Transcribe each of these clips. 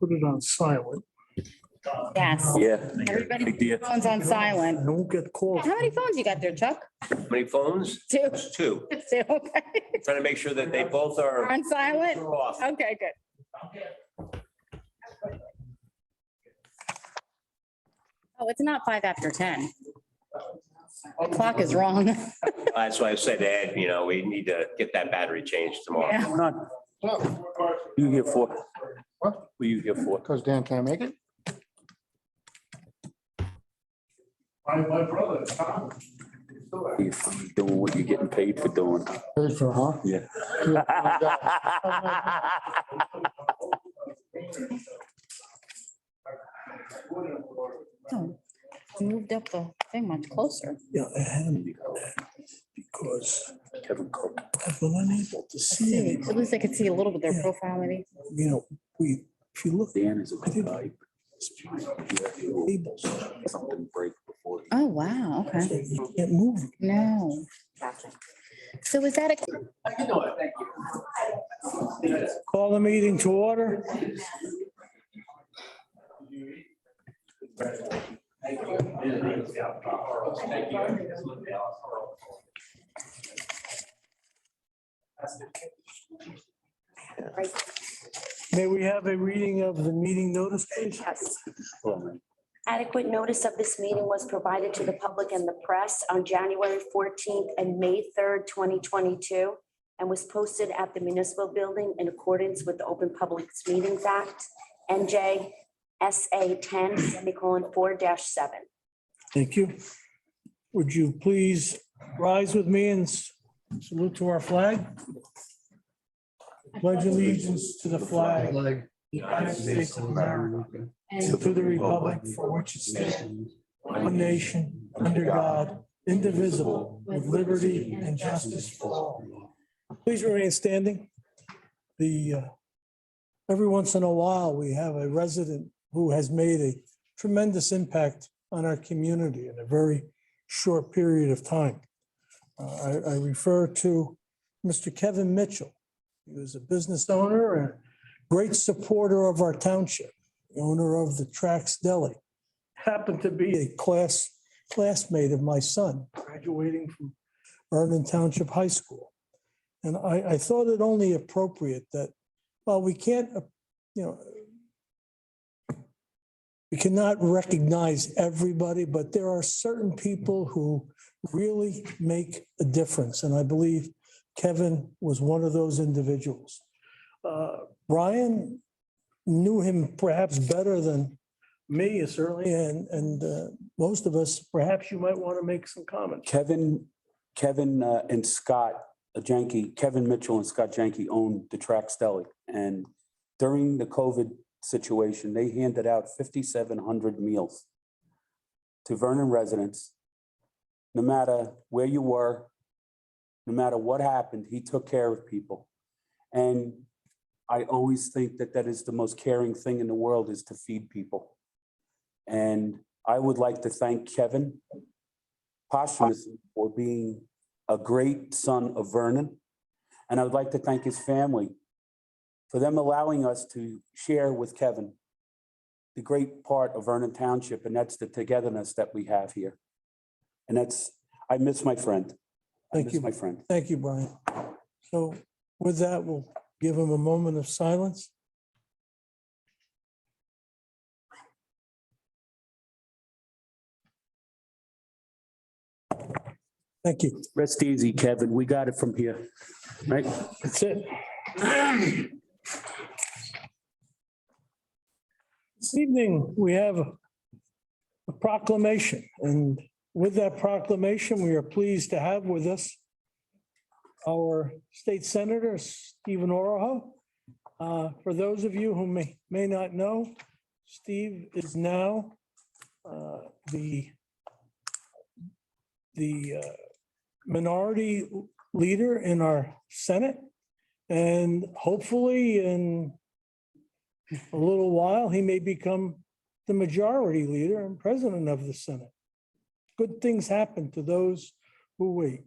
put it on silent. Yes. Yeah. Everybody, Idea. phone's on I silent. don't get calls. How many phones you got there, Chuck? How many phones? Two. Just two. Two, okay. Trying to make sure that they both are On silent? off. Okay, good. Oh, it's not 5 after 10. The clock is wrong. That's why I said, Ed, we need to get that battery changed tomorrow. Yeah. Hold on. You here for? What? Were you here for? Because Dan can't make it? My brother, Tom. You're doing what you're getting paid for doing. Paid for, huh? Yeah. Oh, you moved up the thing much closer. Yeah, I had because Kevin Cook. I've been unable to see At anything. least I could see a little bit of their Yeah. profile maybe. If you look Dan is a I good didn't- guy. tables, Something break before. Oh, wow, so okay. you can't move. No. So is that a, Call the meeting to order. May we have a reading of the meeting notice, please? Yes. Oh, Adequate notice of this meeting was provided to the public and the press on January 14th and May 3rd, 2022, and was posted at the municipal building in accordance with the Open Public Meetings Act, NJSA 10:4-7. Thank you. Would you please rise with me and salute to our flag? Pledge allegiance to the flag of the United States of America and to the republic for which it stands, one nation, under God, indivisible, with liberty and justice for all. Please remain standing. Every once in a while, we have a resident who has made a tremendous impact on our community in a very short period of time. I refer to Mr. Kevin Mitchell. He was a business owner and great supporter of our township, the owner of the Trax Deli. Happened to be a classmate of my son, graduating from Vernon Township High School. And I thought it only appropriate that, while we can't, we cannot recognize everybody, but there are certain people who really make a difference. And I believe Kevin was one of those individuals. Brian knew him perhaps better than me, certainly, and most of us. Perhaps you might want to make some comments. Kevin and Scott Janke, Kevin Mitchell and Scott Janke owned the Trax Deli. And during the COVID situation, they handed out 5,700 meals to Vernon residents. No matter where you were, no matter what happened, he took care of people. And I always think that that is the most caring thing in the world, is to feed people. And I would like to thank Kevin posthumously for being a great son of Vernon. And I would like to thank his family for them allowing us to share with Kevin the great part of Vernon Township, and that's the togetherness that we have here. And I miss my friend. Thank you, my friend. Thank you, Brian. So with that, we'll give him a moment of silence. Thank you. Rest easy, Kevin. We got it from here, right? That's it. This evening, we have a proclamation, and with that proclamation, we are pleased to have with us our state senator, Stephen Oroho. For those of you who may not know, Steve is now the minority leader in our Senate. And hopefully in a little while, he may become the majority leader and president of the Senate. Good things happen to those who wait.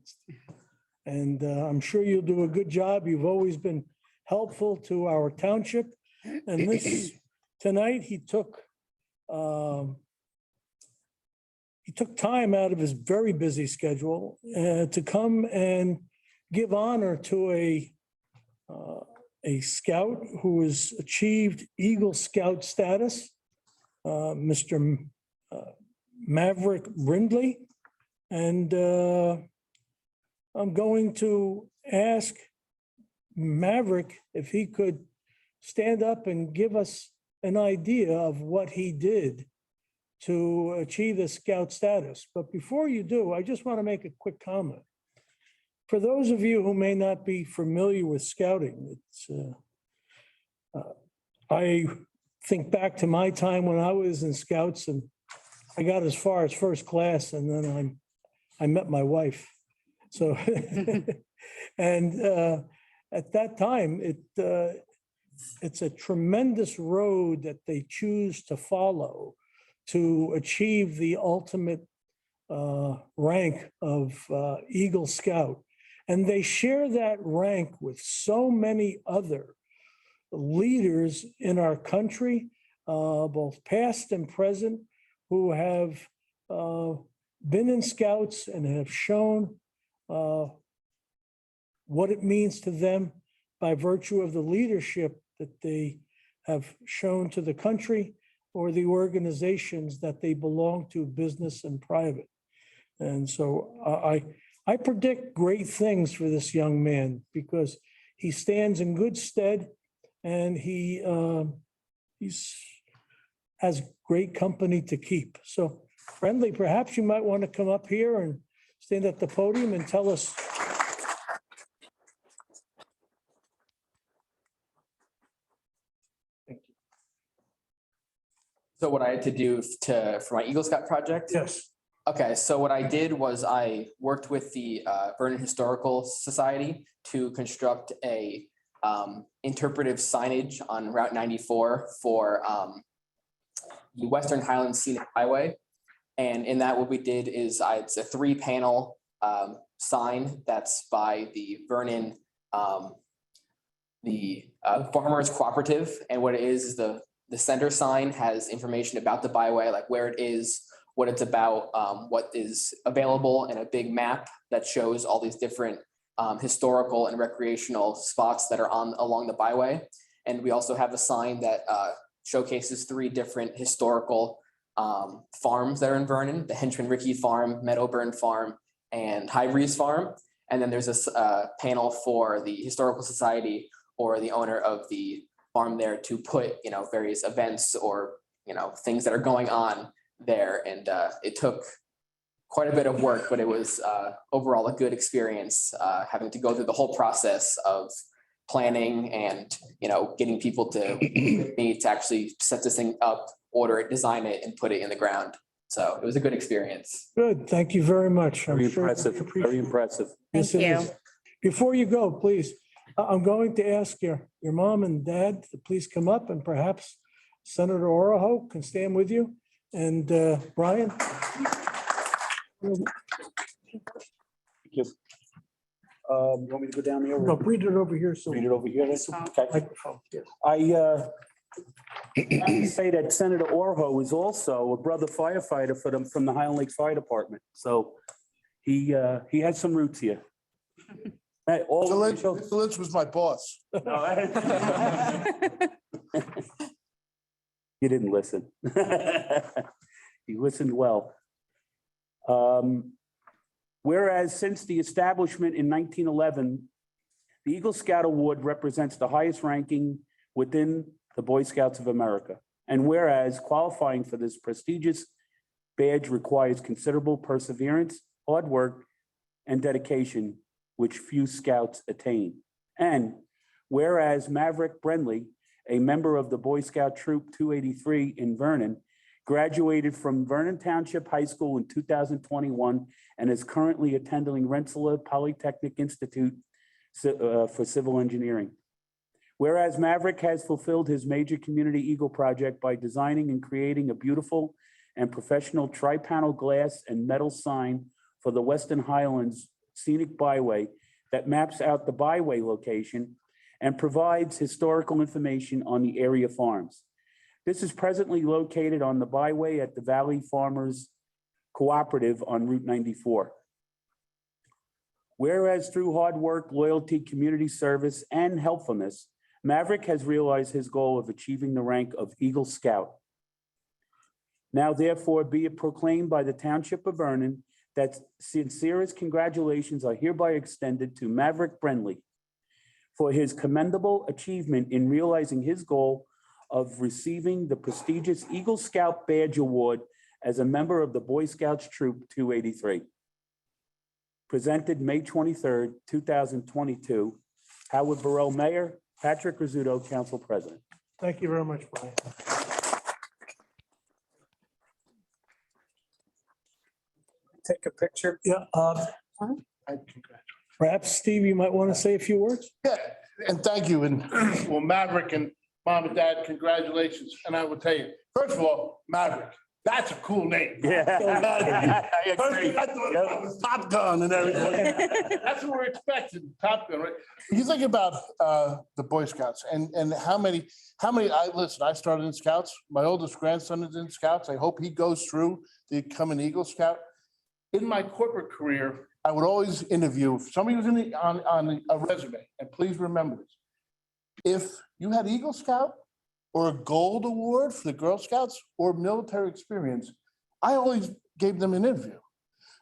And I'm sure you'll do a good job. You've always been helpful to our township. And this tonight he took time out of his very busy schedule to come and give honor to a scout who has achieved Eagle Scout status, Mr. Maverick Brindley. And I'm going to ask Maverick if he could stand up and give us an idea of what he did to achieve the scout status. But before you do, I just want to make a quick comment. For those of you who may not be familiar with scouting, I think back to my time when I was in scouts, and I got as far as first class, and then I met my wife. So, and at that time, it's a tremendous road that they choose to follow to achieve the ultimate rank of Eagle Scout. And they share that rank with so many other leaders in our country, both past and present, who have been in Scouts and have shown what it means to them by virtue of the leadership that they have shown to the country or the organizations that they belong to, business and private. And so I predict great things for this young man because he stands in good stead and he's has great company to keep. So Friendly, perhaps you might want to come up here and stand at the podium and tell us. So what I had to do for my Eagle Scout project? Yes. Okay, so what I did was I worked with the Vernon Historical Society to construct a interpretive signage on Route 94 for the Western Highlands Scenic Highway. And in that, what we did is it's a 3-panel sign that's by the Vernon, the Farmers Cooperative. And what it is the center sign has information about the byway, like where it is, what it's about, what is available, and a big map that shows all these different historical and recreational spots that are along the byway. And we also have a sign that showcases 3 different historical farms that are in Vernon: the Henchman Rickey Farm, Meadowburn Farm, and High Breeze Farm. And then there's this panel for the Historical Society or the owner of the farm there to put, various events or, things that are going on there. And it took quite a bit of work, but it was overall a good experience, having to go through the whole process of planning and, getting people to me to actually set this thing up, order it, design it, and put it in the ground. So it was a good experience. Good, thank you very much. I'm Very sure impressive, it's appreciated. very impressive. Yes, it Thank is. Before you go, please, I'm going to ask your mom and dad to please come up, and perhaps Senator Oroho can stand with you. And Brian? You want me to go down there? No, read it over here. So Read it over here. Okay. microphone, yes. I say that Senator Orho is also a brother firefighter from the Highland Lake Fire Department. So he has some roots here. Hey, Mr. Lynch was my boss. You didn't listen. You listened well. Whereas since the establishment in 1911, the Eagle Scout Award represents the highest ranking within the Boy Scouts of America. And whereas qualifying for this prestigious badge requires considerable perseverance, hard work, and dedication, which few scouts attain. And whereas Maverick Brindley, a member of the Boy Scout Troop 283 in Vernon, graduated from Vernon Township High School in 2021 and is currently attending Rensselaer Polytechnic Institute for Civil Engineering. Whereas Maverick has fulfilled his major community Eagle project by designing and creating a beautiful and professional tri-panel glass and metal sign for the Western Highlands Scenic Byway that maps out the byway location and provides historical information on the area farms. This is presently located on the byway at the Valley Farmers Cooperative on Route 94. Whereas through hard work, loyalty, community service, and helpfulness, Maverick has realized his goal of achieving the rank of Eagle Scout. Now therefore be it proclaimed by the Township of Vernon that sincerest congratulations are hereby extended to Maverick Brenly for his commendable achievement in realizing his goal of receiving the prestigious Eagle Scout Badge Award as a member of the Boy Scouts Troop 283. Presented May 23rd, 2022. Howard Burrell, Mayor. Patrick Rizzuto, Council President. Thank you very much, Brian. Take a picture. Yeah, perhaps, Steve, you might want to say a few words? Yeah, and thank you. And well, Maverick and Mom and Dad, congratulations. And I will tell you, first of all, Maverick, that's a cool name. Yeah. First, I thought it was Top Gun and everything. That's what we're expecting, Top Gun, right? You think about the Boy Scouts and how many, listen, I started in Scouts. My oldest grandson is in Scouts. I hope he goes through to become an Eagle Scout. In my corporate career, I would always interview, if somebody was on a resume, and please remember this. If you had Eagle Scout or a Gold Award for the Girl Scouts or military experience, I always gave them an interview.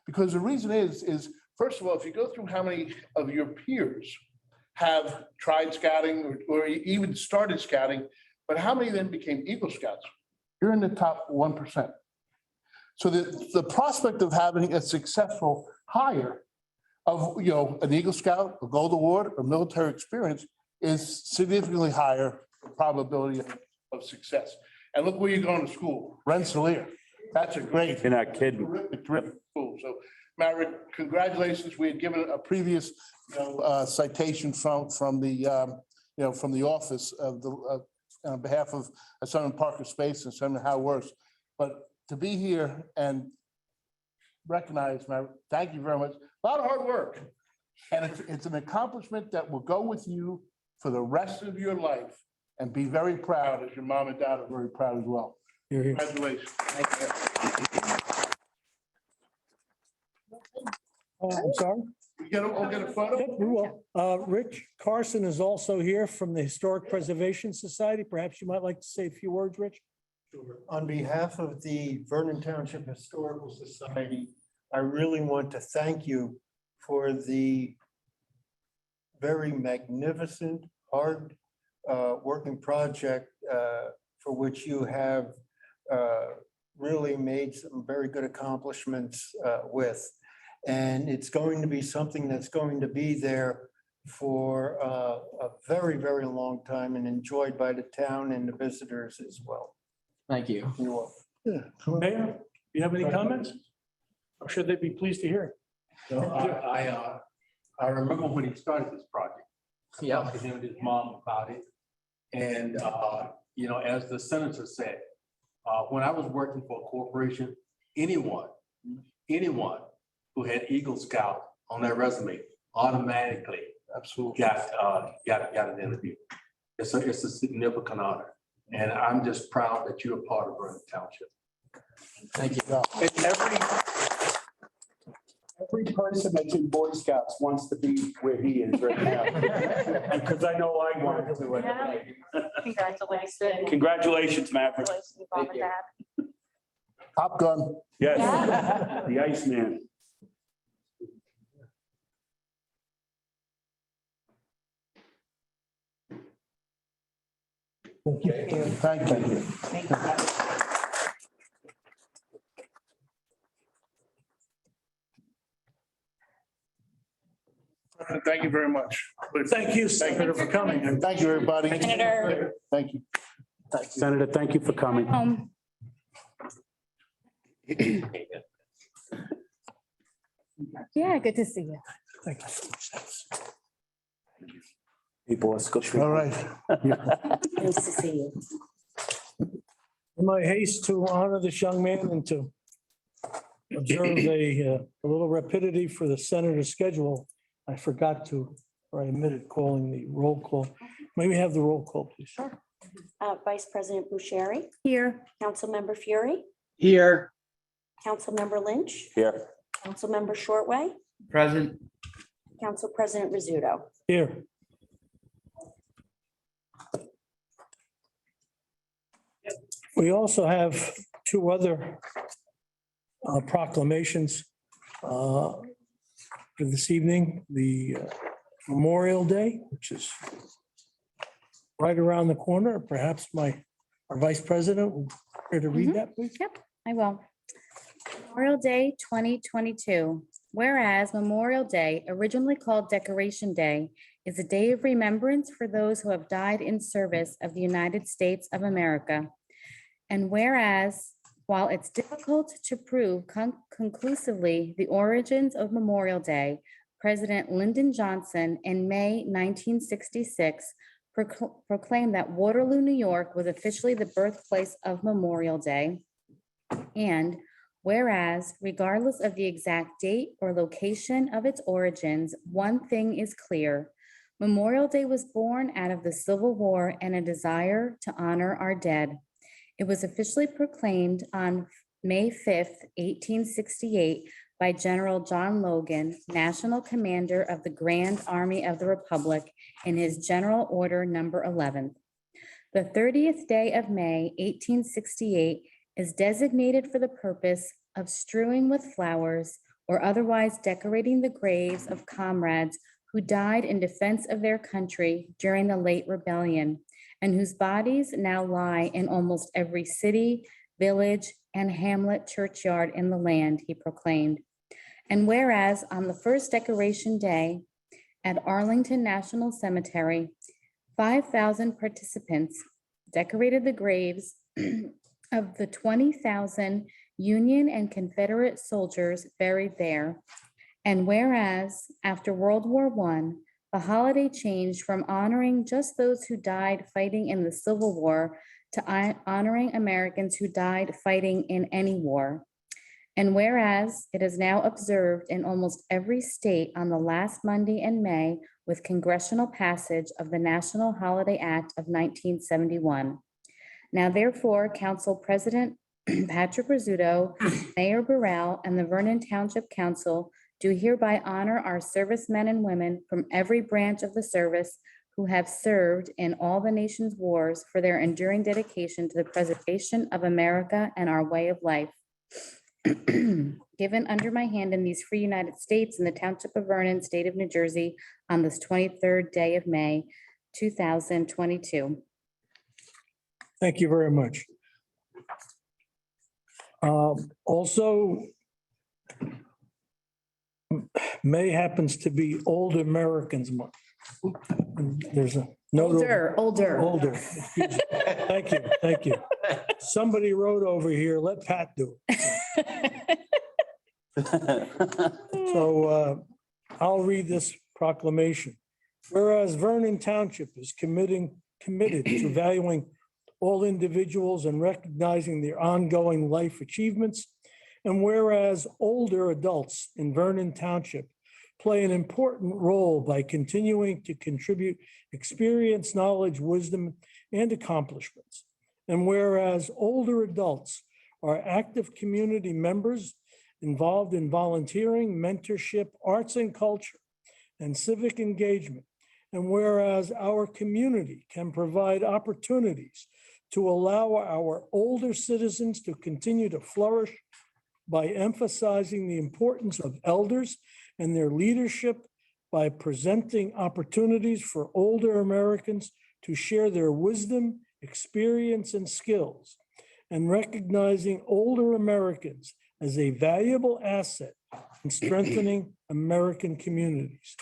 Because the reason is first of all, if you go through how many of your peers have tried scouting or even started scouting, but how many then became Eagle Scouts? You're in the top 1%. So the prospect of having a successful hire of, an Eagle Scout, a Gold Award, or military experience is significantly higher probability of success. And look where you're going to school, Rensselaer. That's a great. You're not kidding. Terrific school. So Maverick, congratulations. We had given a previous, citation from the office of the, on behalf of Senator Parker Space and Senator Hal Worse. But to be here and recognize, Maverick, thank you very much. A lot of hard work. And it's an accomplishment that will go with you for the rest of your life and be very proud, as your mom and dad are very proud as well. You're here. Congratulations. I'm sorry? We'll get a photo? Yep, we will. Rich Carson is also here from the Historic Preservation Society. Perhaps you might like to say a few words, Rich? On behalf of the Vernon Township Historical Society, I really want to thank you for the very magnificent, hard working project for which you have really made some very good accomplishments with. And it's going to be something that's going to be there for a very, very long time and enjoyed by the town and the visitors as well. Thank you. You're welcome. Yeah. Mayor, do you have any comments? I'm sure they'd be pleased to hear. So I remember when he started this project. Yeah. Talked to him and his mom about it. And, as the senator said, when I was working for a corporation, anyone who had Eagle Scout on their resume automatically got an interview. It's a significant honor. And I'm just proud that you're a part of Vernon Township. Thank you. And every person that's in Boy Scouts wants to be where he is right now. Because I know I wanted to. Congratulations. Congratulations, Maverick. Congratulations, Mom and Dad. Top Gun. Yes, Yeah. the Iceman. Thank you. Thank you very much. Thank you, Senator, for coming. And thank you, everybody. Senator. Thank you. Senator, thank you for coming. Home. Yeah, good to see you. Thank you. Hey, boss, go through. All right. Nice to see you. In my haste to honor this young man and to observe a little rapidity for the senator's schedule, I forgot to, or I omitted calling the roll call. May we have the roll call, please? Vice President Bucieri, Here. Councilmember Fury, Here. Councilmember Lynch, Here. Councilmember Shortway, Present. Council President Rizzuto. Here. We also have two other proclamations for this evening. The Memorial Day, which is right around the corner. Perhaps our Vice President will care to read that, please. Yep, I will. Memorial Day 2022. Whereas Memorial Day, originally called Decoration Day, is a day of remembrance for those who have died in service of the United States of America. And whereas, while it's difficult to prove conclusively the origins of Memorial Day, President Lyndon Johnson in May 1966 proclaimed that Waterloo, New York was officially the birthplace of Memorial Day. And whereas, regardless of the exact date or location of its origins, one thing is clear. Memorial Day was born out of the Civil War and a desire to honor our dead. It was officially proclaimed on May 5th, 1868 by General John Logan, National Commander of the Grand Army of the Republic, in his General Order Number 11. The 30th day of May, 1868, is designated for the purpose of strewing with flowers or otherwise decorating the graves of comrades who died in defense of their country during the late rebellion, and whose bodies now lie in almost every city, village, and hamlet churchyard in the land, he proclaimed. And whereas on the first Decoration Day at Arlington National Cemetery, 5,000 participants decorated the graves of the 20,000 Union and Confederate soldiers buried there. And whereas after World War I, the holiday changed from honoring just those who died fighting in the Civil War to honoring Americans who died fighting in any war. And whereas it is now observed in almost every state on the last Monday in May with congressional passage of the National Holiday Act of 1971. Now therefore, Council President Patrick Rizzuto, Mayor Burrell, and the Vernon Township Council do hereby honor our servicemen and women from every branch of the service who have served in all the nation's wars for their enduring dedication to the preservation of America and our way of life. Given under my hand in these free United States in the Township of Vernon, State of New Jersey, on this 23rd day of May, 2022. Thank you very much. Also, May happens to be Old Americans Month. There's a note. Older. Excuse me. Thank you. Somebody wrote over here, let Pat do it. So I'll read this proclamation. Whereas Vernon Township is committed to valuing all individuals and recognizing their ongoing life achievements. And whereas older adults in Vernon Township play an important role by continuing to contribute experience, knowledge, wisdom, and accomplishments. And whereas older adults are active community members involved in volunteering, mentorship, arts and culture, and civic engagement. And whereas our community can provide opportunities to allow our older citizens to continue to flourish by emphasizing the importance of elders and their leadership, by presenting opportunities for older Americans to share their wisdom, experience, and skills, and recognizing older Americans as a valuable asset in strengthening American communities.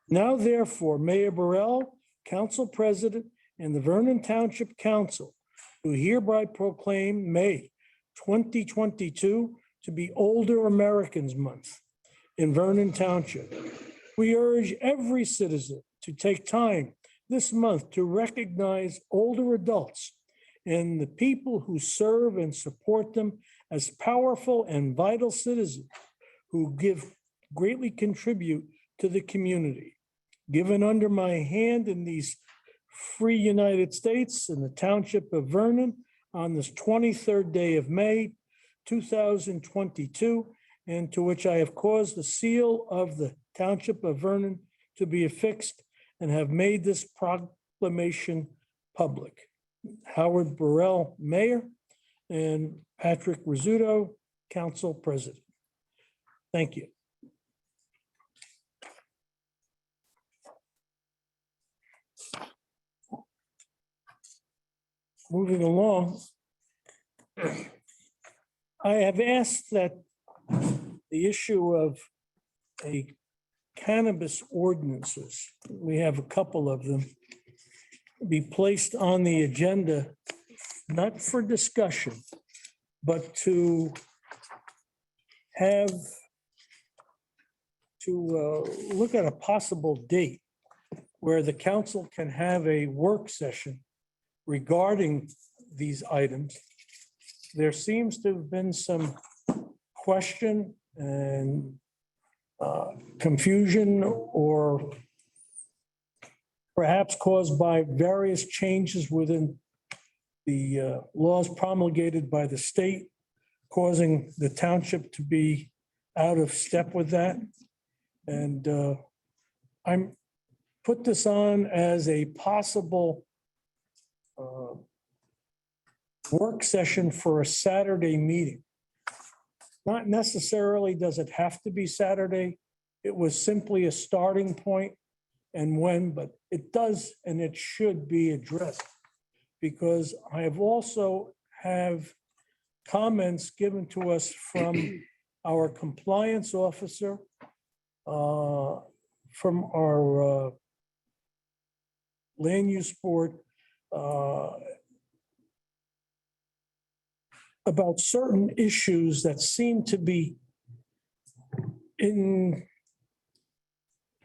Now, therefore, Mayor Burrell, Council President, and the Vernon Township Council do hereby proclaim May 2022 to be Older Americans Month in Vernon Township. We urge every citizen to take time this month to recognize older adults and the people who serve and support them as powerful and vital citizens who greatly contribute to the community. Given under my hand in these free United States in the Township of Vernon on this 23rd day of May, 2022, and to which I have caused the seal of the Township of Vernon to be affixed and have made this proclamation public. Howard Burrell, Mayor, and Patrick Rizzuto, Council President. Thank you. Moving along, I have asked that the issue of a cannabis ordinances, we have a couple of them, be placed on the agenda, not for discussion, but to have look at a possible date where the council can have a work session regarding these items. There seems to have been some question and confusion, or perhaps caused by various changes within the laws promulgated by the state, causing the township to be out of step with that. And I'm put this on as a possible work session for a Saturday meeting. Not necessarily does it have to be Saturday. It was simply a starting point and when, but it does and it should be addressed, because I have also have comments given to us from our compliance officer, from our land use board, about certain issues that seem to be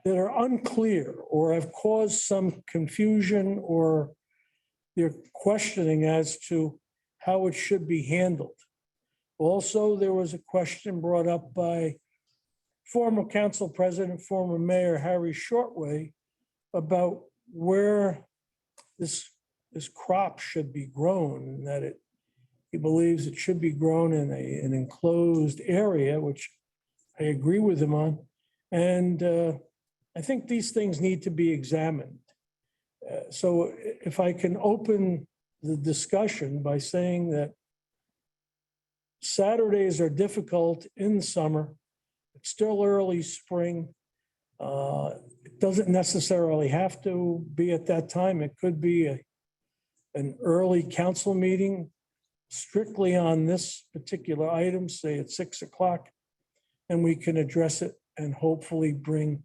that are unclear or have caused some confusion, or they're questioning as to how it should be handled. Also, there was a question brought up by former council president, former mayor Harry Shortway, about where this crop should be grown, and that he believes it should be grown in an enclosed area, which I agree with him on. And I think these things need to be examined. So if I can open the discussion by saying that Saturdays are difficult in the summer, it's still early spring. It doesn't necessarily have to be at that time. It could be an early council meeting strictly on this particular item, say at 6 o'clock, and we can address it and hopefully bring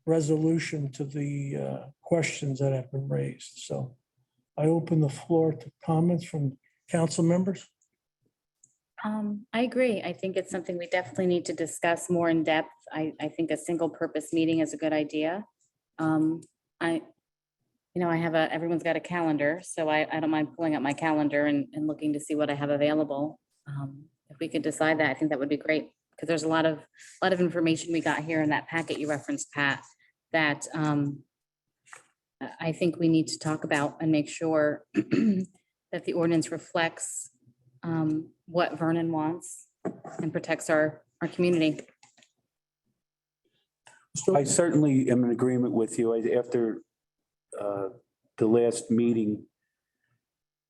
resolution to the questions that have been raised. So I open the floor to comments from council members. I agree. I think it's something we definitely need to discuss more in depth. I think a single purpose meeting is a good idea. I have everyone's got a calendar, so I don't mind pulling up my calendar and looking to see what I have available. If we could decide that, I think that would be great, because there's a lot of information we got here in that packet you referenced, Pat, that I think we need to talk about and make sure that the ordinance reflects what Vernon wants and protects our community. I certainly am in agreement with you. After the last meeting,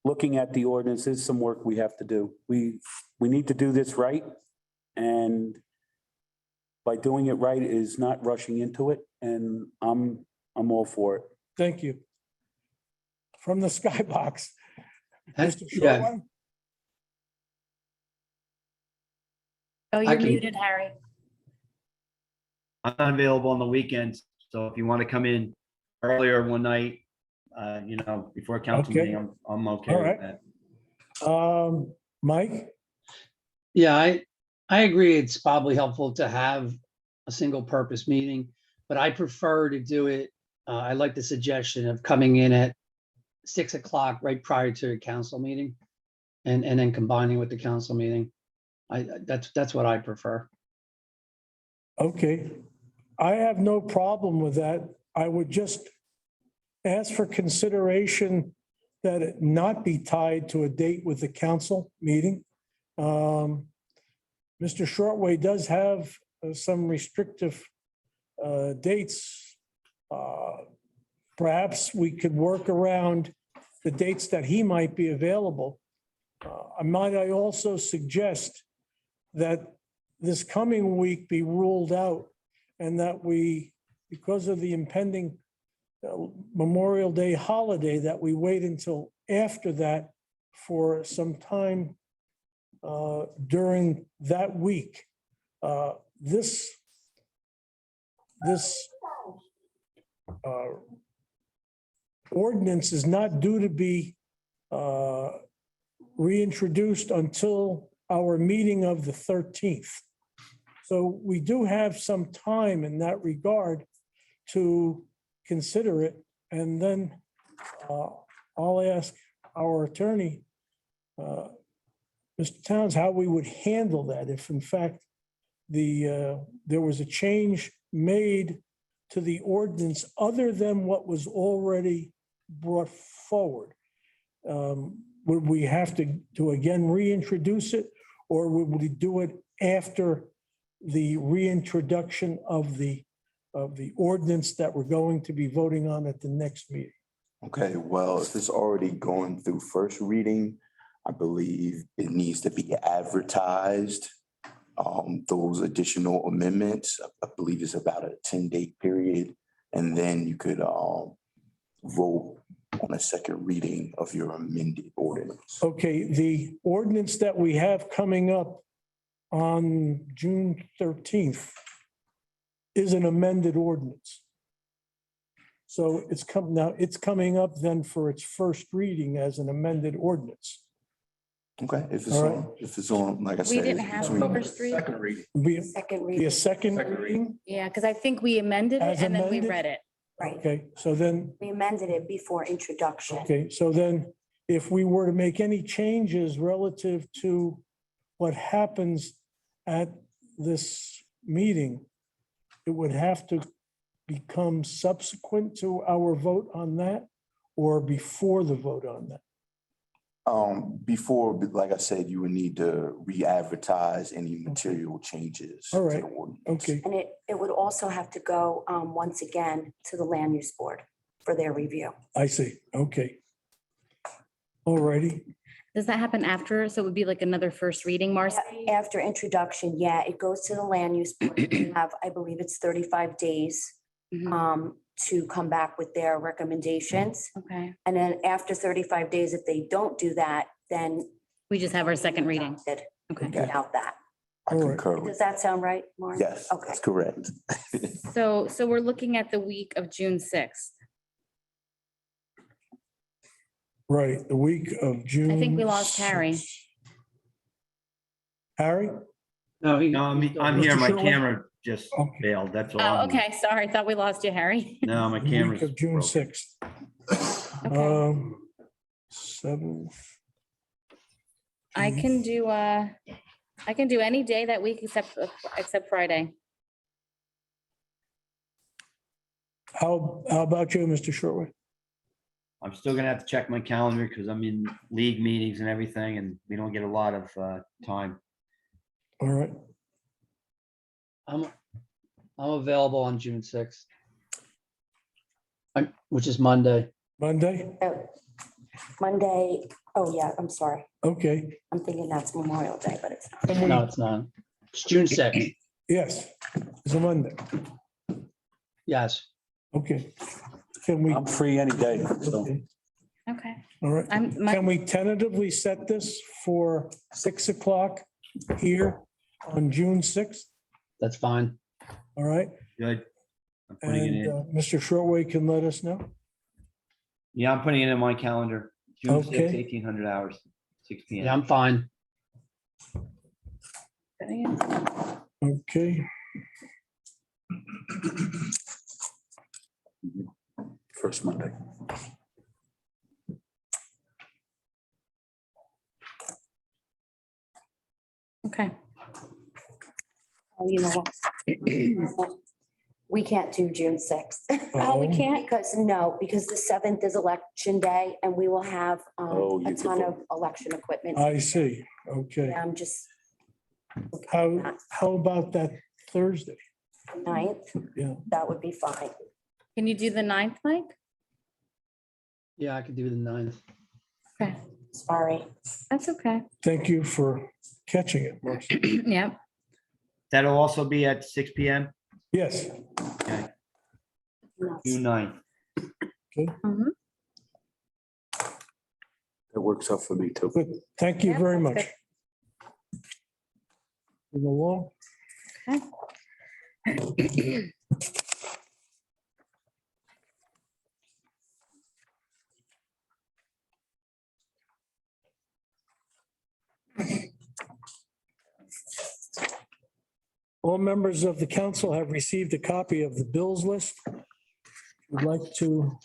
looking at the ordinance is some work we have to do. We need to do this right, and by doing it right is not rushing into it, and I'm all for it. Thank you. From the skybox, Mr. Yeah. Shortway? Oh, I you're can- muted, Harry. I'm not available on the weekends, so if you want to come in earlier one night, before a council Okay. meeting, I'm okay All with right. that. Mike? Yeah, I agree. It's probably helpful to have a single purpose meeting, but I prefer to do it. I like the suggestion of coming in at 6 o'clock right prior to a council meeting and then combining with the council meeting. That's what I prefer. Okay, I have no problem with that. I would just ask for consideration that it not be tied to a date with the council meeting. Mr. Shortway does have some restrictive dates. Perhaps we could work around the dates that he might be available. Might I also suggest that this coming week be ruled out and that we, because of the impending Memorial Day holiday, that we wait until after that for some time during that week. This ordinance is not due to be reintroduced until our meeting of the 13th. So we do have some time in that regard to consider it. And then I'll ask our attorney, Mr. Towns, how we would handle that if in fact there was a change made to the ordinance other than what was already brought forward. Would we have to again reintroduce it, or would we do it after the reintroduction of the ordinance that we're going to be voting on at the next meeting? Okay, well, if it's already going through first reading, I believe it needs to be advertised. Those additional amendments, I believe it's about a 10-day period. And then you could vote on a second reading of your amended ordinance. Okay, the ordinance that we have coming up on June 13th is an amended ordinance. So it's coming up then for its first reading as an amended ordinance. Okay, if it's All right. on, like I said. We didn't have between- the first reading. Second reading. Be Second be a reading, second Second reading? Yeah, because I think we amended it As and then we amended? read it. right. Okay, so then, We amended it before introduction. okay, so then if we were to make any changes relative to what happens at this meeting, it would have to become subsequent to our vote on that or before the vote on that? Before, like I said, you would need to re-advertise any material changes. All to right. the ordinance. Okay, And it would also have to go once again to the land use board for their review. I see. Okay. All righty. Does that happen after? So it would be like another first reading, Marcy? After introduction, yeah, it goes to the land use board. They have, I believe it's 35 days Mhm. to come back with their recommendations. Okay, And then after 35 days, if they don't do that, then we just have our second reading. adopted Okay. without that. I All right. concur Does with, that sound right, Maureen? yes, Okay. that's correct. So we're looking at the week of June 6th. Right, the week of June. I think we lost Harry. 6th. Harry? No, No, I'm here. Mr. My Shirley? camera just Okay. failed. That's all. Oh, I'm here. okay, sorry. Thought we lost you, Harry. No, my The camera's week of June broken. 6th. Okay. 7th. I can do any day that week except Friday. How about you, Mr. Shortwood? I'm still gonna have to check my calendar because I'm in league meetings and everything, and we don't get a lot of time. All right, I'm available on June 6th. Which is Monday. Monday? Monday, oh yeah, I'm sorry. Okay, I'm thinking that's Memorial Day, but it's not. can we, No, it's not. It's June 6th. yes, it's a Monday. Yes. Okay. Can we, I'm free any day, so. okay, Okay. all right. Can we tentatively set this for 6 o'clock here on June 6th? That's fine. All right, Good. I'm putting it and in. Mr. Shortway can let us know. Yeah, I'm putting it in my calendar. June 6th, Okay. 1800 hours, 6 Yeah, PM. I'm fine. Okay, First Monday. Okay. Oh, you know what? We can't do June sixth. Oh, we can't? Because the 7th is election day and we will have Oh, a you ton could- of election equipment. I see. Okay. Yeah, I'm just. How about that Thursday? 9th, Yeah. that would be fine. Can you do the 9th, Mike? Yeah, I could do the 9th. Okay, Sorry. that's okay. Thank you for catching it, Marcy. Yep. That'll also be at 6 PM, Yes. June 9th. Mhm. That works out for me too. Good. Thank you Yeah, very that's much. Move along. All members of the council have received a copy of the bills list. Would like to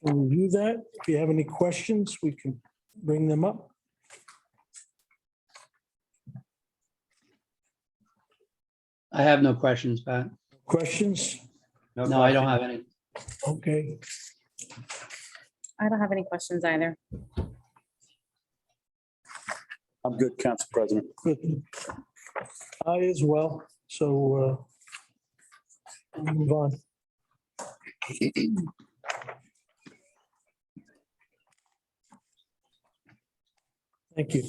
review that. If you have any questions, we can bring them up. I have no questions, Pat. Questions? No, I don't have any. Okay. I don't have any questions either. I'm good, Council President. Good. I as well, so we'll move on. Thank you.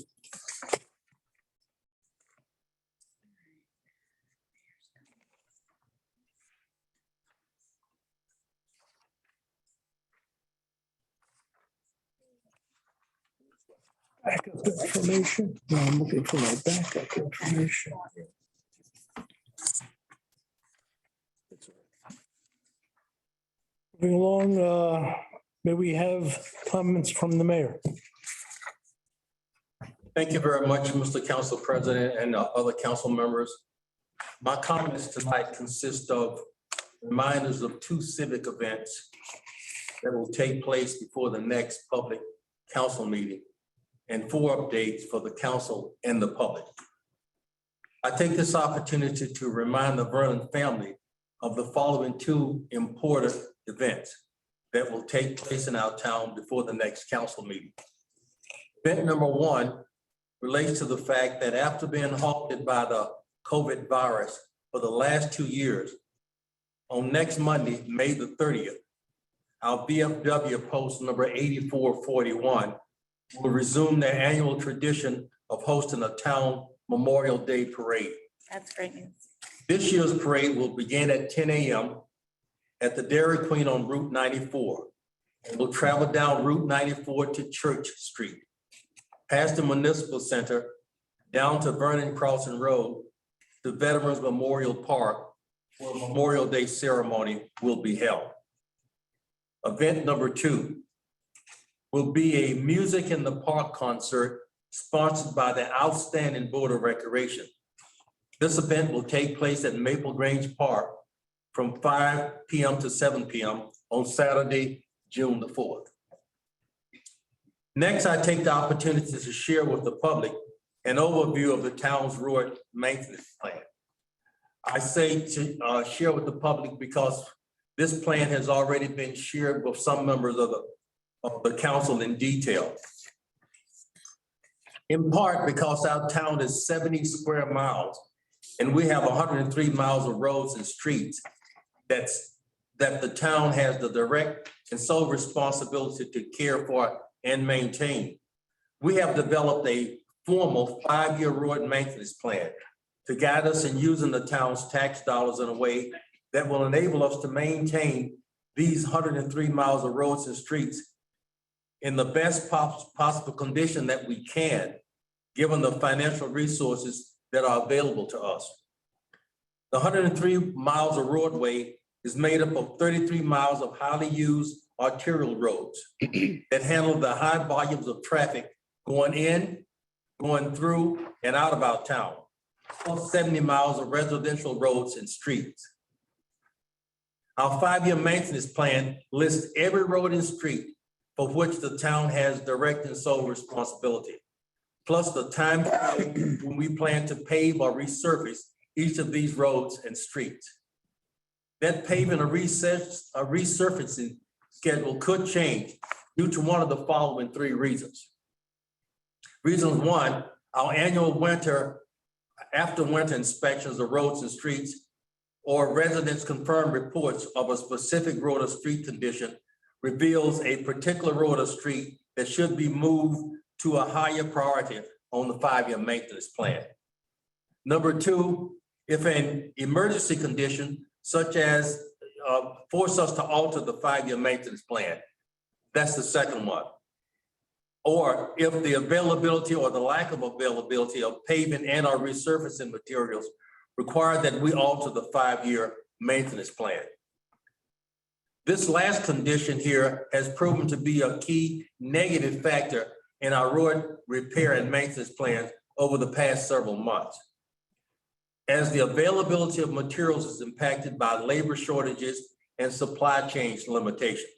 Backup information. No, I'm looking for my backup information. Moving along, may we have comments from the mayor? Thank you very much, Mr. Council President and other council members. My comments tonight consist of reminders of 2 civic events that will take place before the next public council meeting and 4 updates for the council and the public. I take this opportunity to remind the Vernon family of the following 2 important events that will take place in our town before the next council meeting. Event number 1 relates to the fact that after being halted by the COVID virus for the last 2 years, on next Monday, May the 30th, our VFW post number 8441 will resume their annual tradition of hosting a town Memorial Day parade. That's great news. This year's parade will begin at 10 a.m. at the Dairy Queen on Route 94. And will travel down Route 94 to Church Street, past the Municipal Center, down to Vernon Crossing Road, to Veterans Memorial Park, where a Memorial Day ceremony will be held. Event number 2 will be a Music in the Park concert sponsored by the Outstanding Board of Recreation. This event will take place at Maple Grange Park from 5 p.m. to 7 p.m. on Saturday, June the 4th. Next, I take the opportunity to share with the public an overview of the town's road maintenance plan. I say to share with the public because this plan has already been shared with some members of the council in detail. In part because our town is 70 square miles and we have 103 miles of roads and streets that the town has the direct and sole responsibility to care for and maintain. We have developed a formal 5-year road maintenance plan to guide us in using the town's tax dollars in a way that will enable us to maintain these 103 miles of roads and streets in the best possible condition that we can, given the financial resources that are available to us. The 103 miles of roadway is made up of 33 miles of highly used arterial roads that handle the high volumes of traffic going in, going through, and out of our town, plus 70 miles of residential roads and streets. Our 5-year maintenance plan lists every road and street for which the town has direct and sole responsibility, plus the time when we plan to pave or resurface each of these roads and streets. that paving or resurfacing schedule could change due to one of the following three reasons. Reason one, our annual after winter inspections of roads and streets or residents confirmed reports of a specific road or street condition reveals a particular road or street that should be moved to a higher priority on the 5-year maintenance plan. Number two, if an emergency condition such as force us to alter the 5-year maintenance plan, that's the second one. Or if the availability or the lack of availability of paving and or resurfacing materials require that we alter the 5-year maintenance plan. This last condition here has proven to be a key negative factor in our road repair and maintenance plans over the past several months. As the availability of materials is impacted by labor shortages and supply chain limitations.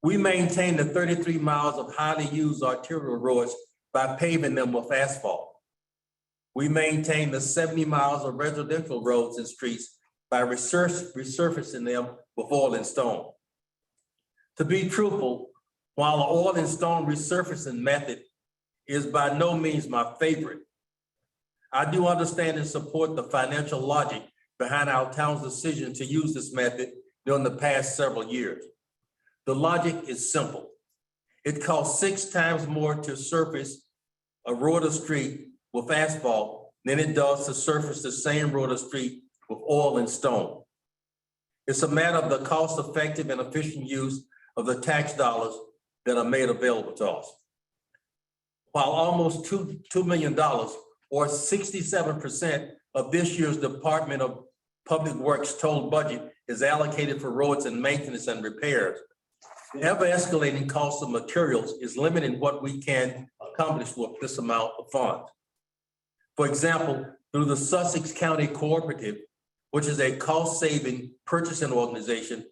We maintain the 33 miles of highly used arterial roads by paving them with asphalt. We maintain the 70 miles of residential roads and streets by resurfacing them with oil and stone. To be truthful, while the oil and stone resurfacing method is by no means my favorite, I do understand and support the financial logic behind our town's decision to use this method during the past several years. The logic is simple. It costs 6 times more to surface a road or street with asphalt than it does to surface the same road or street with oil and stone. It's a matter of the cost-effective and efficient use of the tax dollars that are made available to us. While almost $2 million or 67% of this year's Department of Public Works total budget is allocated for roads and maintenance and repairs, the ever-escalating cost of materials is limiting what we can accomplish with this amount of funds. For example, through the Sussex County Cooperative, which is a cost-saving purchasing organization,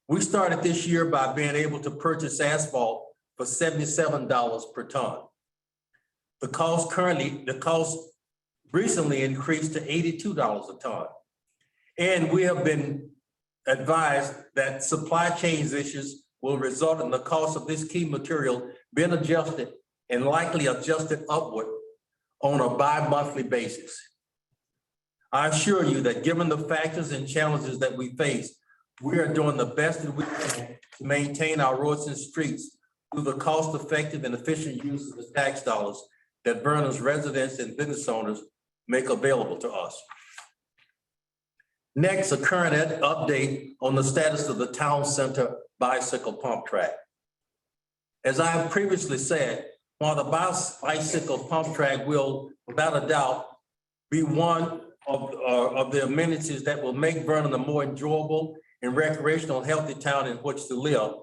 we started this year by being able to purchase asphalt for $77 per ton. The cost recently increased to $82 a ton. And we have been advised that supply chain issues will result in the cost of this key material being adjusted and likely adjusted upward on a bi-monthly basis. I assure you that given the factors and challenges that we face, we are doing the best that we can to maintain our roads and streets through the cost-effective and efficient use of the tax dollars that Vernon's residents and business owners make available to us. Next, a current update on the status of the town center bicycle pump track. As I have previously said, while the bicycle pump track will, without a doubt, be one of the amenities that will make Vernon a more enjoyable and recreational, healthy town in which to live,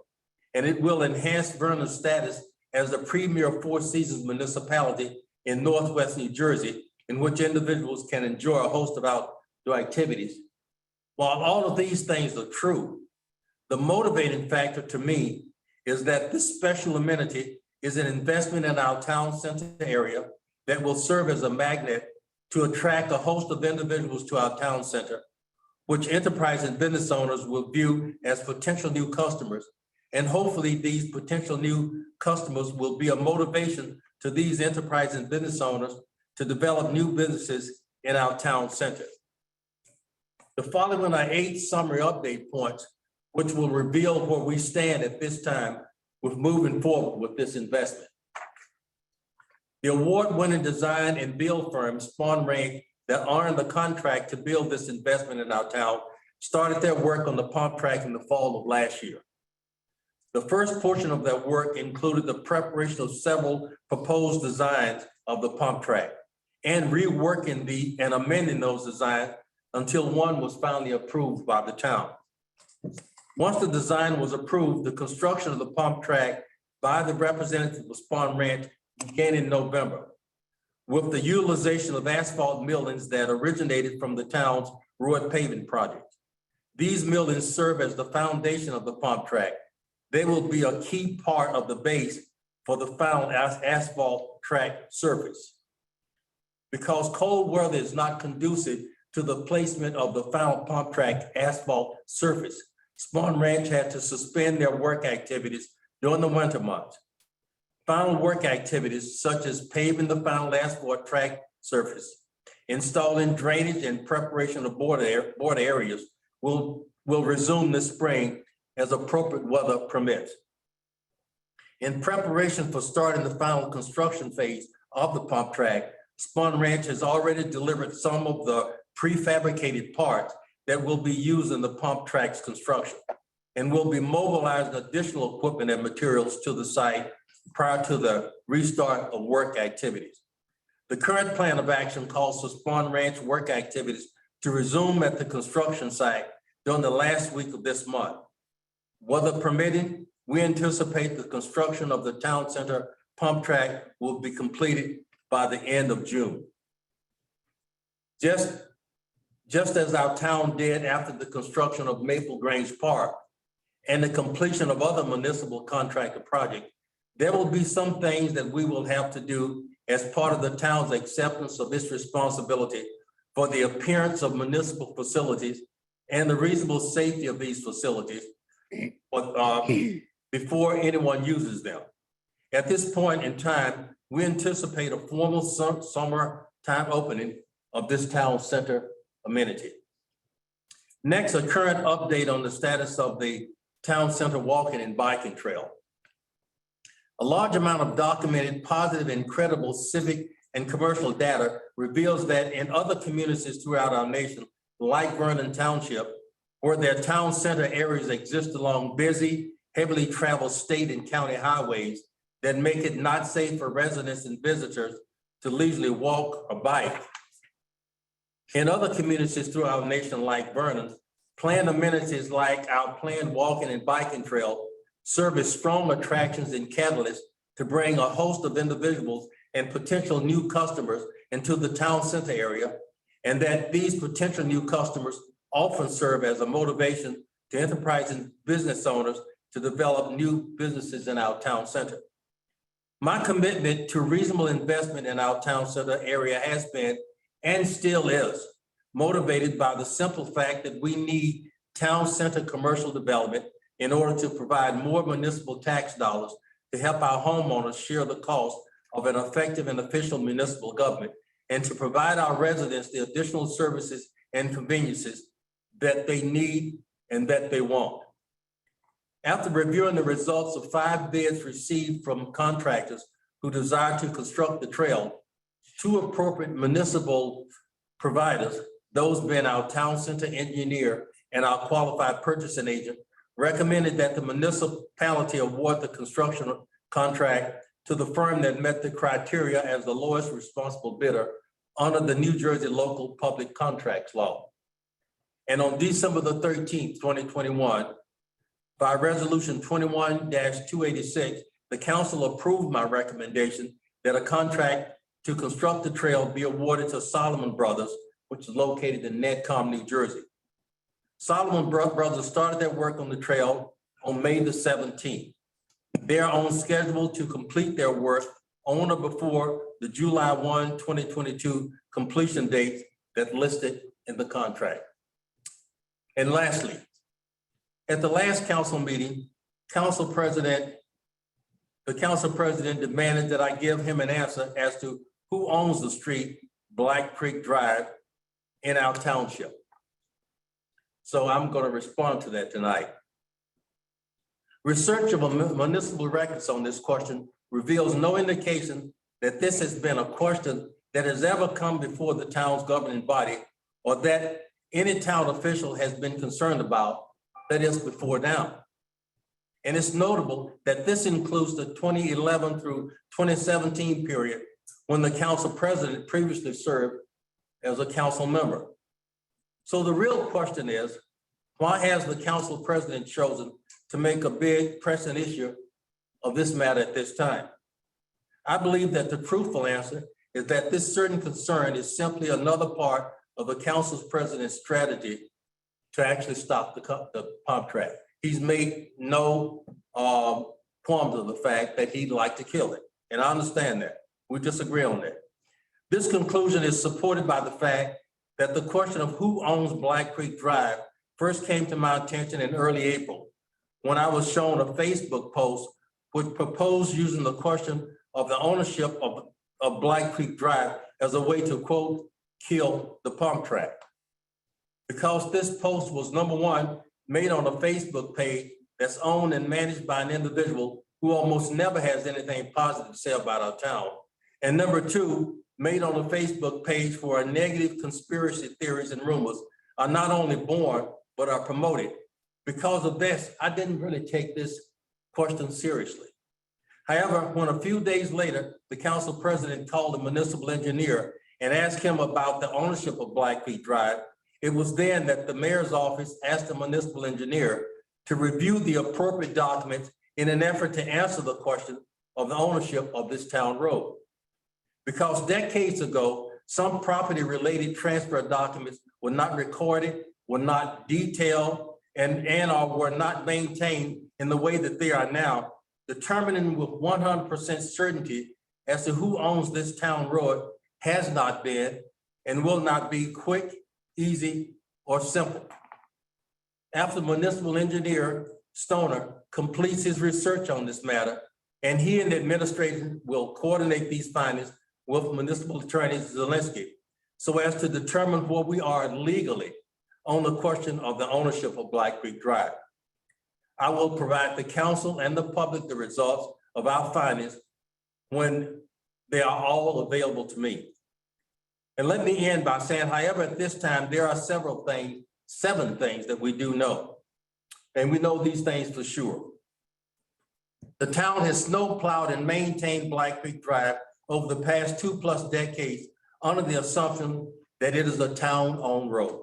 and it will enhance Vernon's status as the premier Four Seasons municipality in Northwest New Jersey, in which individuals can enjoy a host of outdoor activities. While all of these things are true, the motivating factor to me is that this special amenity is an investment in our town center area that will serve as a magnet to attract a host of individuals to our town center, which enterprise and business owners will view as potential new customers. And hopefully these potential new customers will be a motivation to these enterprise and business owners to develop new businesses in our town center. The following are 8 summary update points, which will reveal where we stand at this time with moving forward with this investment. The award-winning design and build firm Spawn Rank that earned the contract to build this investment in our town started their work on the pump track in the fall of last year. The first portion of that work included the preparation of several proposed designs of the pump track and reworking and amending those designs until one was finally approved by the town. Once the design was approved, the construction of the pump track by the representative of Spawn Ranch began in November with the utilization of asphalt millings that originated from the town's road paving project. These millings serve as the foundation of the pump track. They will be a key part of the base for the final asphalt track surface. Because cold weather is not conducive to the placement of the final pump track asphalt surface, Spawn Ranch had to suspend their work activities during the winter months. Final work activities such as paving the final asphalt track surface, installing drainage and preparation of border areas will resume this spring as appropriate weather permits. In preparation for starting the final construction phase of the pump track, Spawn Ranch has already delivered some of the prefabricated parts that will be used in the pump track's construction and will be mobilizing additional equipment and materials to the site prior to the restart of work activities. The current plan of action calls for Spawn Ranch work activities to resume at the construction site during the last week of this month. Weather permitting, we anticipate the construction of the town center pump track will be completed by the end of June. Just as our town did after the construction of Maple Grange Park and the completion of other municipal contractor projects, there will be some things that we will have to do as part of the town's acceptance of its responsibility for the appearance of municipal facilities and the reasonable safety of these facilities before anyone uses them. At this point in time, we anticipate a formal summer time opening of this town center amenity. Next, a current update on the status of the town center walking and biking trail. A large amount of documented positive and credible civic and commercial data reveals that in other communities throughout our nation, like Vernon Township, where their town center areas exist along busy, heavily traveled state and county highways that make it not safe for residents and visitors to leisurely walk or bike. In other communities throughout our nation like Vernon, planned amenities like our planned walking and biking trail serve as strong attractions and catalysts to bring a host of individuals and potential new customers into the town center area, and that these potential new customers often serve as a motivation to enterprising business owners to develop new businesses in our town center. My commitment to reasonable investment in our town center area has been and still is motivated by the simple fact that we need town center commercial development in order to provide more municipal tax dollars to help our homeowners share the cost of an effective and efficient municipal government, and to provide our residents the additional services and conveniences that they need and that they want. After reviewing the results of 5 bids received from contractors who desire to construct the trail, 2 appropriate municipal providers, those being our town center engineer and our qualified purchasing agent, recommended that the municipality award the construction contract to the firm that met the criteria as the lowest responsible bidder under the New Jersey Local Public Contracts Law. And on December the 13th, 2021, by resolution 21-286, the council approved my recommendation that a contract to construct the trail be awarded to Solomon Brothers, which is located in Netcom, New Jersey. Solomon Brothers started their work on the trail on May the 17th. They are on schedule to complete their work on or before the July 1, 2022 completion date that's listed in the contract. And lastly, at the last council meeting, the council president demanded that I give him an answer as to who owns the street Black Creek Drive in our township. So I'm going to respond to that tonight. Research of municipal records on this question reveals no indication that this has been a question that has ever come before the town's governing body, or that any town official has been concerned about, that is before now. And it's notable that this includes the 2011 through 2017 period when the council president previously served as a council member. So the real question is, why has the council president chosen to make a big pressing issue of this matter at this time? I believe that the truthful answer is that this certain concern is simply another part of the council's president's strategy to actually stop the pump track. He's made no qualms of the fact that he'd like to kill it. And I understand that. We disagree on that. This conclusion is supported by the fact that the question of who owns Black Creek Drive first came to my attention in early April, when I was shown a Facebook post which proposed using the question of the ownership of Black Creek Drive as a way to, quote, kill the pump track. Because this post was, number one, made on a Facebook page that's owned and managed by an individual who almost never has anything positive to say about our town. And number two, made on a Facebook page for a negative conspiracy theories and rumors are not only born, but are promoted. Because of this, I didn't really take this question seriously. However, when a few days later, the council president called the municipal engineer and asked him about the ownership of Black Creek Drive, it was then that the mayor's office asked the municipal engineer to review the appropriate documents in an effort to answer the question of the ownership of this town road. Because decades ago, some property-related transfer documents were not recorded, were not detailed, and or were not maintained in the way that they are now, determining with 100% certainty as to who owns this town road has not been and will not be quick, easy, or simple. After municipal engineer Stoner completes his research on this matter, and he and the administration will coordinate these findings with municipal attorney Zelinski so as to determine where we are legally on the question of the ownership of Black Creek Drive. I will provide the council and the public the results of our findings when they are all available to me. And let me end by saying, however, at this time, there are seven things that we do know. And we know these things for sure. The town has snow plowed and maintained Black Creek Drive over the past 2+ decades under the assumption that it is a town-owned road.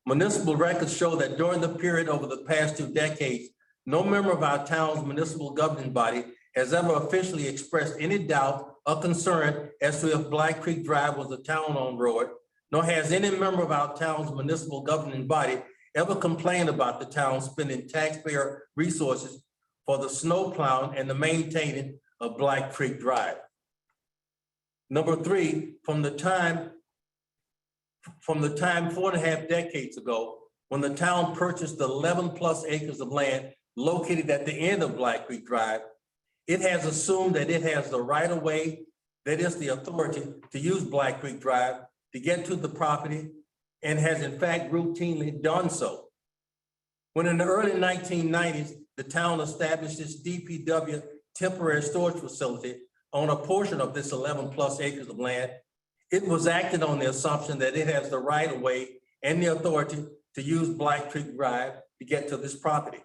Municipal records show that during the period over the past 2 decades, no member of our town's municipal governing body has ever officially expressed any doubt or concern as to if Black Creek Drive was a town-owned road, nor has any member of our town's municipal governing body ever complained about the town spending taxpayer resources for the snow plowing and the maintaining of Black Creek Drive. Number three, from the time 4.5 decades ago, when the town purchased 11+ acres of land located at the end of Black Creek Drive, it has assumed that it has the right of way, that is the authority to use Black Creek Drive to get to the property, and has in fact routinely done so. When in the early 1990s, the town established its DPW temporary storage facility on a portion of this 11+ acres of land, it was acted on the assumption that it has the right of way and the authority to use Black Creek Drive to get to this property.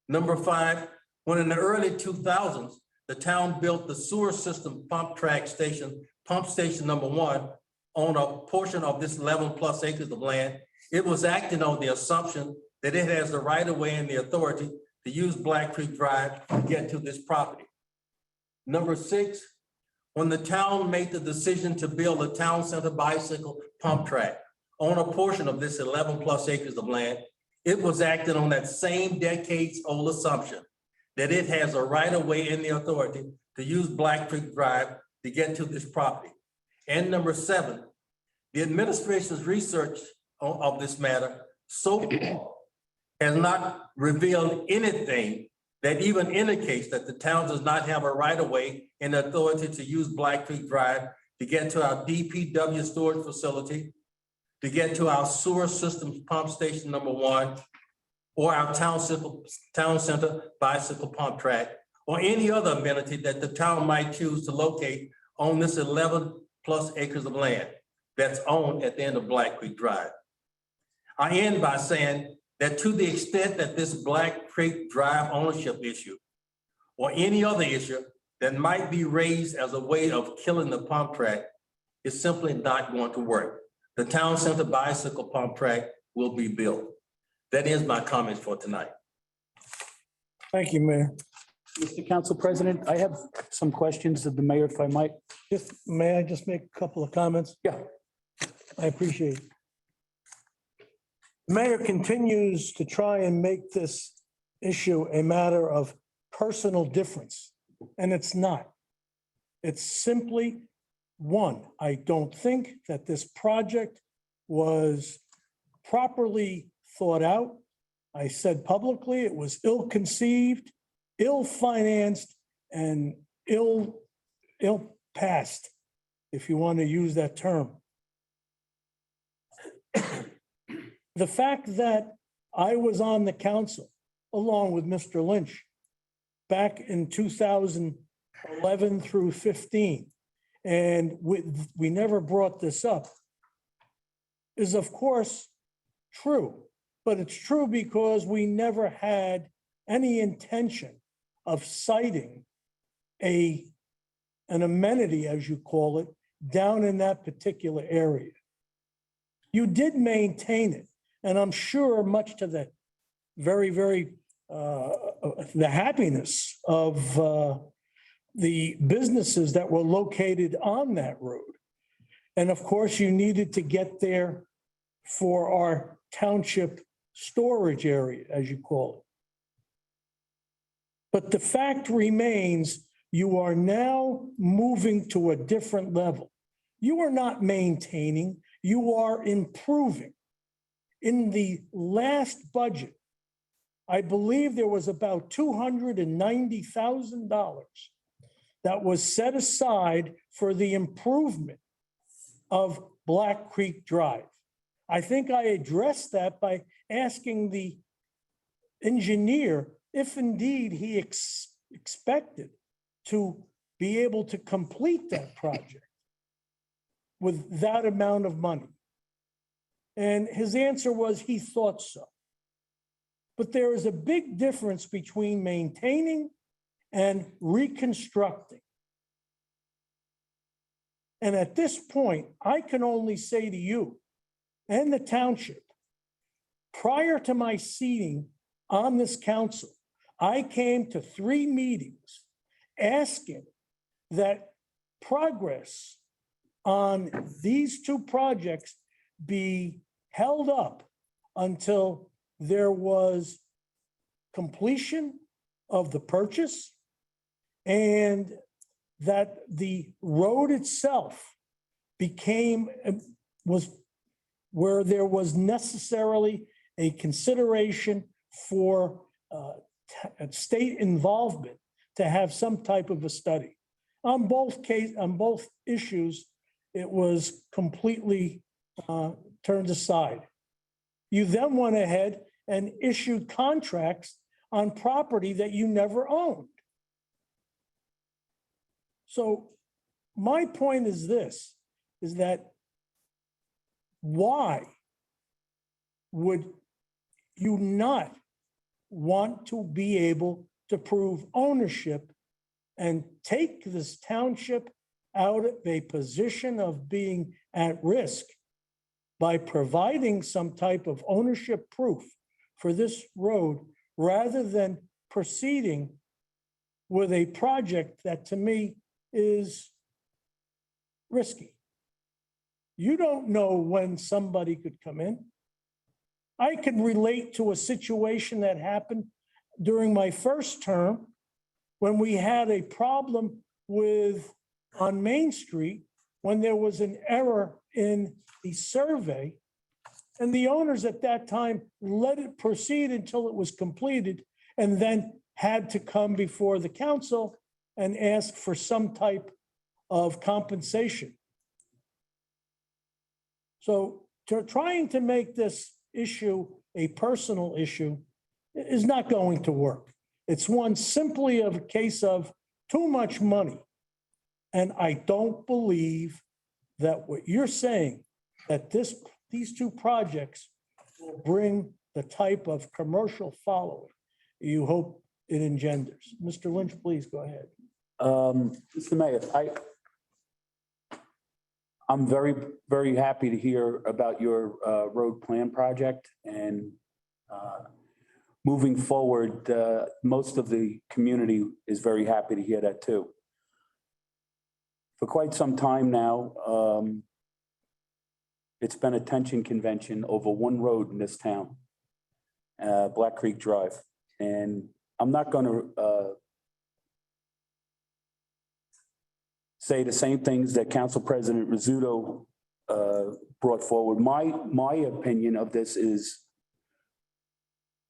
Number five, when in the early 2000s, the town built the sewer system pump station number 1 on a portion of this 11+ acres of land, it was acting on the assumption that it has the right of way and the authority to use Black Creek Drive to get to this property. Number six, when the town made the decision to build a town center bicycle pump track on a portion of this 11+ acres of land, it was acting on that same decades-old assumption that it has a right of way and the authority to use Black Creek Drive to get to this property. And number seven, the administration's research of this matter so far has not revealed anything that even indicates that the town does not have a right of way and authority to use Black Creek Drive to get to our DPW storage facility, to get to our sewer systems pump station number 1, or our town center bicycle pump track, or any other amenity that the town might choose to locate on this 11+ acres of land that's owned at the end of Black Creek Drive. I end by saying that to the extent that this Black Creek Drive ownership issue or any other issue that might be raised as a way of killing the pump track is simply not going to work. The town center bicycle pump track will be built. That is my comments for tonight. Thank you, Mayor. Mr. Council President, I have some questions of the mayor, if I might. May I just make a couple of comments? Yeah. I appreciate it. The mayor continues to try and make this issue a matter of personal difference, and it's not. It's simply One, I don't think that this project was properly thought out. I said publicly, it was ill-conceived, ill-financed, and ill-passed, if you want to use that term. The fact that I was on the council, along with Mr. Lynch, back in 2011 through 15, and we never brought this up, is of course true. But it's true because we never had any intention of citing an amenity, as you call it, down in that particular area. You did maintain it, and I'm sure much to the the happiness of the businesses that were located on that road. And of course, you needed to get there for our township storage area, as you call it. But the fact remains, you are now moving to a different level. You are not maintaining, you are improving. In the last budget, I believe there was about $290,000 that was set aside for the improvement of Black Creek Drive. I think I addressed that by asking the engineer if indeed he expected to be able to complete that project with that amount of money. And his answer was he thought so. But there is a big difference between maintaining and reconstructing. And at this point, I can only say to you and the township, prior to my seating on this council, I came to 3 meetings asking that progress on these 2 projects be held up until there was completion of the purchase and that the road itself was where there was necessarily a consideration for state involvement to have some type of a study. On both issues, it was completely turned aside. You then went ahead and issued contracts on property that you never owned. So my point is this, is that why would you not want to be able to prove ownership and take this township out of a position of being at risk by providing some type of ownership proof for this road rather than proceeding with a project that to me is risky? You don't know when somebody could come in. I can relate to a situation that happened during my first term when we had a problem on Main Street when there was an error in the survey. And the owners at that time let it proceed until it was completed and then had to come before the council and ask for some type of compensation. So trying to make this issue a personal issue is not going to work. It's one simply of a case of too much money. And I don't believe that what you're saying, that these 2 projects will bring the type of commercial following you hope it engenders. Mr. Lynch, please go ahead. Mr. Mayor, I'm very, very happy to hear about your road plan project, and moving forward, most of the community is very happy to hear that too. For quite some time now, it's been a tension convention over one road in this town, Black Creek Drive. And I'm not going to say the same things that Council President Rizzuto brought forward. My opinion of this is,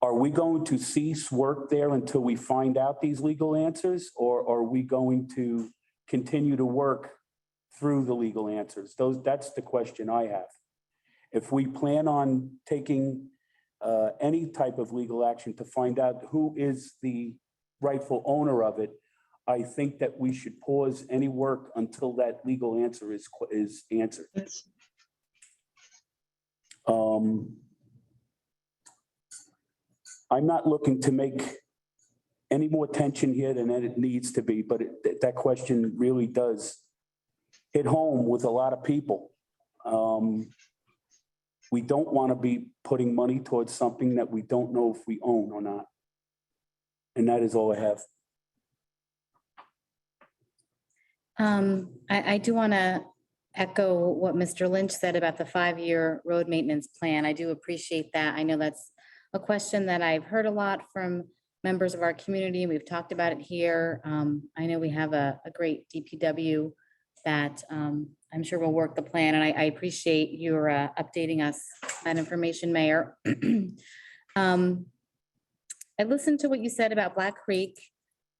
are we going to cease work there until we find out these legal answers, or are we going to continue to work through the legal answers? That's the question I have. If we plan on taking any type of legal action to find out who is the rightful owner of it, I think that we should pause any work until that legal answer is answered. I'm not looking to make any more tension here than it needs to be, but that question really does hit home with a lot of people. We don't want to be putting money towards something that we don't know if we own or not. And that is all I have. I do want to echo what Mr. Lynch said about the 5-year road maintenance plan. I do appreciate that. I know that's a question that I've heard a lot from members of our community. We've talked about it here. I know we have a great DPW that I'm sure will work the plan, and I appreciate your updating us that information, Mayor. I listened to what you said about Black Creek,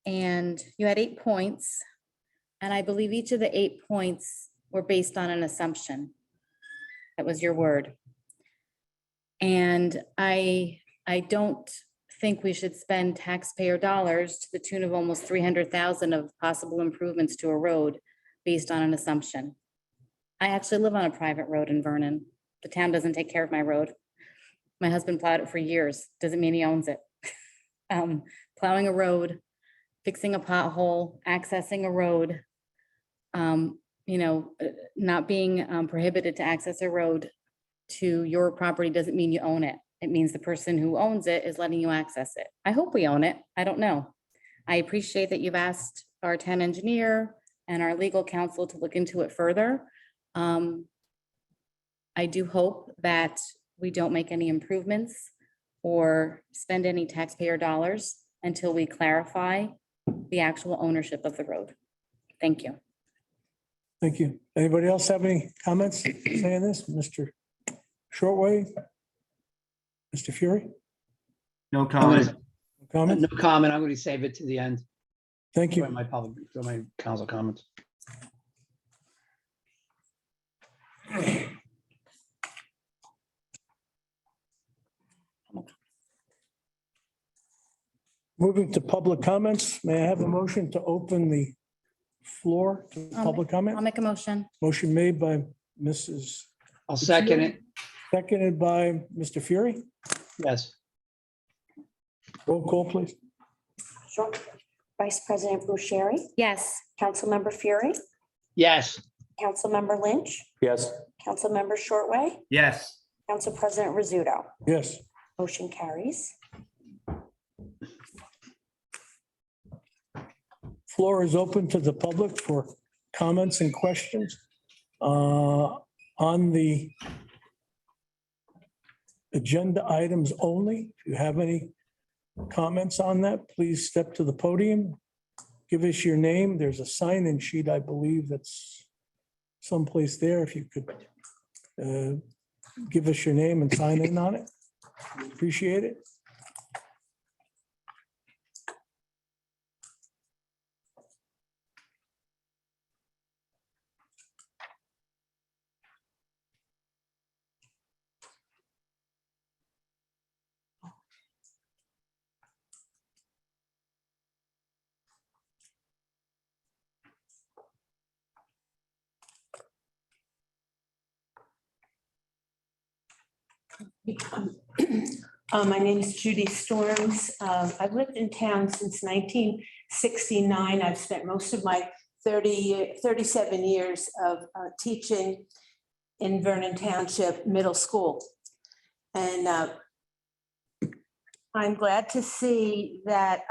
and you had 8 points. And I believe each of the 8 points were based on an assumption. That was your word. And I don't think we should spend taxpayer dollars to the tune of almost 300,000 of possible improvements to a road based on an assumption. I actually live on a private road in Vernon. The town doesn't take care of my road. My husband plowed it for years. Doesn't mean he owns it. Plowing a road, fixing a pothole, accessing a road, not being prohibited to access a road to your property doesn't mean you own it. It means the person who owns it is letting you access it. I hope we own it. I don't know. I appreciate that you've asked our town engineer and our legal counsel to look into it further. I do hope that we don't make any improvements or spend any taxpayer dollars until we clarify the actual ownership of the road. Thank you. Thank you. Anybody else have any comments saying this? Mr. Shortway? Mr. Fury? No comment. Comment? No comment. I'm going to save it to the end. Thank you. For my council comments. Moving to public comments, may I have a motion to open the floor to public I'll comment? make a motion. Motion made by Mrs. I'll second it. Seconded by Mr. Fury. Yes. Roll call, please. Sure. Vice President Bucieri, Yes. Councilmember Fury, Yes. Councilmember Lynch, Yes. Councilmember Shortway, Yes. Council President Rizzuto. Yes. Motion carries. Floor is open to the public for comments and questions on the agenda items only. If you have any comments on that, please step to the podium. Give us your name. There's a sign-in sheet, I believe, that's someplace there. If you could give us your name and sign in on it. We appreciate it. My name is Judy Storms. I've lived in town since 1969. I've spent most of my 37 years of teaching in Vernon Township Middle School. And I'm glad to see that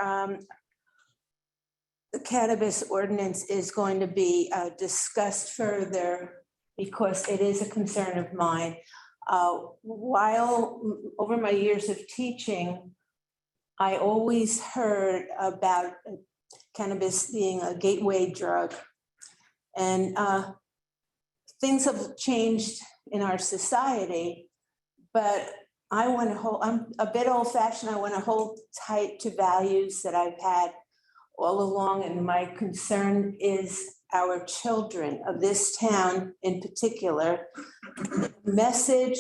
the cannabis ordinance is going to be discussed further because it is a concern of mine. While over my years of teaching, I always heard about cannabis being a gateway drug. And things have changed in our society, but I want to hold, I'm a bit old fashioned. I want to hold tight to values that I've had all along. And my concern is our children of this town in particular. The message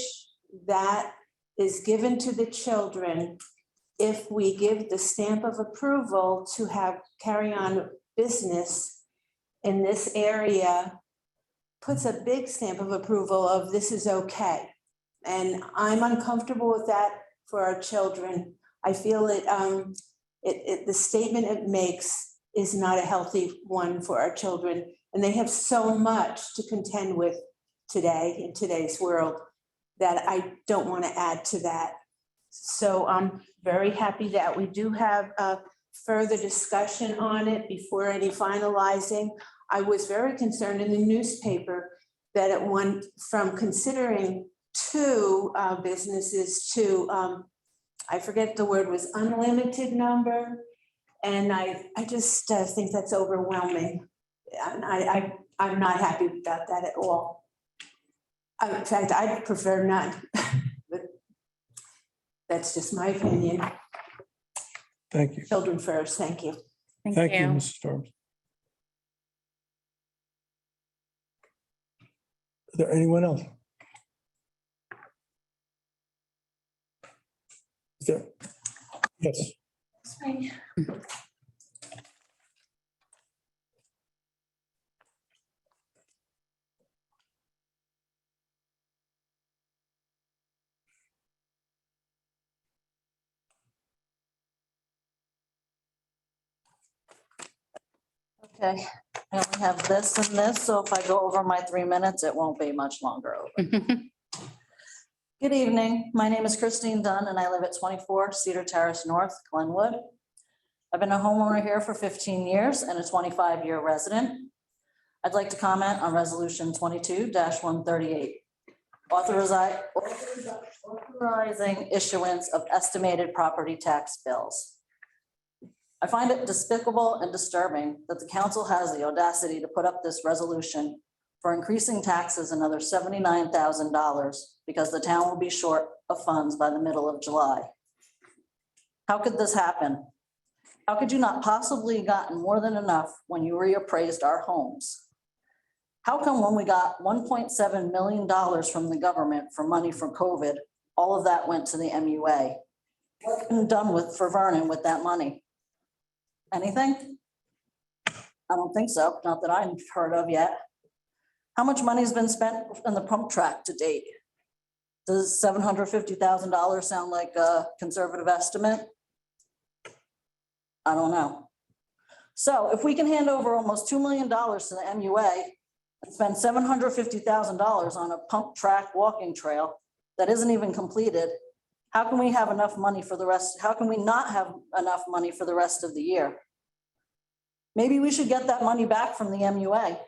that is given to the children if we give the stamp of approval to have carry on business in this area puts a big stamp of approval of this is okay. And I'm uncomfortable with that for our children. I feel the statement it makes is not a healthy one for our children. And they have so much to contend with today in today's world that I don't want to add to that. So I'm very happy that we do have a further discussion on it before any finalizing. I was very concerned in the newspaper that it went from considering two businesses to, I forget the word was unlimited number. And I just think that's overwhelming. And I'm not happy about that at all. In fact, I'd prefer none, but that's just my opinion. Thank you. Children first, thank you. Thank you, Mrs. Storms. Is there anyone else? Is there? Yes. Okay, I only have this and this, so if I go over my 3 minutes, it won't be much longer over. Good evening, my name is Christine Dunn and I live at 24 Cedar Terrace North, Glenwood. I've been a homeowner here for 15 years and a 25-year resident. I'd like to comment on Resolution 22-138. Authorizing issuance of estimated property tax bills. I find it despicable and disturbing that the council has the audacity to put up this resolution for increasing taxes another $79,000 because the town will be short of funds by the middle of July. How could this happen? How could you not possibly gotten more than enough when you reappraised our homes? How come when we got $1.7 million from the government for money from COVID, all of that went to the MUA? What's been done for Vernon with that money? Anything? I don't think so, not that I've heard of yet. How much money has been spent in the pump track to date? Does $750,000 sound like a conservative estimate? I don't know. So if we can hand over almost $2 million to the MUA and spend $750,000 on a pump track walking trail that isn't even completed, how can we have enough money for the rest? How can we not have enough money for the rest of the year? Maybe we should get that money back from the MUA.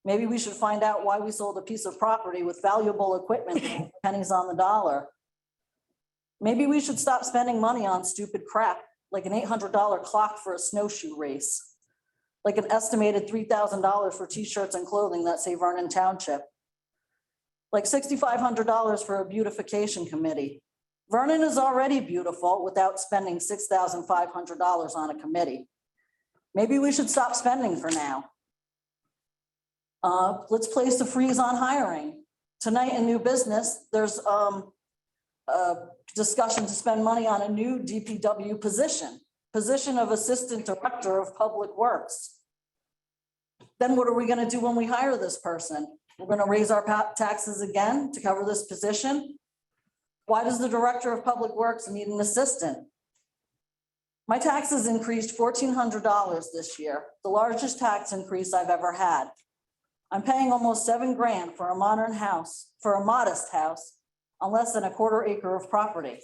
Maybe we should find out why we sold a piece of property with valuable equipment, pennies on the dollar. Maybe we should stop spending money on stupid crap, like an $800 clock for a snowshoe race, like an estimated $3,000 for t-shirts and clothing that say Vernon Township, like $6,500 for a beautification committee. Vernon is already beautiful without spending $6,500 on a committee. Maybe we should stop spending for now. Let's place a freeze on hiring. Tonight in new business, there's a discussion to spend money on a new DPW position of Assistant Director of Public Works. Then what are we gonna do when we hire this person? We're gonna raise our taxes again to cover this position? Why does the Director of Public Works need an assistant? My taxes increased $1,400 this year, the largest tax increase I've ever had. I'm paying almost $7 grand for a modern house, for a modest house, on less than a quarter acre of property.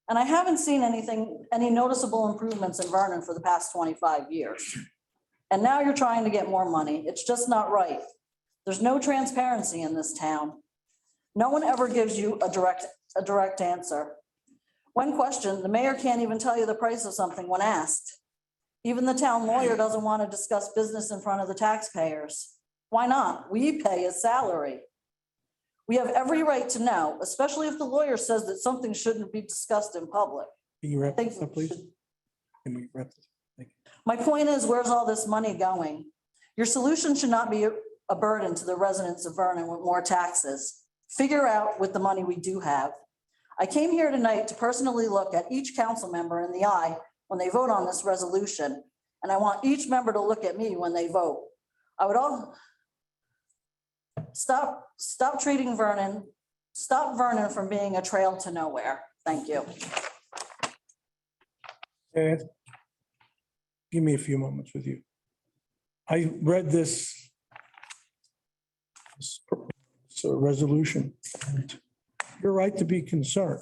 And I haven't seen any noticeable improvements in Vernon for the past 25 years. And now you're trying to get more money. It's just not right. There's no transparency in this town. No one ever gives you a direct answer. When questioned, the mayor can't even tell you the price of something when asked. Even the town lawyer doesn't want to discuss business in front of the taxpayers. Why not? We pay a salary. We have every right to know, especially if the lawyer says that something shouldn't be discussed in public. Can you wrap Thank this up, please? Can we wrap this? Thank you. My point is, where's all this money going? Your solution should not be a burden to the residents of Vernon with more taxes. Figure out with the money we do have. I came here tonight to personally look at each council member in the eye when they vote on this resolution, and I want each member to look at me when they vote. I would all stop treating Vernon, stop Vernon from being a trail to nowhere. Thank you. Ed, give me a few moments with you. I read this resolution. You're right to be concerned.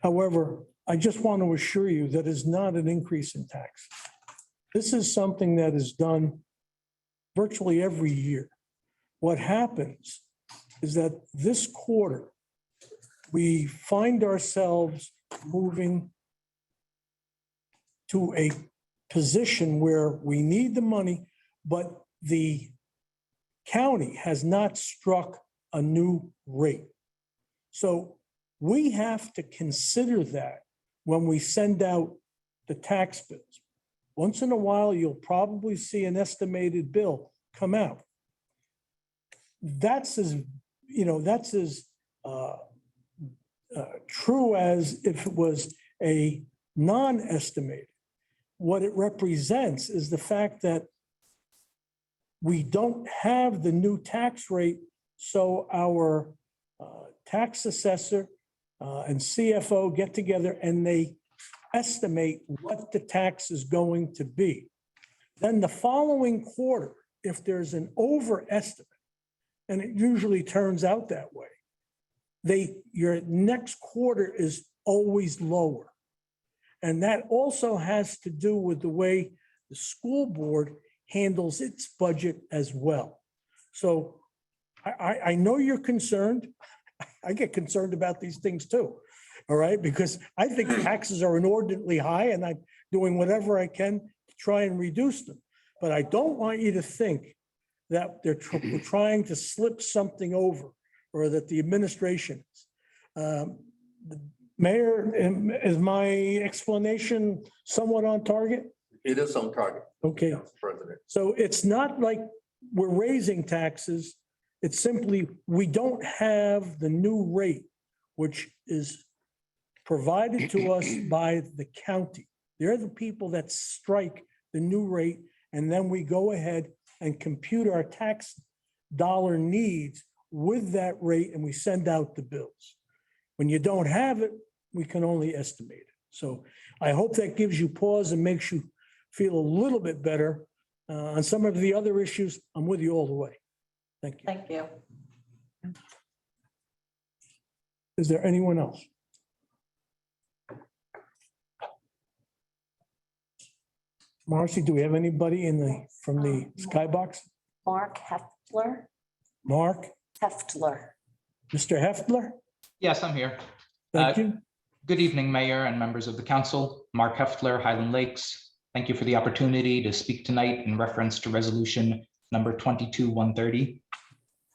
However, I just want to assure you that is not an increase in tax. This is something that is done virtually every year. What happens is that this quarter, we find ourselves moving to a position where we need the money, but the county has not struck a new rate. So we have to consider that when we send out the tax bills. Once in a while, you'll probably see an estimated bill come out. That's as true as if it was a non-estimated. What it represents is the fact that we don't have the new tax rate, so our tax assessor and CFO get together and they estimate what the tax is going to be. Then the following quarter, if there's an overestimate, and it usually turns out that way, your next quarter is always lower. And that also has to do with the way the school board handles its budget as well. So I know you're concerned. I get concerned about these things too, all right? Because I think taxes are inordinately high and I'm doing whatever I can to try and reduce them. But I don't want you to think that we're trying to slip something over or that the administration is. Mayor, is my explanation somewhat on target? It is on target. Okay, Council President. so it's not like we're raising taxes. It's simply, we don't have the new rate, which is provided to us by the county. They're the people that strike the new rate, and then we go ahead and compute our tax dollar needs with that rate, and we send out the bills. When you don't have it, we can only estimate it. So I hope that gives you pause and makes you feel a little bit better. On some of the other issues, I'm with you all the way. Thank you. Thank you. Is there anyone else? Marcy, do we have anybody from the skybox? Mark Heftler. Mark, Heftler. Mr. Heftler? Yes, I'm here. Thank you. Good evening, Mayor and members of the council. Mark Heftler, Highland Lakes. Thank you for the opportunity to speak tonight in reference to resolution number 22-130.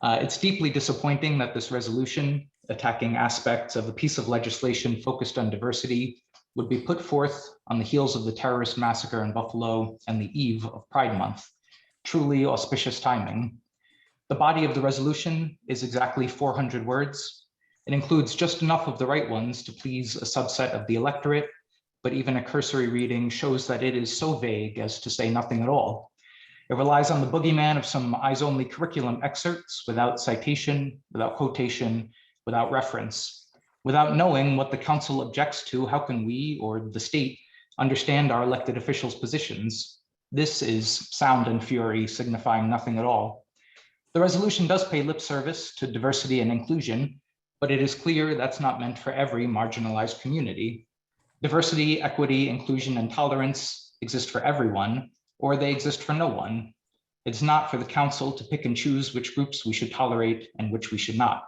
It's deeply disappointing that this resolution attacking aspects of a piece of legislation focused on diversity would be put forth on the heels of the terrorist massacre in Buffalo and the eve of Pride Month. Truly auspicious timing. The body of the resolution is exactly 400 words. It includes just enough of the right ones to please a subset of the electorate, but even a cursory reading shows that it is so vague as to say nothing at all. It relies on the boogeyman of some eyes-only curriculum excerpts without citation, without quotation, without reference. Without knowing what the council objects to, how can we or the state understand our elected officials' positions? This is sound and fury signifying nothing at all. The resolution does pay lip service to diversity and inclusion, but it is clear that's not meant for every marginalized community. Diversity, equity, inclusion, and tolerance exist for everyone, or they exist for no one. It's not for the council to pick and choose which groups we should tolerate and which we should not.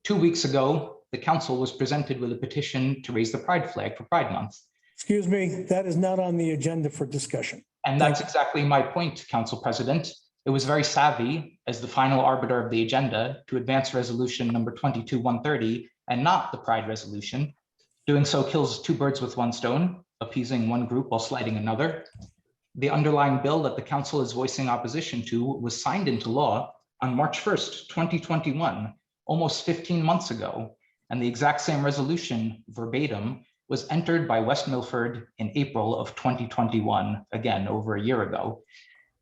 2 weeks ago, the council was presented with a petition to raise the pride flag for Pride Month. Excuse me, that is not on the agenda for discussion. And that's exactly my point, Council President. It was very savvy as the final arbiter of the agenda to advance resolution number 22-130 and not the Pride resolution. Doing so kills two birds with one stone, appeasing one group while slighting another. The underlying bill that the council is voicing opposition to was signed into law on March 1st, 2021, almost 15 months ago, and the exact same resolution verbatim was entered by West Milford in April of 2021, again, over a year ago.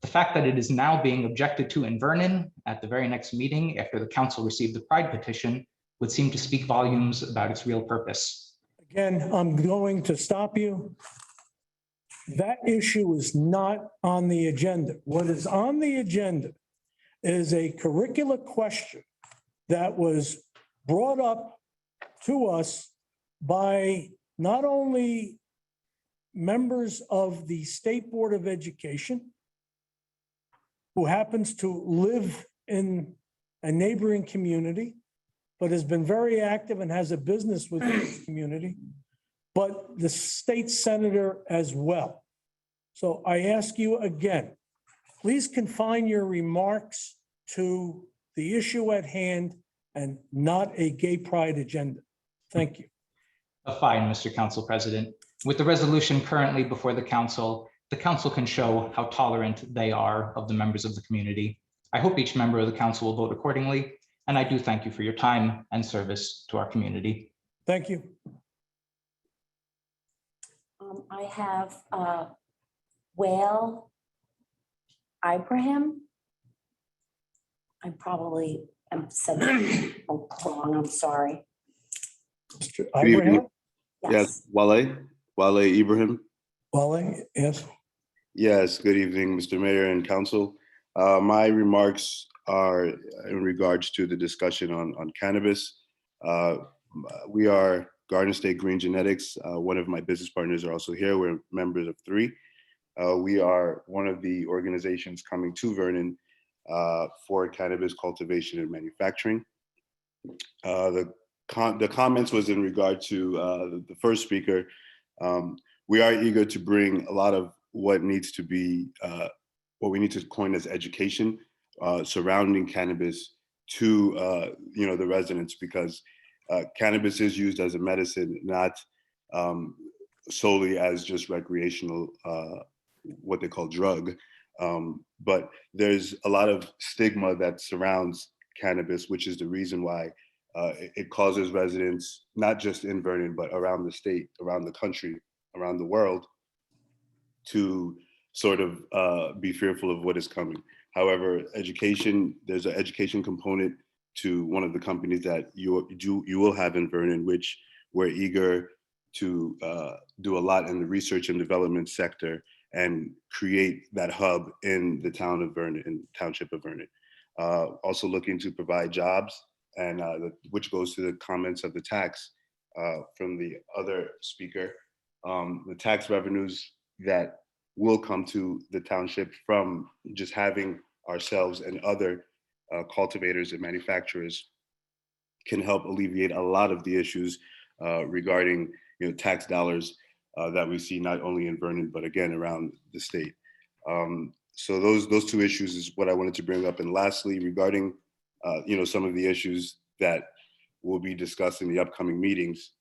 The fact that it is now being objected to in Vernon at the very next meeting after the council received the Pride petition would seem to speak volumes about its real purpose. Again, I'm going to stop you. That issue is not on the agenda. What is on the agenda is a curricular question that was brought up to us by not only members of the State Board of Education, who happens to live in a neighboring community, but has been very active and has a business with the community, but the state senator as well. So I ask you again, please confine your remarks to the issue at hand and not a gay pride agenda. Thank you. Fine, Mr. Council President. With the resolution currently before the council can show how tolerant they are of the members of the community. I hope each member of the council will vote accordingly, and I do thank you for your time and service to our community. Thank you. I have Whale Ibrahim. I probably am said that wrong, I'm sorry. Mr. Ibrahim? Yes, Wale Ibrahim. Wale, yes. Yes, good evening, Mr. Mayor and Council. My remarks are in regards to the discussion on cannabis. We are Garden State Green Genetics. One of my business partners are also here. We're members of 3. We are one of the organizations coming to Vernon for cannabis cultivation and manufacturing. The comments was in regard to the first speaker. We are eager to bring a lot of what needs to be, what we need to coin as education surrounding cannabis to the residents, because cannabis is used as a medicine, not solely as just recreational, what they call drug. But there's a lot of stigma that surrounds cannabis, which is the reason why it causes residents, not just in Vernon, but around the state, around the country, around the world, to sort of be fearful of what is coming. However, education, there's an education component to one of the companies that you will have in Vernon, which we're eager to do a lot in the research and development sector and create that hub in the town of Vernon, in the township of Vernon. Also looking to provide jobs, and which goes to the comments of the tax from the other speaker. The tax revenues that will come to the township from just having ourselves and other cultivators and manufacturers can help alleviate a lot of the issues regarding tax dollars that we see not only in Vernon, but again around the state. So those 2 issues is what I wanted to bring up. And lastly, regarding some of the issues that will be discussed in the upcoming meetings,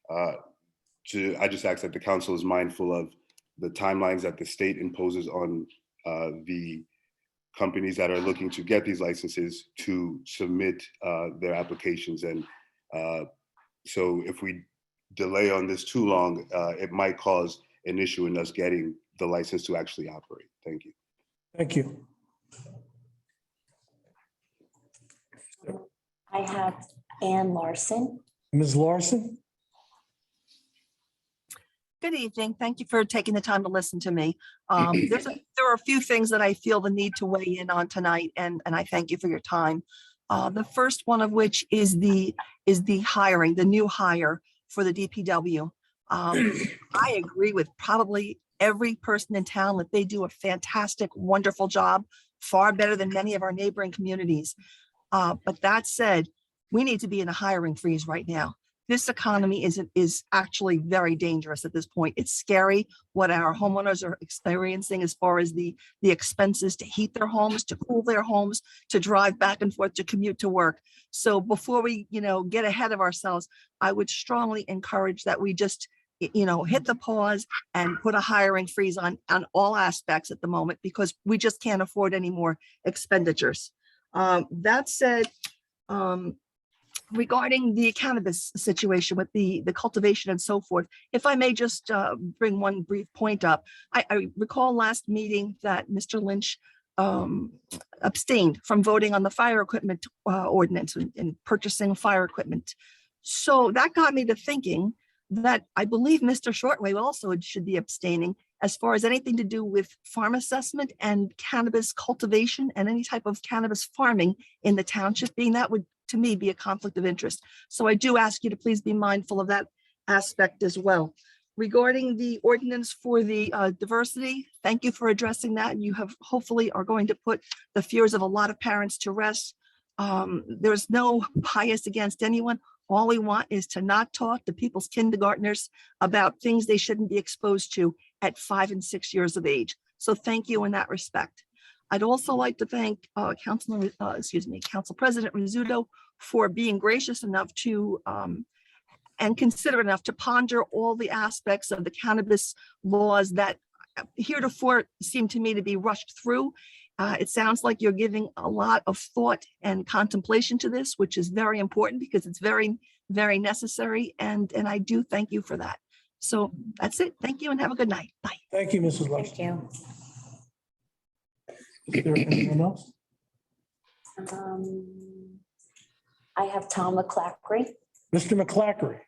I just ask that the council is mindful of the timelines that the state imposes on the companies that are looking to get these licenses to submit their applications. And so if we delay on this too long, it might cause an issue in us getting the license to actually operate. Thank you. Thank you. I have Ann Larson. Ms. Larson? Good evening. Thank you for taking the time to listen to me. There are a few things that I feel the need to weigh in on tonight, and I thank you for your time. The first one of which is the hiring, the new hire for the DPW. I agree with probably every person in town that they do a fantastic, wonderful job, far better than many of our neighboring communities. But that said, we need to be in a hiring freeze right now. this economy is actually very dangerous at this point. It's scary what our homeowners are experiencing as far as the expenses to heat their homes, to cool their homes, to drive back and forth, to commute to work. So before we, get ahead of ourselves, I would strongly encourage that we just, hit the pause and put a hiring freeze on all aspects at the moment, because we just can't afford any more expenditures. That said, regarding the cannabis situation with the cultivation and so forth, if I may just bring one brief point up. I recall last meeting that Mr. Lynch abstained from voting on the fire equipment ordinance and purchasing fire equipment. So that got me to thinking that I believe Mr. Shortway also should be abstaining as far as anything to do with farm assessment and cannabis cultivation and any type of cannabis farming in the township, being that would, to me, be a conflict of interest. So I do ask you to please be mindful of that aspect as well. Regarding the ordinance for the diversity, thank you for addressing that. You have hopefully are going to put the fears of a lot of parents to rest. There's no bias against anyone. All we want is to not talk to people's kindergartners about things they shouldn't be exposed to at 5 and 6 years of age. So thank you in that respect. I'd also like to thank Council President Rizzuto for being gracious enough to and considerate enough to ponder all the aspects of the cannabis laws that heretofore seem to me to be rushed through. It sounds like you're giving a lot of thought and contemplation to this, which is very important because it's very, very necessary. And I do thank you for that. So that's it. Thank you and have a good night. Bye. Thank you, Mrs. Lux. Thank you. Is there anyone else? I have Tom McClackery. Mr. McClackery.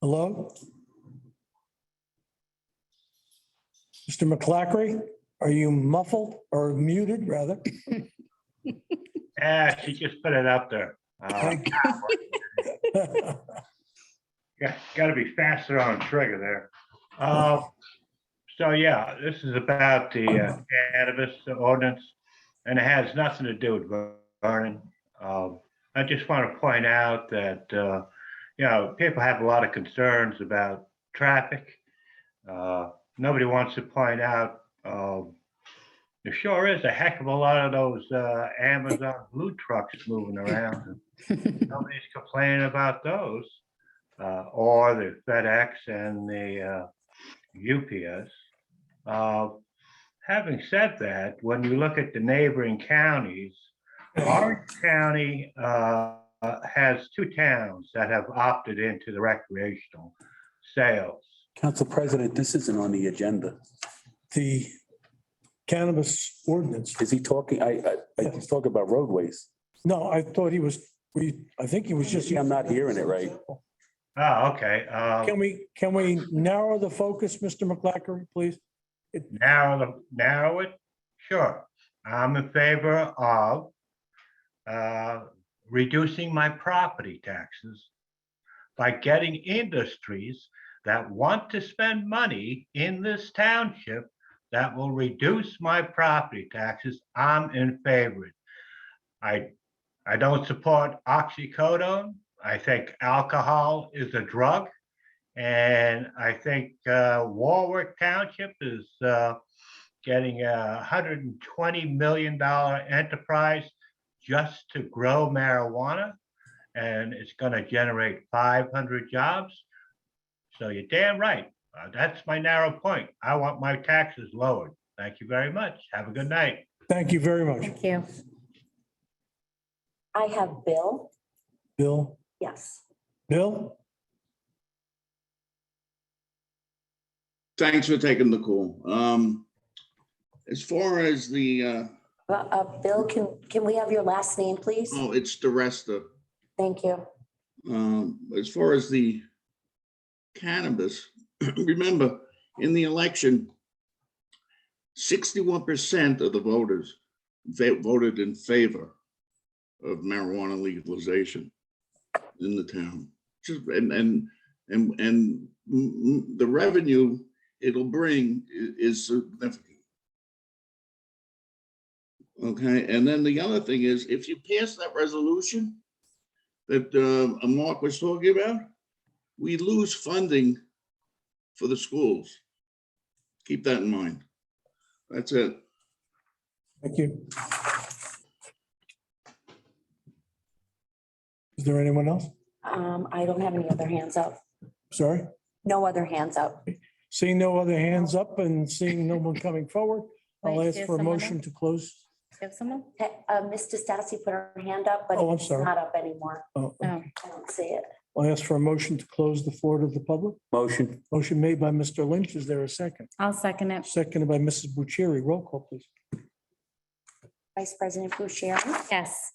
Hello? Mr. McClackery, are you muffled or muted, rather? Yeah, she just put it up there. Got to be faster on the trigger there. So yeah, this is about the cannabis ordinance, and it has nothing to do with Vernon. I just want to point out that people have a lot of concerns about traffic. Nobody wants to point out there sure is a heck of a lot of those Amazon blue trucks moving around. Nobody's complaining about those, or the FedEx and the UPS. Having said that, when you look at the neighboring counties, Orange County has 2 towns that have opted into the recreational sales. Council President, this isn't on the agenda. The cannabis ordinance. Is he talking? He's talking about roadways. No, I thought he was, I think he was just. I'm not hearing it right. Oh, okay. Can we narrow the focus, Mr. McClackery, please? Narrow it? Sure. I'm in favor of reducing my property taxes by getting industries that want to spend money in this township that will reduce my property taxes. I'm in favor. I don't support oxycodone. I think alcohol is a drug. And I think Warwick Township is getting a $120 million enterprise just to grow marijuana. And it's going to generate 500 jobs. So you're damn right. That's my narrow point. I want my taxes lowered. Thank you very much. Have a good night. Thank you very much. Thank you. I have Bill. Bill? Yes. Bill? Thanks for taking the call. As far as the Bill, can we have your last name, please? it's the rest of. Thank you. As far as the cannabis, remember in the election, 61% of the voters voted in favor of marijuana legalization in the town. And the revenue it'll bring is significant. Okay, and then the other thing is, if you pass that resolution that Mark was talking about, we lose funding for the schools. Keep that in mind. That's it. Thank you. Is there anyone else? I don't have any other hands up. Sorry? No other hands up. Seeing no other hands up and seeing no one coming forward, I'll Wait, ask there's for a someone motion else? to close. You have someone? Mr. Stassi put her hand up, but Oh, I'm it's sorry. not up anymore. Oh, Oh, I don't see it. I'll ask for a motion to close the floor to the public. Motion. Motion made by Mr. Lynch. Is there a second? I'll second it. Seconded by Mrs. Bucieri. Roll call, please. Vice President Bucieri, Yes.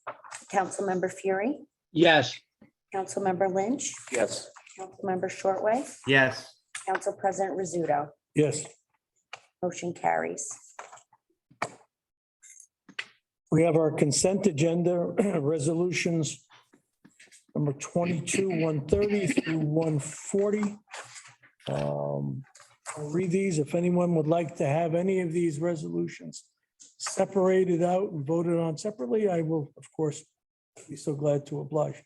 Councilmember Fury, Yes. Councilmember Lynch, Yes. Councilmember Shortway, Yes. Council President Rizzuto. Yes. Motion carries. We have our consent agenda, resolutions number 22, 130 through 140. I'll read these. If anyone would like to have any of these resolutions separated out and voted on separately, I will, of course, be so glad to oblige.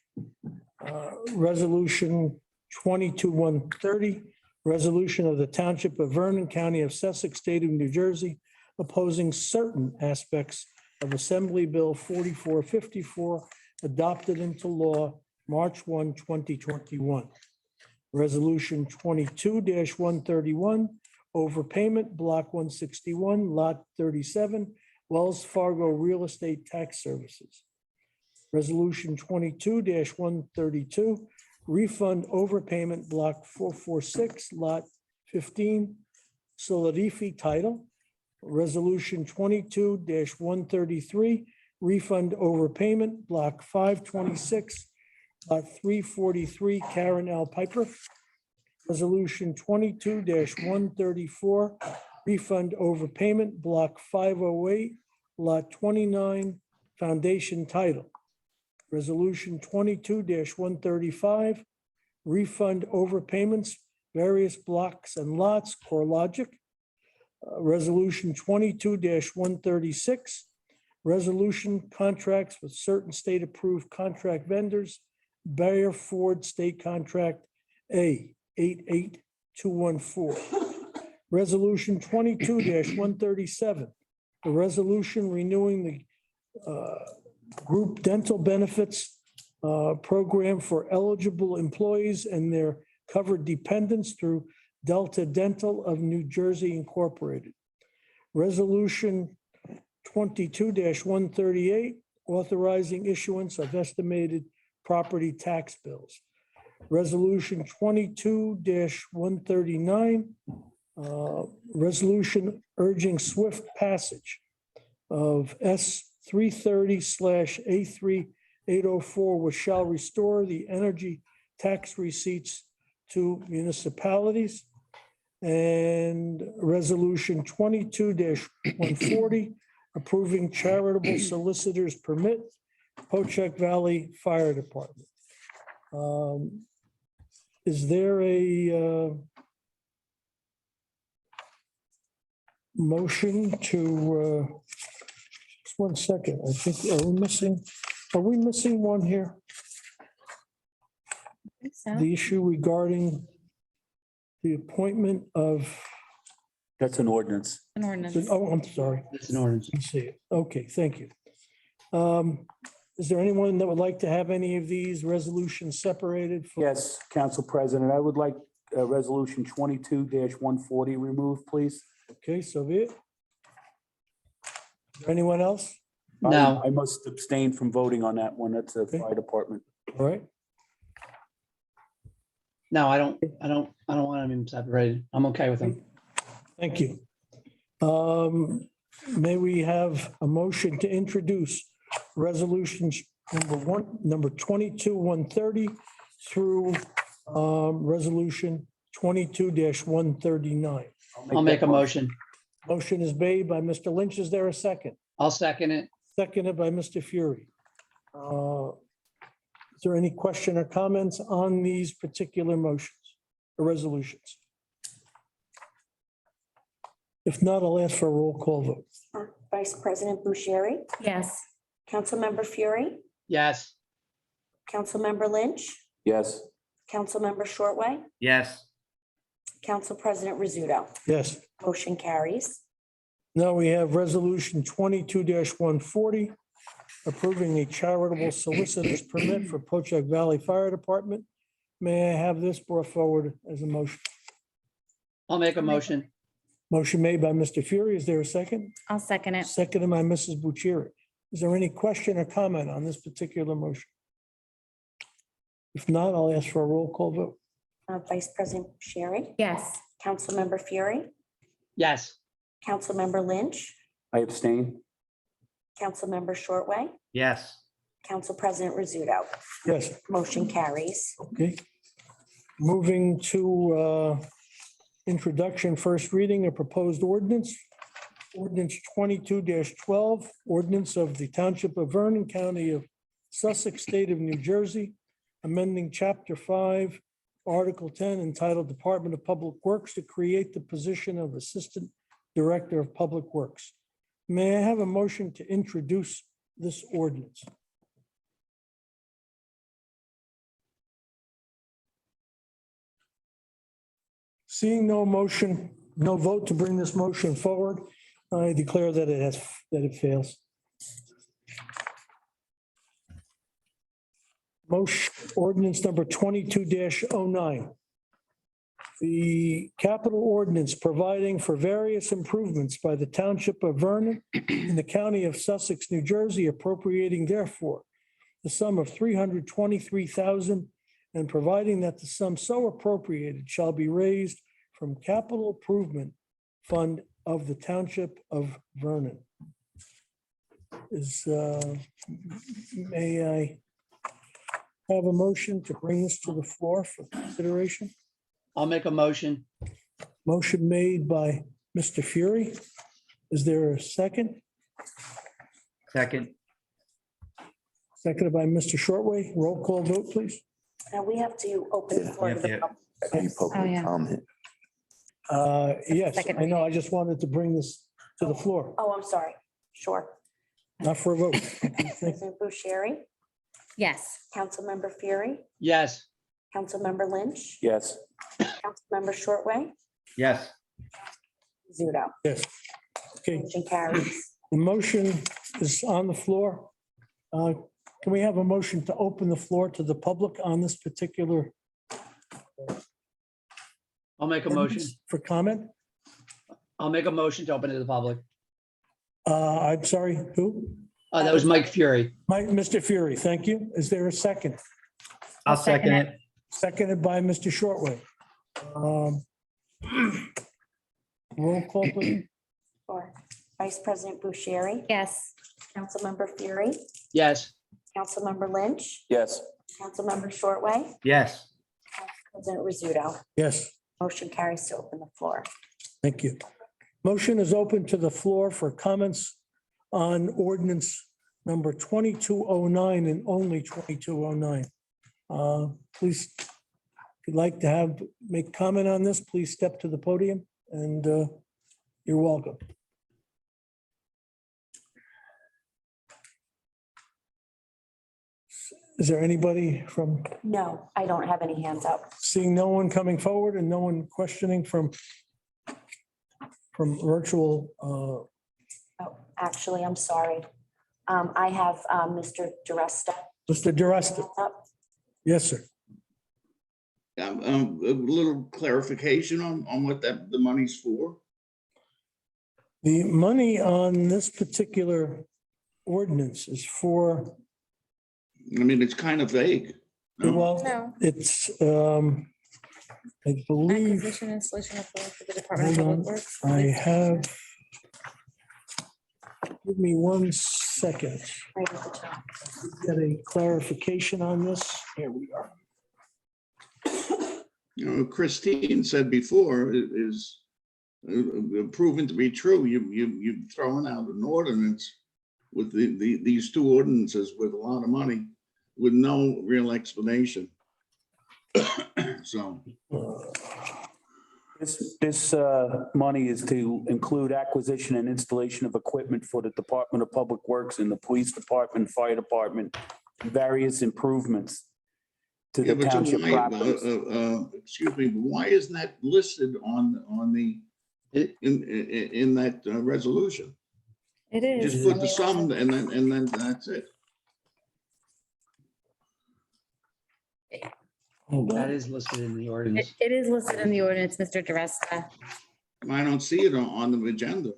Resolution 22, 130, resolution of the Township of Vernon, County of Sussex, State of New Jersey, opposing certain aspects of Assembly Bill 4454, adopted into law March 1, 2021. Resolution 22-131, overpayment, Block 161, Lot 37, Wells Fargo Real Estate Tax Services. Resolution 22-132, refund overpayment, Block 446, Lot 15, Solarifi Title. Resolution 22-133, refund overpayment, Block 526, Lot 343, Karen L. Piper. Resolution 22-134, refund overpayment, Block 508, Lot 29, Foundation Title. Resolution 22-135, refund overpayments, various blocks and lots, CoreLogic. Resolution 22-136, resolution contracts with certain state-approved contract vendors, Bayer Ford State Contract A 88214. Resolution 22-137, the resolution renewing the group dental benefits program for eligible employees and their covered dependents through Delta Dental of New Jersey Incorporated. Resolution 22-138, authorizing issuance of estimated property tax bills. Resolution 22-139, resolution urging swift passage of S 330/A3804, which shall restore the energy tax receipts to municipalities. And resolution 22-140, approving charitable solicitors permit, Poacher Valley Fire Department. Is there a motion to, just one second, I think, are we missing one here? I think so. The issue regarding the appointment of, That's an ordinance. An ordinance. oh, I'm sorry. It's an ordinance. I see it. Okay, thank you. Is there anyone that would like to have any of these resolutions separated? Yes, Council President, I would like resolution 22-140 removed, please. Okay, so be it. Anyone else? No. I must abstain from voting on that one. That's a fire department. All right, No, I don't want them separated. I'm okay with them. thank you. May we have a motion to introduce resolutions number 22-130 through resolution 22-139. I'll make a motion. Motion is made by Mr. Lynch. Is there a second? I'll second it. Seconded by Mr. Fury. Is there any question or comments on these particular motions or resolutions? If not, I'll ask for a roll call vote. Vice President Bucieri, Yes. Councilmember Fury, Yes. Councilmember Lynch, Yes. Councilmember Shortway, Yes. Council President Rizzuto. Yes. Motion carries. Now we have resolution 22-140, approving a charitable solicitor's permit for Poacher Valley Fire Department. May I have this brought forward as a motion? I'll make a motion. Motion made by Mr. Fury. Is there a second? I'll second it. Seconded by Mrs. Bucieri. Is there any question or comment on this particular motion? If not, I'll ask for a roll call vote. Vice President Bucieri, Yes. Councilmember Fury, Yes. Councilmember Lynch, I abstain. Councilmember Shortway, Yes. Council President Rizzuto. Yes. Motion carries. Okay. Moving to introduction, first reading, a proposed ordinance. Ordinance 22-12, ordinance of the Township of Vernon, County of Sussex, State of New Jersey, amending Chapter 5, Article 10, entitled Department of Public Works to create the position of Assistant Director of Public Works. May I have a motion to introduce this ordinance? Seeing no motion, no vote to bring this motion forward, I declare that it fails. Motion, ordinance number 22-09. The capital ordinance providing for various improvements by the Township of Vernon in the County of Sussex, New Jersey, appropriating therefore the sum of $323,000 and providing that the sum so appropriated shall be raised from capital improvement fund of the Township of Vernon. May I have a motion to bring this to the floor for consideration? I'll make a motion. Motion made by Mr. Fury. Is there a second? Second. Seconded by Mr. Shortway. Roll call vote, please. Now we have to open the floor to the Yeah. public. Any Oh, public yeah. comment? Yes, Second I know. I just wanted to bring this to the floor, Oh, I'm sorry. Sure. not for a vote. President Bucieri, Yes. Councilmember Fury, Yes. Councilmember Lynch, Yes. Councilmember Shortway, Yes. Rizzuto. Yes. Okay, Motion carries. the motion is on the floor. Can we have a motion to open the floor to the public on this particular? I'll make a motion. For comment? I'll make a motion to open to the public. I'm sorry, who? That was Mike Fury. Mr. Fury, thank you. Is there a second? I'll second it. Seconded by Mr. Shortway. Roll call, please. Or Vice President Bucieri, Yes. Councilmember Fury, Yes. Councilmember Lynch, Yes. Councilmember Shortway, Yes. President Rizzuto. Yes, Motion carries to open the floor. thank you. Motion is open to the floor for comments on ordinance number 2209 and only 2209. Please, if you'd like to make comment on this, please step to the podium and you're welcome. Is there anybody from, No, I don't have any hands up. seeing no one coming forward and no one questioning from virtual? Oh, actually, I'm sorry. I have Mr. DeResta Mr. DeResta? up. Yes, sir. A little clarification on what the money's for. The money on this particular ordinance is for, I mean, it's kind of vague. well, No. it's, I believe, Acquisition and installation of floor for the Department hold of on, Public Works. I have, give me 1 second. Right at the top. Get a clarification on this. Here we are. You know, Christine said before, it is proven to be true. You've thrown out an ordinance with these two ordinances with a lot of money with no real explanation. So. This money is to include acquisition and installation of equipment for the Department of Public Works and the Police Department, Fire Department, various improvements to Yeah, the but township why, properties. excuse me, why isn't that listed on the, in that resolution? It is. Just put the sum and then that's it. That is listed in the ordinance. It is listed in the ordinance, Mr. DeResta. I don't see it on the agenda.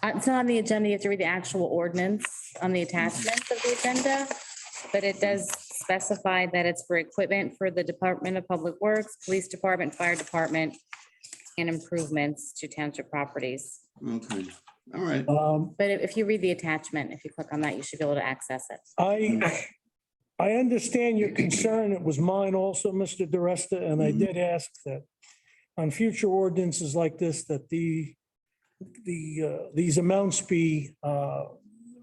It's not on the agenda. You have to read the actual ordinance on the attachments of the agenda. But it does specify that it's for equipment for the Department of Public Works, Police Department, Fire Department, and improvements to township properties. Okay, all right. But if you read the attachment, if you click on that, you should be able to access it. I understand your concern. It was mine also, Mr. DeResta, and I did ask that on future ordinances like this, that these amounts be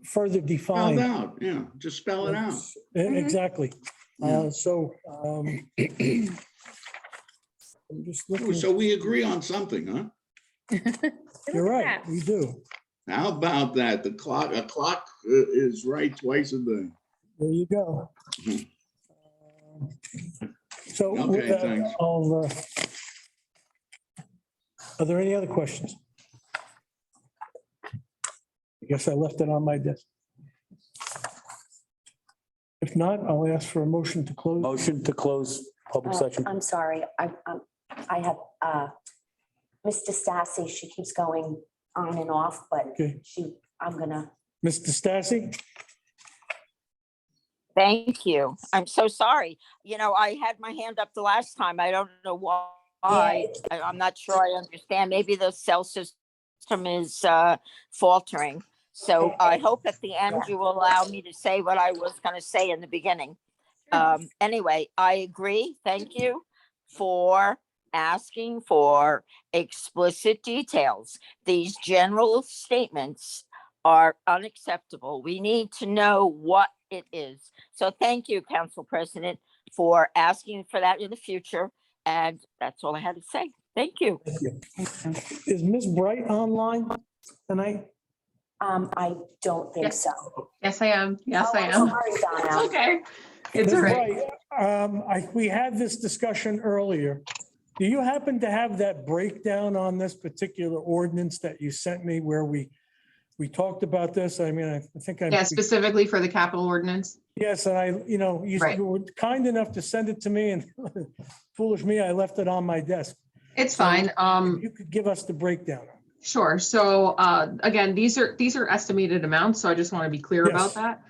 further Spelled defined. out, yeah, just spell it out. Exactly. Yeah. So I'm just looking. So we agree on something, huh? You're right, we do. How about that? A clock is right twice a day. There you go. So with Okay, that, thanks. are there any other questions? I guess I left it on my desk. If not, I'll ask for a motion to close. Motion to close public session. I'm sorry, I have, Mr. Stassi, she keeps going on and off, but Okay. I'm gonna. Mr. Stassi? Thank you. I'm so sorry. You know, I had my hand up the last time. I don't know why. I'm not sure I understand. Maybe the cell system is faltering. So I hope at the end you will allow me to say what I was going to say in the beginning. Anyway, I agree. Thank you for asking for explicit details. These general statements are unacceptable. We need to know what it is. So thank you, Council President, for asking for that in the future. And that's all I had to say. Thank you. Is Ms. Bright online tonight? I don't think so. Yes, I am. Yes, Oh, I I'm am. sorry, Donna. It's okay. It's Ms. all right. Bright, we had this discussion earlier. Do you happen to have that breakdown on this particular ordinance that you sent me where we talked about this? I mean, I think I. Yeah, specifically for the capital ordinance. Yes, and you were kind enough to send it to me, and foolish me, I left it on my desk. It's So fine. if you could give us the breakdown. Sure. So again, these are estimated amounts, so I just want to be clear about that.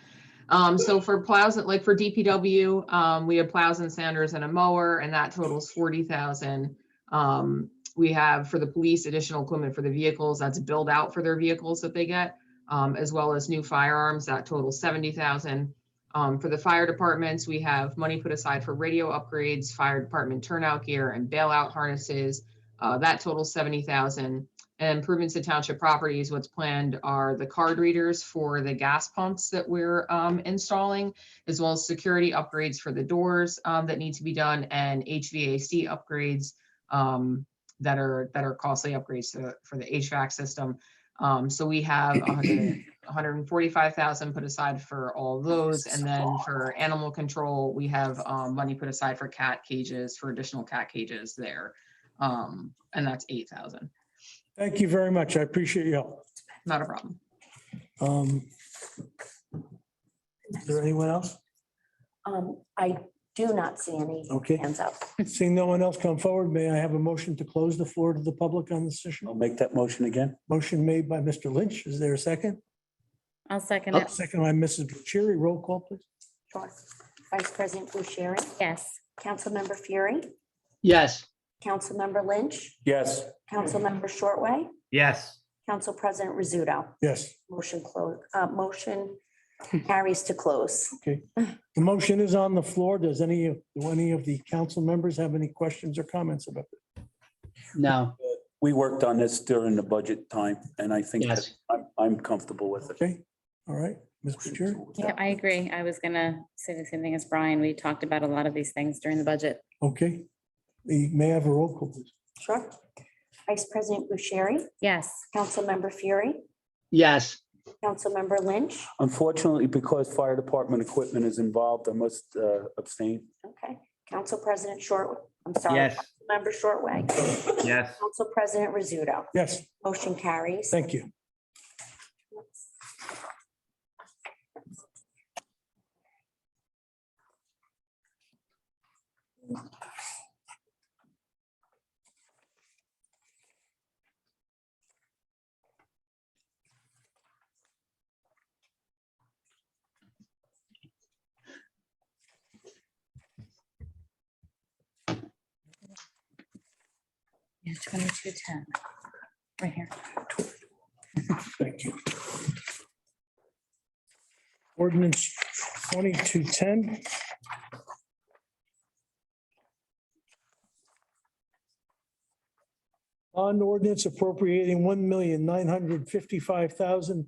So for plows, like for DPW, we have plows and sanders and a mower, and that totals 40,000. We have for the police additional equipment for the vehicles, that's billed out for their vehicles that they get, as well as new firearms, that totals 70,000. For the fire departments, we have money put aside for radio upgrades, fire department turnout gear, and bailout harnesses. That totals 70,000. And improvements to township properties, what's planned are the card readers for the gas pumps that we're installing, as well as security upgrades for the doors that need to be done, and HVAC upgrades that are costly upgrades for the HVAC system. So we have 145,000 put aside for all of those. And then for animal control, we have money put aside for cat cages, for additional cat cages there. And that's 8,000. Thank you very much. I appreciate your help. Not a problem. Is there anyone else? I do not see any Okay. hands up. Seeing no one else come forward, may I have a motion to close the floor to the public on this issue? I'll make that motion again. Motion made by Mr. Lynch. Is there a second? I'll second it. Second by Mrs. Bucieri. Roll call, please. Sure. Vice President Bucieri? Yes. Councilmember Fury? Yes. Councilmember Lynch? Yes. Councilmember Shortway? Yes. Council President Rizzuto? Yes. Motion motion carries to close. Okay. The motion is on the floor. Do any of the council members have any questions or comments about it? No. We worked on this during the budget time, and I think that Yes. I'm comfortable with it. Okay. All right. Ms. Bucieri? Yeah, I agree. I was gonna say the same thing as Brian. We talked about a lot of these things during the budget. Okay. May I have a roll call, please? Sure. Vice President Bucieri, Yes. Councilmember Fury, Yes. Councilmember Lynch. Unfortunately, because fire department equipment is involved, I must abstain. Okay, Council President I'm sorry. Yes. Member Shortway, Yes. Council President Rizzuto. Yes, Motion carries. thank you. Yeah, 2210. Right here. Thank you. Ordinance 2210. Bond ordinance appropriating $1,955,000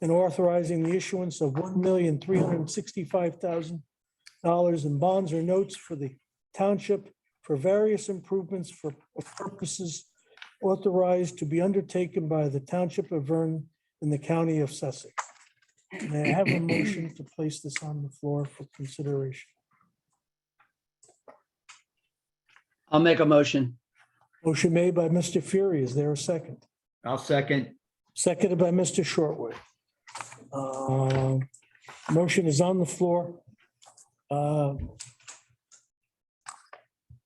and authorizing the issuance of $1,365,000 in bonds or notes for the township for various improvements for purposes authorized to be undertaken by the Township of Vernon in the County of Sussex. May I have a motion to place this on the floor for consideration? I'll make a motion. Motion made by Mr. Fury. Is there a second? I'll second. Seconded by Mr. Shortwood. Motion is on the floor.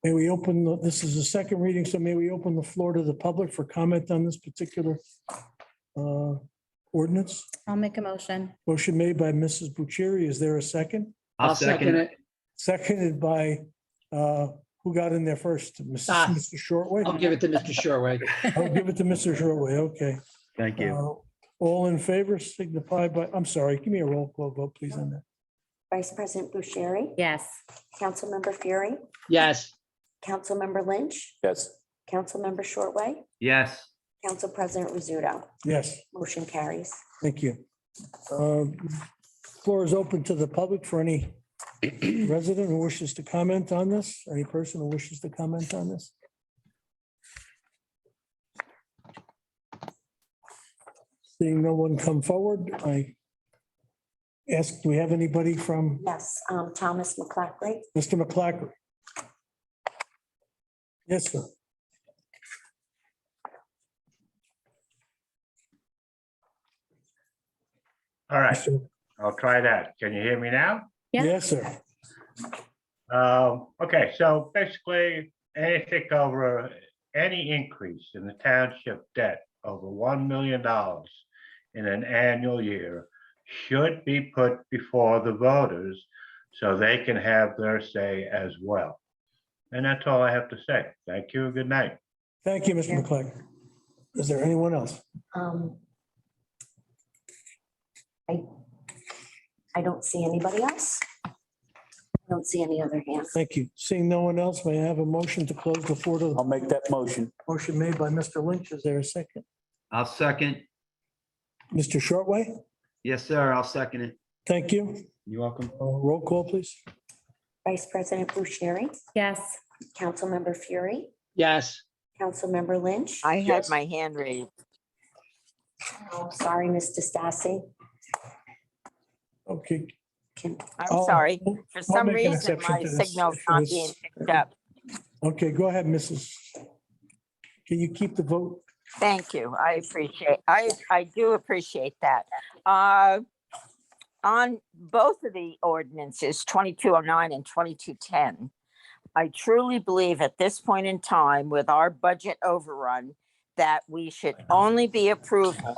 May we open, this is the second reading, so may we open the floor to the public for comment on this particular ordinance? I'll make a motion. Motion made by Mrs. Bucieri. Is there a second? I'll second it. Seconded by, who got in there first? Mr. Shortway? I'll give it to Mr. Shoreway. I'll give it to Mr. Shortway. Okay. Thank you. All in favor signify by, I'm sorry, give me a roll call vote, please, on that. Vice President Bucieri, Yes. Councilmember Fury, Yes. Councilmember Lynch, Yes. Councilmember Shortway, Yes. Council President Rizzuto. Yes, Motion carries. thank you. Floor is open to the public for any resident who wishes to comment on this, any person who wishes to comment on this. Seeing no one come forward, I ask, do we have anybody from Yes, Thomas McClackley. Mr. McClackery? Yes, sir. All right, I'll try that. Can you hear me now? Yes, sir. Okay, so basically, anything over, any increase in the township debt over $1 million in an annual year should be put before the voters so they can have their say as well. And that's all I have to say. Thank you. Good night. Thank you, Mr. McClackery. Is there anyone else? I don't see anybody else. I don't see any other hands. Thank you. Seeing no one else, may I have a motion to close the floor to I'll make that motion. motion made by Mr. Lynch. Is there a second? I'll second. Mr. Shortway? Yes, sir. I'll second it. Thank you. You're welcome. Roll call, please. Vice President Bucieri, Yes. Councilmember Fury, Yes. Councilmember Lynch. I had my hand raised. Oh, sorry, Mr. Stassi. Okay. I'm I'll- sorry. I'll For some make an reason, exception my to this signal's if not it's- being picked up. Okay, go ahead, Mrs. Can you keep the vote? Thank you. I do appreciate that. On both of the ordinances, 2209 and 2210, I truly believe at this point in time with our budget overrun that we should only be approving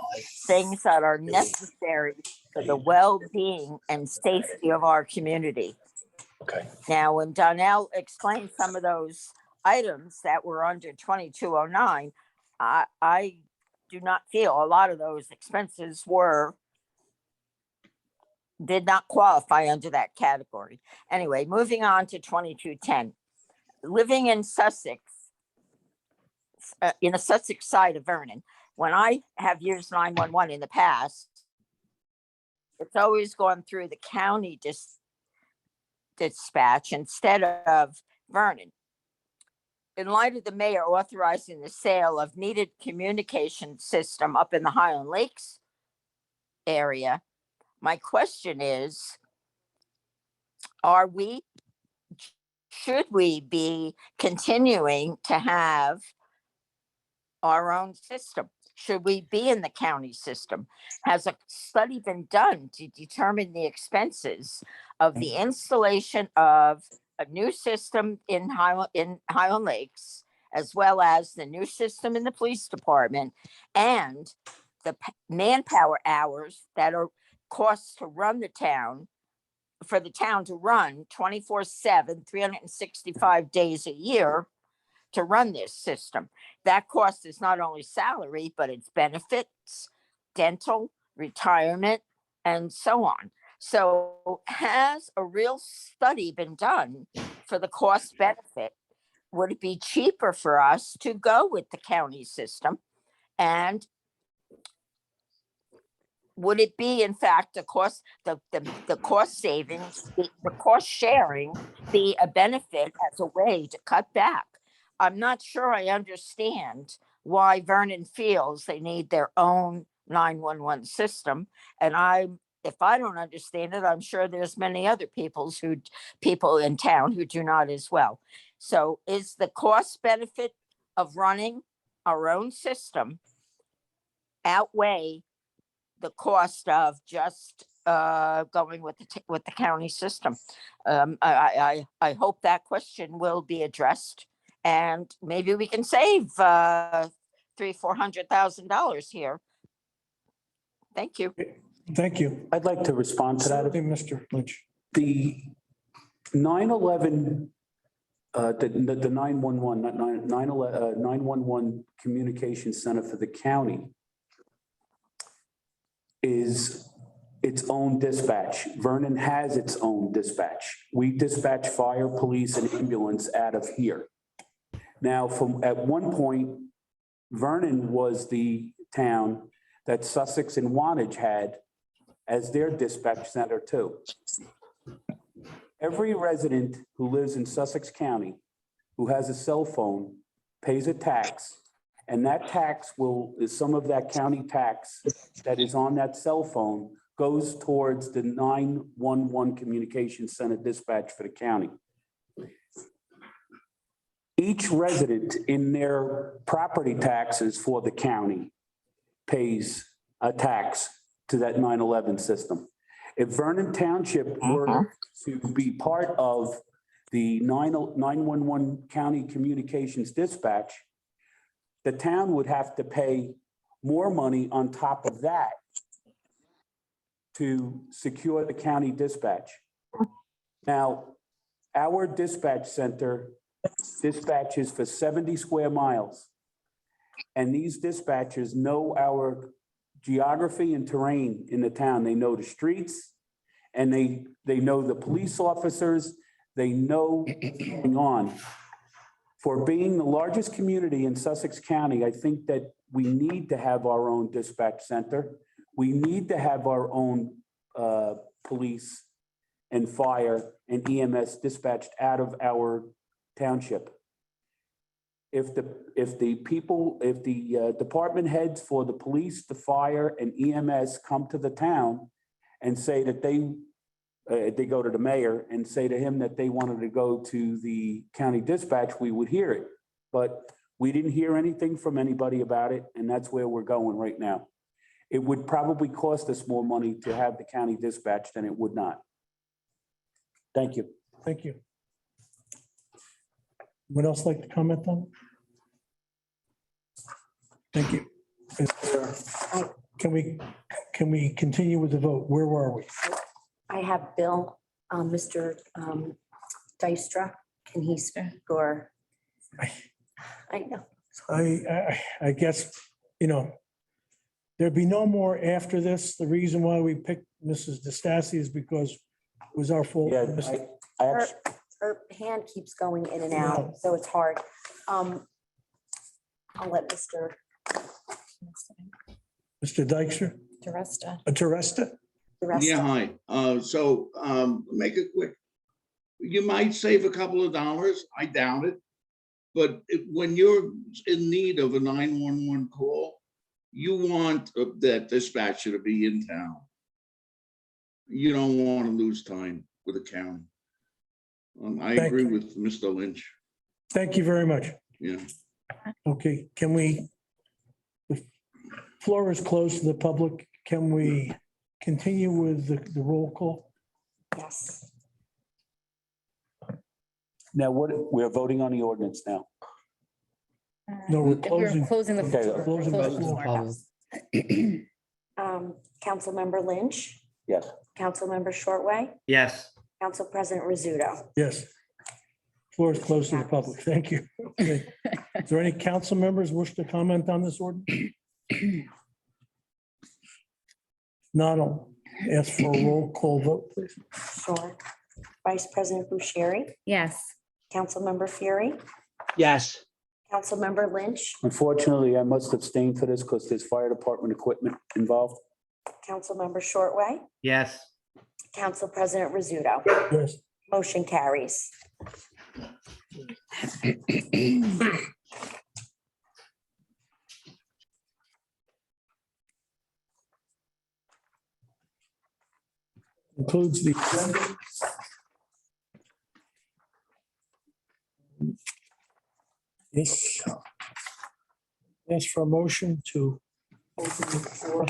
things that are necessary for the well-being and safety of our community. Okay. Now, when Donnell explained some of those items that were under 2209, I do not feel a lot of those expenses did not qualify under that category. Anyway, moving on to 2210. Living in Sussex, in the Sussex side of Vernon, when I have used 911 in the past, it's always gone through the county dispatch instead of Vernon. in light of the mayor authorizing the sale of needed communication system up in the Highland Lakes area, my question is, should we be continuing to have our own system? Should we be in the county system? Has a study been done to determine the expenses of the installation of a new system in Highland Lakes, as well as the new system in the police department, and the manpower hours that are costs to run the town, for the town to run 24/7, 365 days a year to run this system? That cost is not only salary, but it's benefits, dental, retirement, and so on. So has a real study been done for the cost benefit? Would it be cheaper for us to go with the county system? And would it be, in fact, the cost savings, the cost sharing be a benefit as a way to cut back? I'm not sure I understand why Vernon feels they need their own 911 system. And if I don't understand it, I'm sure there's many other people in town who do not as well. So is the cost benefit of running our own system outweigh the cost of just going with the county system? I hope that question will be addressed, and maybe we can save $300,000-$400,000 here. Thank you. Thank you. I'd like to respond to that. Certainly, Mr. Lynch. The 911, the 911, not 911 communication center for the county is its own dispatch. Vernon has its own dispatch. We dispatch fire, police, and ambulance out of here. Now, at one point, Vernon was the town that Sussex and Wantage had as their dispatch center too. Every resident who lives in Sussex County who has a cell phone pays a tax, and that tax is some of that county tax that is on that cell phone goes towards the 911 communication center dispatch for the county. Each resident in their property taxes for the county pays a tax to that 911 system. If Vernon Township were to be part of the 911 county communications dispatch, the town would have to pay more money on top of that to secure the county dispatch. Now, our dispatch center dispatches for 70 square miles. And these dispatchers know our geography and terrain in the town. They know the streets, and they know the police officers. They know what's going on. For being the largest community in Sussex County, I think that we need to have our own dispatch center. We need to have our own police and fire and EMS dispatched out of our township. If the department heads for the police, the fire, and EMS come to the town and say that they go to the mayor and say to him that they wanted to go to the county dispatch, we would hear it. But we didn't hear anything from anybody about it, and that's where we're going right now. It would probably cost us more money to have the county dispatch than it would not. Thank you. Thank you. Would else like to comment on? Thank you. Can we continue with the vote? Where were we? I have Bill, Mr. Dykstra. Can he speak or? I know. I guess, there'd be no more after this. The reason why we picked Mrs. DeStassi is because it was our fault. Yeah, Her hand keeps going in and out, so it's hard. I'll let Mr. Dykstra? Teresta. Teresta? Yeah, hi. Make it quick. You might save a couple of dollars. I doubt it. But when you're in need of a 911 call, you want that dispatcher to be in town. You don't want to lose time with the county. I Thank agree you. with Mr. Lynch. Thank you very much. Yeah. Okay, can we, the floor is closed to the public. Can we continue with the roll call? Yes. Now, we're voting on the ordinance now. No, we're We're closing the. Okay. Closing the closing the floor. floor. Councilmember Lynch, Yes. Councilmember Shortway, Yes. Council President Rizzuto. Yes. Floor is closed to the public. Thank you. Okay. Is there any council members wish to comment on this ordinance? Not, I'll ask for a roll call vote, please. Sure. Vice President Bucieri, Yes. Councilmember Fury, Yes. Councilmember Lynch, Unfortunately, I must abstain for this because there's fire department equipment involved. Councilmember Shortway, Yes. Council President Rizzuto. Yes. Motion carries. Includes the agenda. Yes. Ask for a motion to open the floor.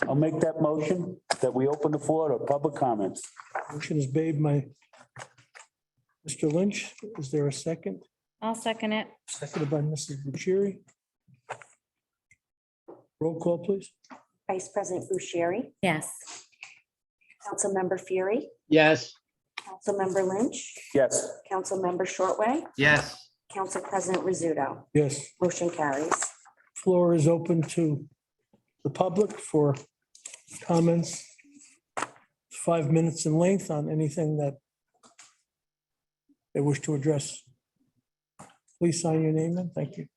I'll make that motion that we open the floor to public comments. Motion is made by Mr. Lynch. Is there a second? I'll second it. Seconded by Mrs. Bucieri. Roll call, please. Vice President Bucieri, Yes. Councilmember Fury, Yes. Councilmember Lynch, Yes. Councilmember Shortway, Yes. Council President Rizzuto. Yes. Motion carries. Floor is open to the public for comments. 5 minutes in length on anything that they wish to address. Please sign your name in. Thank you.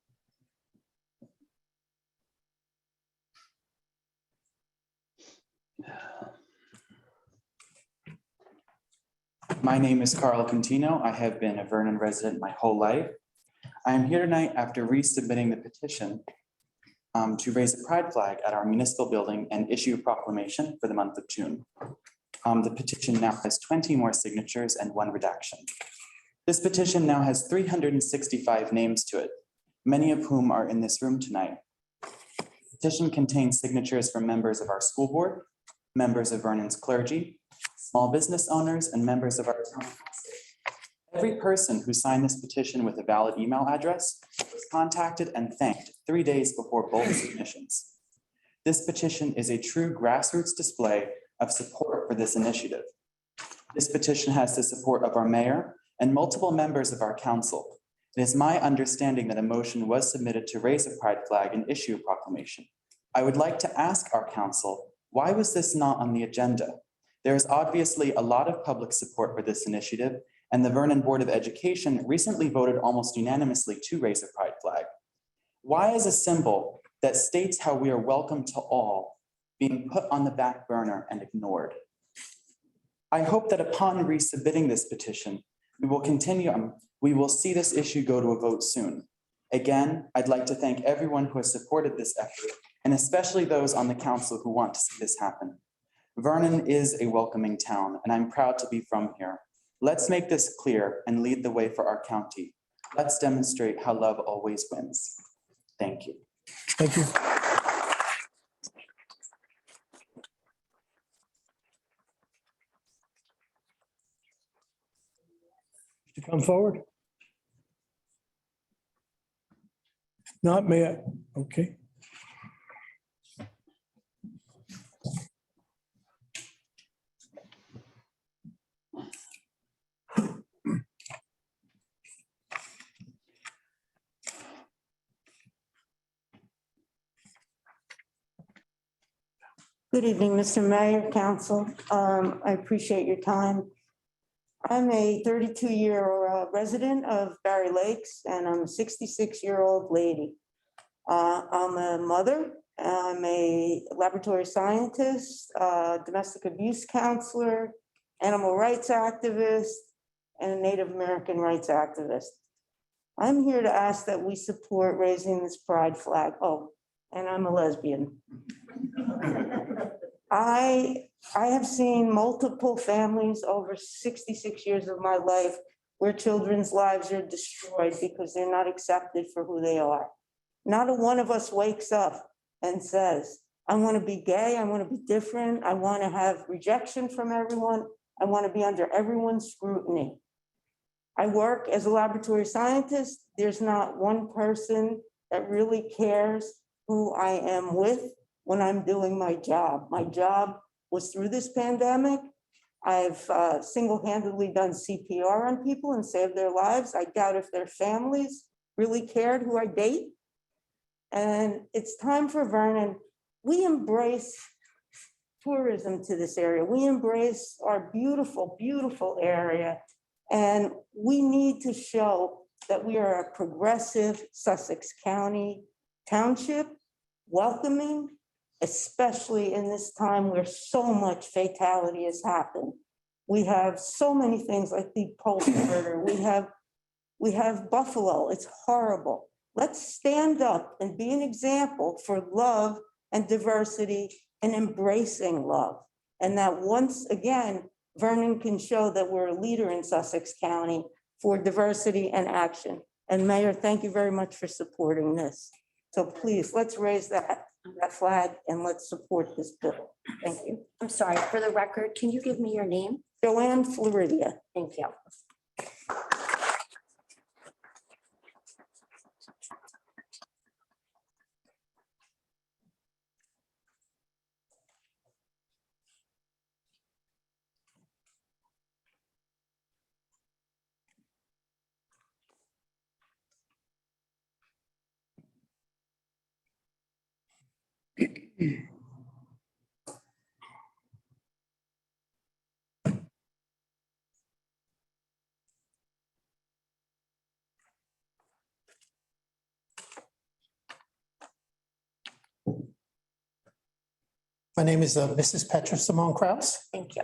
My name is Carl Contino. I have been a Vernon resident my whole life. I am here tonight after resubmitting the petition to raise a pride flag at our municipal building and issue a proclamation for the month of June. The petition now has 20 more signatures and 1 redaction. This petition now has 365 names to it, many of whom are in this room tonight. The petition contains signatures from members of our school board, members of Vernon's clergy, small business owners, and members of our town council. Every person who signed this petition with a valid email address was contacted and thanked 3 days before both submissions. This petition is a true grassroots display of support for this initiative. This petition has the support of our mayor and multiple members of our council. It is my understanding that a motion was submitted to raise a pride flag and issue a proclamation. I would like to ask our council, why was this not on the agenda? There is obviously a lot of public support for this initiative, and the Vernon Board of Education recently voted almost unanimously to raise a pride flag. Why is a symbol that states how we are welcome to all being put on the back burner and ignored? I hope that upon resubmitting this petition, we will see this issue go to a vote soon. Again, I'd like to thank everyone who has supported this effort, and especially those on the council who want to see this happen. Vernon is a welcoming town, and I'm proud to be from here. Let's make this clear and lead the way for our county. Let's demonstrate how love always wins. Thank you. Thank you. To come forward? Not may I? Okay. Good evening, Mr. Mayor, Council. I appreciate your time. I'm a 32-year resident of Barry Lakes, and I'm a 66-year-old lady. I'm a mother, I'm a laboratory scientist, domestic abuse counselor, animal rights activist, and a Native American rights activist. I'm here to ask that we support raising this pride flag. Oh, and I'm a lesbian. I have seen multiple families over 66 years of my life where children's lives are destroyed because they're not accepted for who they are. Not a one of us wakes up and says, I want to be gay, I want to be different, I want to have rejection from everyone, I want to be under everyone's scrutiny. I work as a laboratory scientist. There's not one person that really cares who I am with when I'm doing my job. My job was through this pandemic. I've single-handedly done CPR on people and saved their lives. I doubt if their families really cared who I date. And it's time for Vernon. We embrace tourism to this area. We embrace our beautiful, beautiful area. And we need to show that we are a progressive Sussex County township, welcoming, especially in this time where so much fatality has happened. We have so many things like the Poacher murder. We have Buffalo. It's horrible. Let's stand up and be an example for love and diversity and embracing love. And that once again, Vernon can show that we're a leader in Sussex County for diversity and action. And Mayor, thank you very much for supporting this. So please, let's raise that flag and let's support this bill. Thank you. I'm sorry, for the record, can you give me your name? Joanne Floridia. Thank you. My name is Mrs. Petra Simone Kraus. Thank you.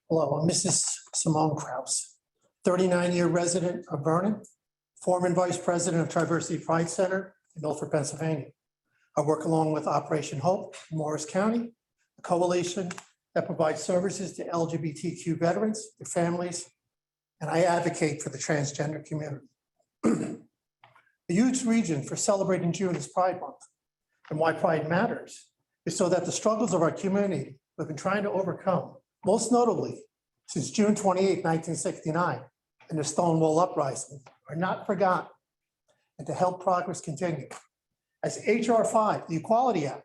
Hello, I'm Mrs. Simone Kraus, 39-year resident of Vernon, former vice president of Diversity Pride Center in Milford, Pennsylvania. I work along with Operation Hope in Morris County, a coalition that provides services to LGBTQ veterans, their families, and I advocate for the transgender community. A huge reason for celebrating June is Pride Month, and why Pride matters is so that the struggles of our community we've been trying to overcome, most notably since June 28, 1969, and the Stonewall Uprising, are not forgotten, and to help progress continue. As H.R. 5, the Equality Act,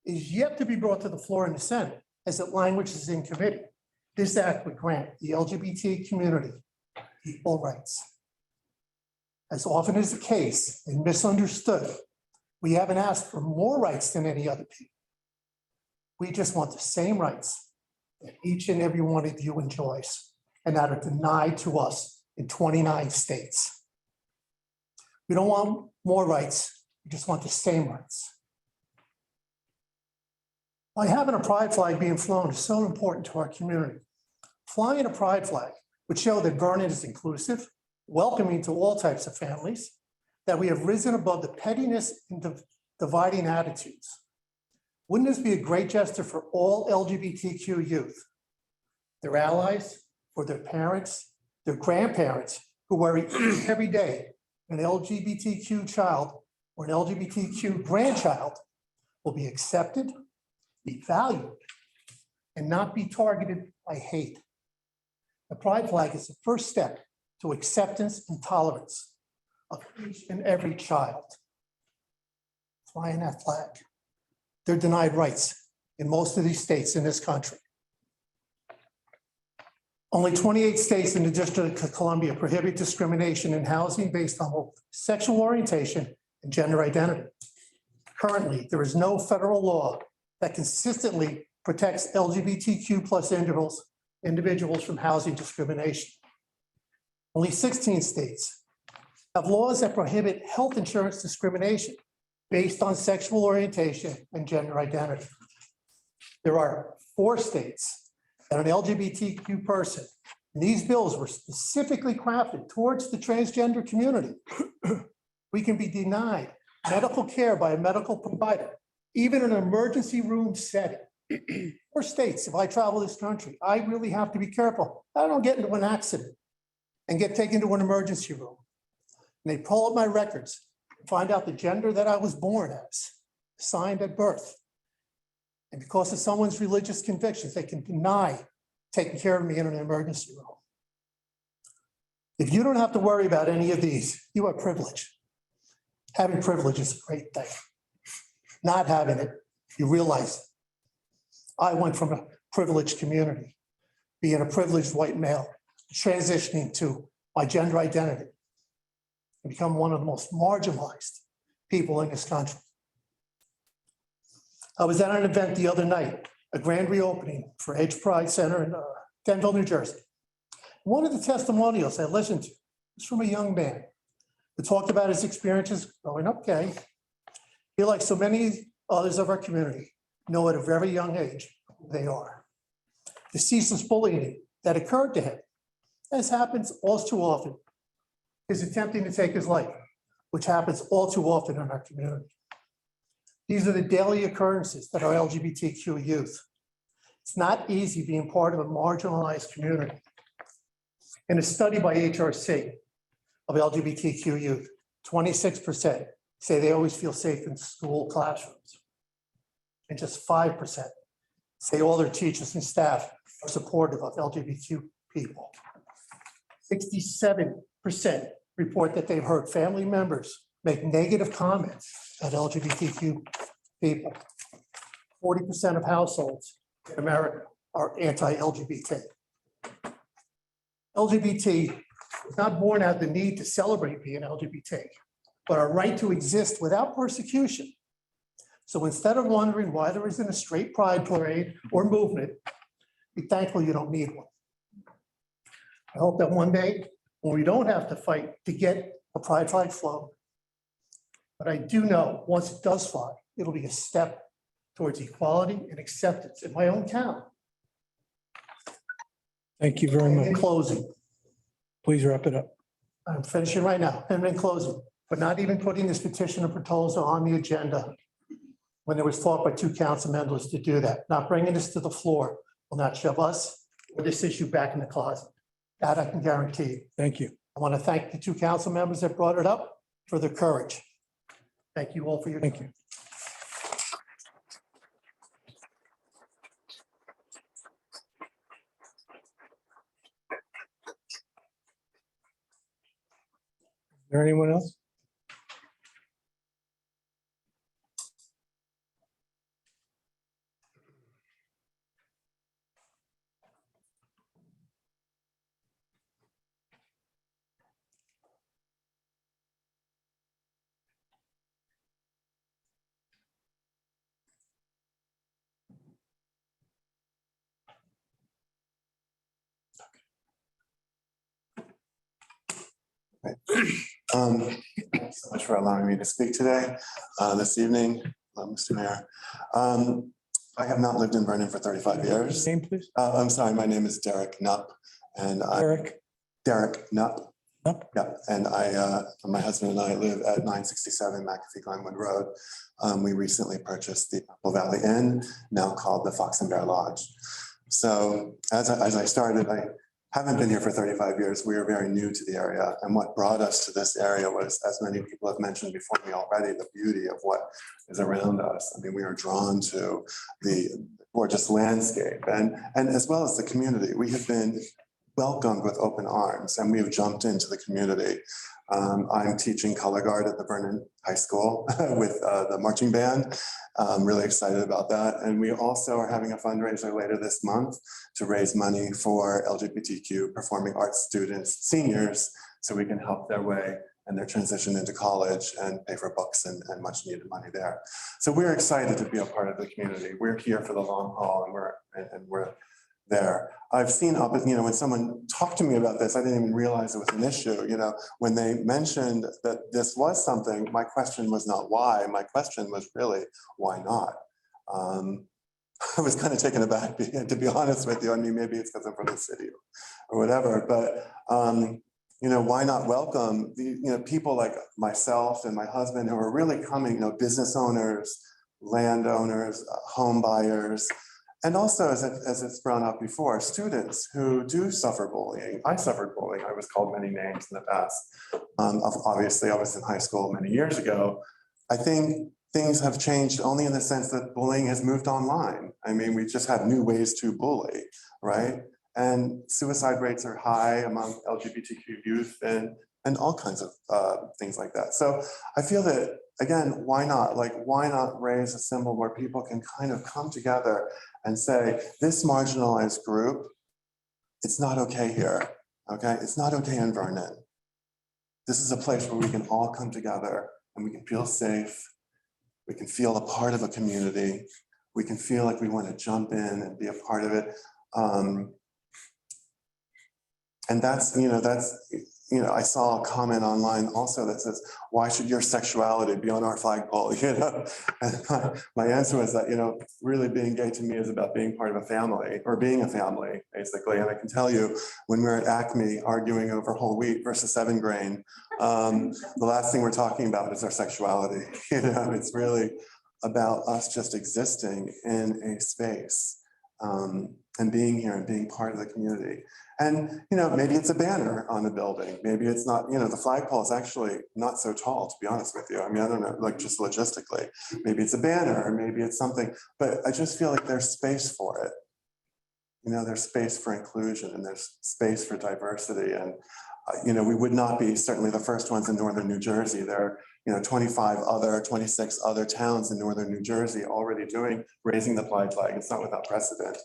is yet to be brought to the floor in the Senate as it languishes in committee, this act would grant the LGBT community equal rights. As often is the case and misunderstood, we haven't asked for more rights than any other people. We just want the same rights that each and every one of you enjoys and that are denied to us in 29 states. We don't want more rights, we just want the same rights. Why having a pride flag being flown is so important to our community. Flying a pride flag would show that Vernon is inclusive, welcoming to all types of families, that we have risen above the pettiness and dividing attitudes. Wouldn't this be a great gesture for all LGBTQ youth, their allies, for their parents, their grandparents, who worry every day an LGBTQ child or an LGBTQ grandchild will be accepted, be valued, and not be targeted by hate. The pride flag is the first step to acceptance and tolerance of each and every child. Flying that flag. They're denied rights in most of these states in this country. Only 28 states in the District of Columbia prohibit discrimination in housing based on both sexual orientation and gender identity. Currently, there is no federal law that consistently protects LGBTQ plus individuals from housing discrimination. Only 16 states have laws that prohibit health insurance discrimination based on sexual orientation and gender identity. There are 4 states that an LGBTQ person And these bills were specifically crafted towards the transgender community. We can be denied medical care by a medical provider, even in an emergency room setting. Or states, if I travel this country, I really have to be careful. I don't get into an accident and get taken to an emergency room. And they pull up my records, find out the gender that I was born as, assigned at birth. And because of someone's religious convictions, they can deny taking care of me in an emergency room. If you don't have to worry about any of these, you have privilege. Having privilege is a great thing. Not having it, you realize it. I went from a privileged community, being a privileged white male, transitioning to my gender identity, and become one of the most marginalized people in this country. I was at an event the other night, a grand reopening for H Pride Center in Denville, New Jersey. One of the testimonials I listened to was from a young man who talked about his experiences growing up gay. He, like so many others of our community, know at a very young age who they are. The ceaseless bullying that occurred to him, as happens all too often, is attempting to take his life, which happens all too often in our community. These are the daily occurrences that are LGBTQ youth. It's not easy being part of a marginalized community. In a study by HRC of LGBTQ youth, 26% say they always feel safe in school classrooms. And just 5% say all their teachers and staff are supportive of LGBTQ people. 67% report that they've heard family members make negative comments at LGBTQ people. 40% of households in America are anti-LGBT. LGBT was not born out of the need to celebrate being LGBT, but our right to exist without persecution. So instead of wondering why there isn't a straight pride parade or movement, be thankful you don't need one. I hope that one day, when we don't have to fight to get a pride flag flown, but I do know once it does fly, it'll be a step towards equality and acceptance in my own town. Thank you very In much. closing, Please wrap it up. I'm finishing right now, and in closing, but not even putting this petition or proposal on the agenda when there was thought by two council members to do that, not bringing this to the floor will not shove us or this issue back in the closet. That I can guarantee you. Thank you. I want to thank the two council members that brought it up for their courage. Thank you all for your time. Thank you. Is there anyone else? Thanks so much for allowing me to speak today, this evening, Mr. Mayor. I have not lived in Vernon for 35 years. Name, please. I'm sorry, my name is Derek Knupp, and Derek Knupp. Yeah, and my husband and I live at 967 McAfee Glenwood Road. We recently purchased the Apple Valley Inn, now called the Fox and Bear Lodge. So as I started, I haven't been here for 35 years. We are very new to the area. And what brought us to this area was, as many people have mentioned before me already, the beauty of what is around us. I mean, we are drawn to the gorgeous landscape and as well as the community. We have been welcomed with open arms and we have jumped into the community. I'm teaching color guard at the Vernon High School with the marching band. I'm really excited about that. And we also are having a fundraiser later this month to raise money for LGBTQ performing arts students, seniors, so we can help their way and their transition into college and pay for books and much needed money there. So we're excited to be a part of the community. We're here for the long haul and we're there. I've seen, when someone talked to me about this, I didn't even realize it was an issue. When they mentioned that this was something, my question was not why. My question was really, why not? I was kind of taken aback, to be honest with you. I mean, maybe it's because I'm from the city or whatever, but why not welcome the, people like myself and my husband who are really coming, business owners, landowners, home buyers, and also, as it's brought up before, students who do suffer bullying. I suffered bullying. I was called many names in the past. Obviously, I was in high school many years ago. I think things have changed only in the sense that bullying has moved online. I mean, we just have new ways to bully, right? And suicide rates are high among LGBTQ youth and all kinds of things like that. So I feel that, again, why not? Why not raise a symbol where people can kind of come together and say, this marginalized group, it's not okay here, okay? It's not okay in Vernon. This is a place where we can all come together and we can feel safe. We can feel a part of a community. We can feel like we want to jump in and be a part of it. And that's, I saw a comment online also that says, why should your sexuality be on our flagpole? And my answer was that, really being gay to me is about being part of a family or being a family, basically. And I can tell you, when we're at Acme arguing over whole wheat versus 7 grain, the last thing we're talking about is our sexuality. It's really about us just existing in a space and being here and being part of the community. And, maybe it's a banner on the building. Maybe it's not, the flagpole is actually not so tall, to be honest with you. I mean, I don't know, just logistically, maybe it's a banner or maybe it's something, but I just feel like there's space for it. There's space for inclusion and there's space for diversity. And, we would not be certainly the first ones in Northern New Jersey. There are, 26 other towns in Northern New Jersey already raising the pride flag. It's not without precedent.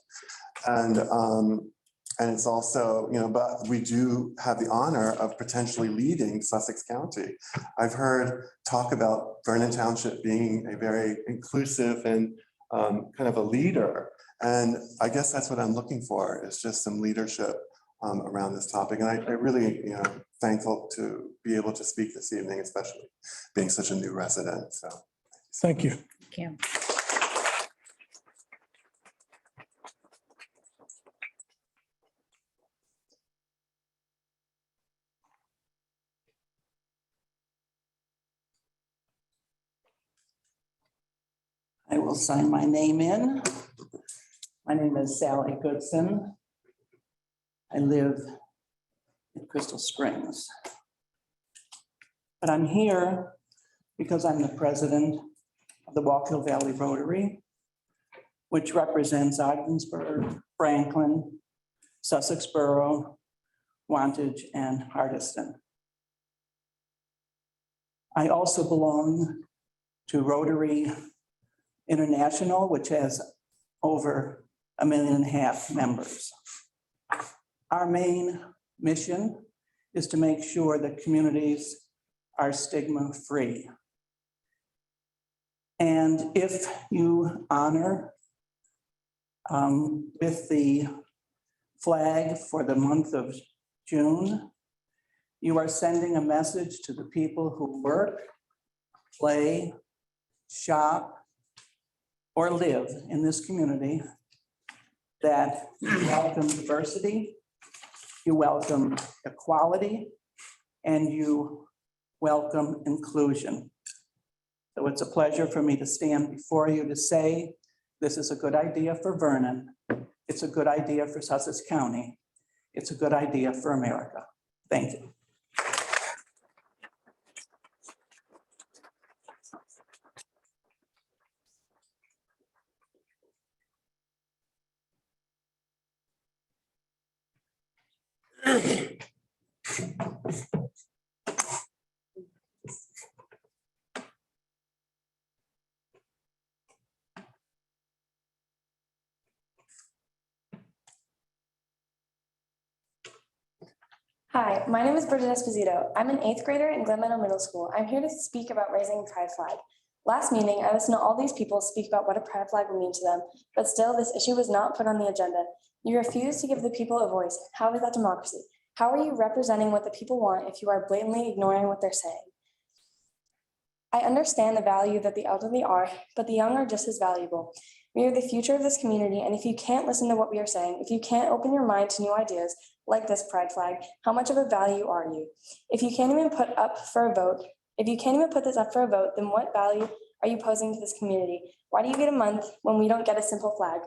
And it's also, but we do have the honor of potentially leading Sussex County. I've heard talk about Vernon Township being a very inclusive and kind of a leader. And I guess that's what I'm looking for, is just some leadership around this topic. And I really, thankful to be able to speak this evening, especially being such a new resident. So Thank you. Thank you. I will sign my name in. My name is Sally Goodson. I live in Crystal Springs. But I'm here because I'm the president of the Walkill Valley Rotary, which represents Ogdensburg, Franklin, Sussex Borough, Wantage, and Hardiston. I also belong to Rotary International, which has over 1.5 million members. Our main mission is to make sure that communities are stigma-free. And if you honor with the flag for the month of June, you are sending a message to the people who work, play, shop, or live in this community that you welcome diversity, you welcome equality, and you welcome inclusion. So it's a pleasure for me to stand before you to say, this is a good idea for Vernon. It's a good idea for Sussex County. It's a good idea for America. Thank you. Hi, my name is Bridget Esposito. I'm an 8th grader in Glen Meadow Middle School. I'm here to speak about raising a pride flag. Last meeting, I listened to all these people speak about what a pride flag would mean to them, but still this issue was not put on the agenda. You refuse to give the people a voice. How is that democracy? How are you representing what the people want if you are blatantly ignoring what they're saying? I understand the value that the elderly are, but the young are just as valuable. We are the future of this community, and if you can't listen to what we are saying, if you can't open your mind to new ideas like this pride flag, how much of a value are you? If you can't even put up for a vote, if you can't even put this up for a vote, then what value are you posing to this community? Why do you get a month when we don't get a simple flag?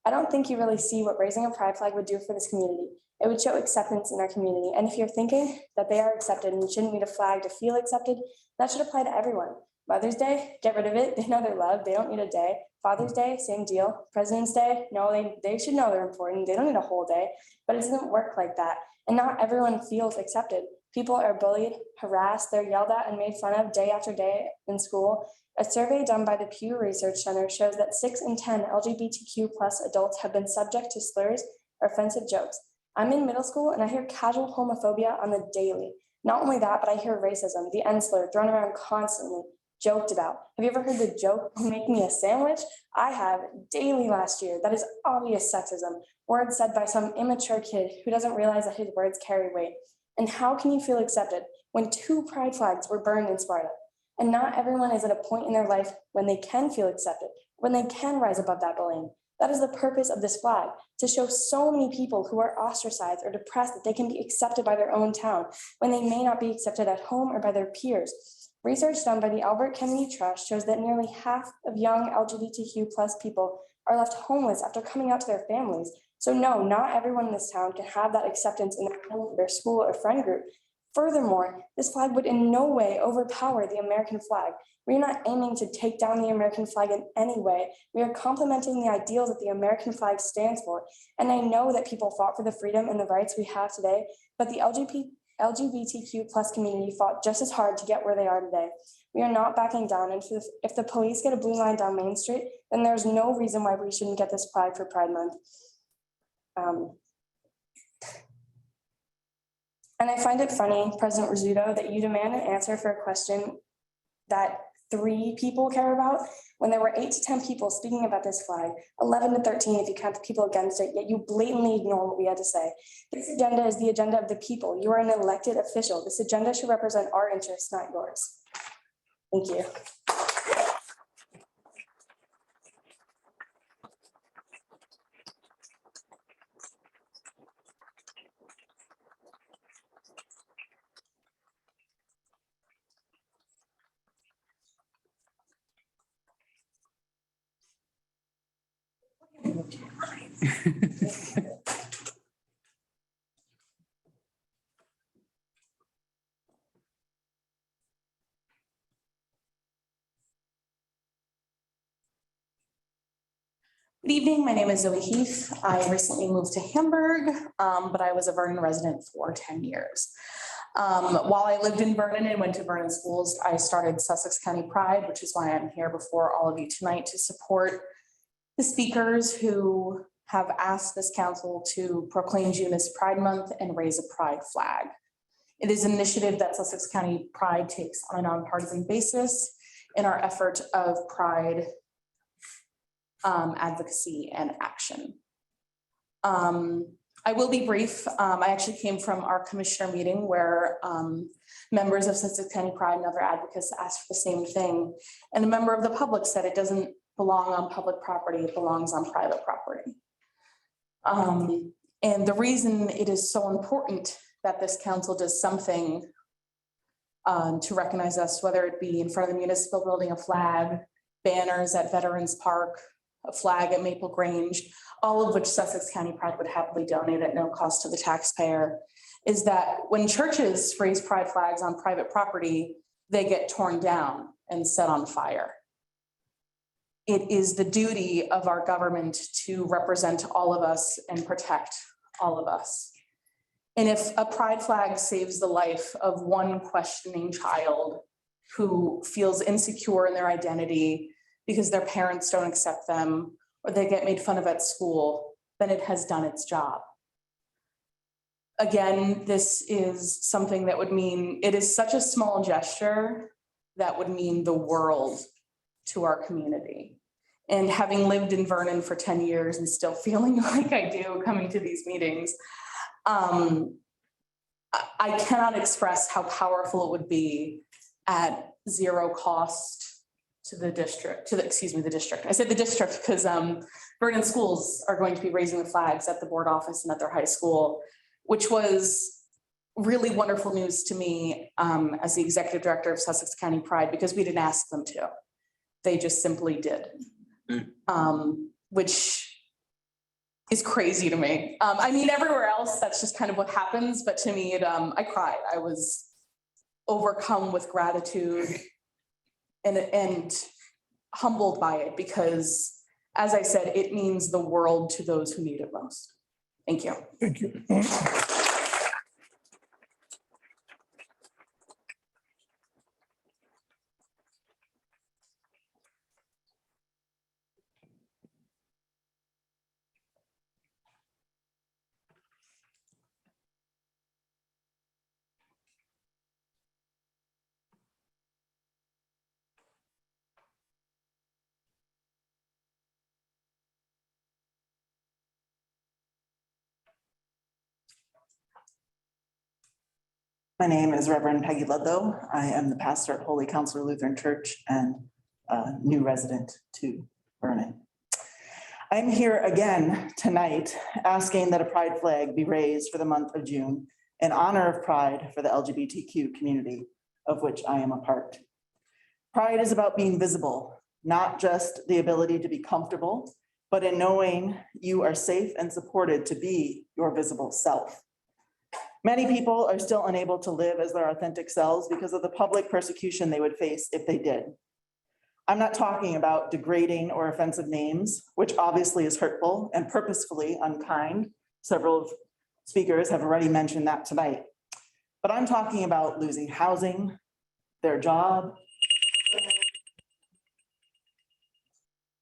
I don't think you really see what raising a pride flag would do for this community. It would show acceptance in our community. And if you're thinking that they are accepted and shouldn't need a flag to feel accepted, that should apply to everyone. Mother's Day, get rid of it. They know they're loved. They don't need a day. Father's Day, same deal. President's Day, no, they should know they're important. They don't need a whole day, but it doesn't work like that. And not everyone feels accepted. People are bullied, harassed, they're yelled at and made fun of day after day in school. A survey done by the Pew Research Center shows that 6 in 10 LGBTQ+ adults have been subject to slurs or offensive jokes. I'm in middle school and I hear casual homophobia on the daily. Not only that, but I hear racism, the N slur thrown around constantly, joked about. Have you ever heard the joke, make me a sandwich? I have daily last year. That is obvious sexism. Words said by some immature kid who doesn't realize that his words carry weight. And how can you feel accepted when 2 pride flags were burned in Sparta? And not everyone is at a point in their life when they can feel accepted, when they can rise above that bullying. That is the purpose of this flag, to show so many people who are ostracized or depressed that they can be accepted by their own town when they may not be accepted at home or by their peers. Research done by the Albert Kennedy Trust shows that nearly half of young LGBTQ+ people are left homeless after coming out to their families. So no, not everyone in this town can have that acceptance in their home, their school, or friend group. Furthermore, this flag would in no way overpower the American flag. We are not aiming to take down the American flag in any way. We are complementing the ideals that the American flag stands for. And I know that people fought for the freedom and the rights we have today, but the LGBTQ+ community fought just as hard to get where they are today. We are not backing down, and if the police get a blue line down Main Street, then there's no reason why we shouldn't get this flag for Pride Month. And I find it funny, President Rizzuto, that you demand an answer for a question that 3 people care about when there were 8 to 10 people speaking about this flag, 11 to 13 if you count the people against it, yet you blatantly ignore what we had to say. This agenda is the agenda of the people. You are an elected official. This agenda should represent our interests, not yours. Thank you. Good evening, my name is Zoe Heath. I recently moved to Hamburg, but I was a Vernon resident for 10 years. While I lived in Vernon and went to Vernon schools, I started Sussex County Pride, which is why I'm here before all of you tonight to support the speakers who have asked this council to proclaim June as Pride Month and raise a pride flag. It is an initiative that Sussex County Pride takes on a nonpartisan basis in our effort of pride advocacy and action. I will be brief. I actually came from our commissioner meeting where members of Sussex County Pride and other advocates asked for the same thing. And a member of the public said it doesn't belong on public property, it belongs on private property. And the reason it is so important that this council does something to recognize us, whether it be in front of the municipal building, a flag, banners at Veterans Park, a flag at Maple Grange, all of which Sussex County Pride would happily donate at no cost to the taxpayer, is that when churches raise pride flags on private property, they get torn down and set on fire. It is the duty of our government to represent all of us and protect all of us. And if a pride flag saves the life of one questioning child who feels insecure in their identity because their parents don't accept them or they get made fun of at school, then it has done its job. Again, this is something that would mean, it is such a small gesture that would mean the world to our community. And having lived in Vernon for 10 years and still feeling like I do coming to these meetings, I cannot express how powerful it would be at zero cost to the district, the district. I said the district because Vernon schools are going to be raising the flags at the board office and at their high school, which was really wonderful news to me as the executive director of Sussex County Pride, because we didn't ask them to. They just simply did, which is crazy to me. I mean, everywhere else, that's just kind of what happens. But to me, I cried. I was overcome with gratitude and humbled by it, because, as I said, it means the world to those who need it most. Thank you. Thank you. My name is Reverend Peggy Ludlow. I am the pastor at Holy Counselor Lutheran Church and a new resident to Vernon. I'm here again tonight asking that a pride flag be raised for the month of June in honor of Pride for the LGBTQ community, of which I am a part. Pride is about being visible, not just the ability to be comfortable, but in knowing you are safe and supported to be your visible self. Many people are still unable to live as their authentic selves because of the public persecution they would face if they did. I'm not talking about degrading or offensive names, which obviously is hurtful and purposefully unkind. Several speakers have already mentioned that tonight. But I'm talking about losing housing, their job.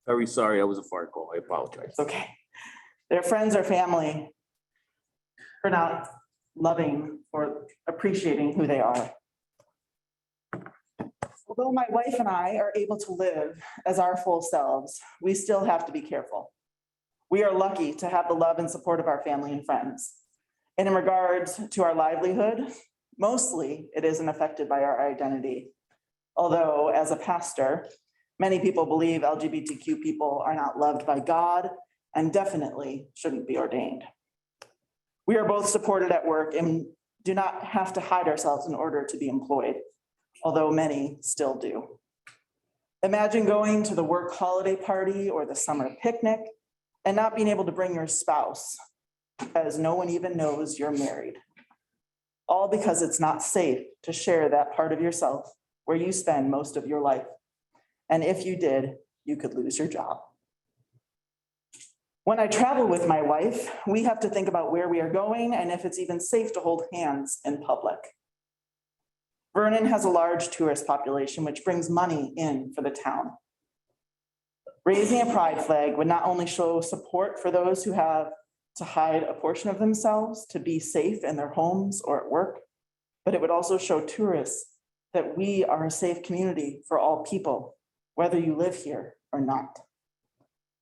Very sorry, I was a fire call. I apologize. Okay. Their friends or family for not loving or appreciating who they are. Although my wife and I are able to live as our full selves, we still have to be careful. We are lucky to have the love and support of our family and friends. And in regards to our livelihood, mostly it isn't affected by our identity. Although as a pastor, many people believe LGBTQ people are not loved by God and definitely shouldn't be ordained. We are both supported at work and do not have to hide ourselves in order to be employed, although many still do. Imagine going to the work holiday party or the summer picnic and not being able to bring your spouse because no one even knows you're married. All because it's not safe to share that part of yourself where you spend most of your life. And if you did, you could lose your job. When I travel with my wife, we have to think about where we are going and if it's even safe to hold hands in public. Vernon has a large tourist population, which brings money in for the town. Raising a pride flag would not only show support for those who have to hide a portion of themselves to be safe in their homes or at work, but it would also show tourists that we are a safe community for all people, whether you live here or not.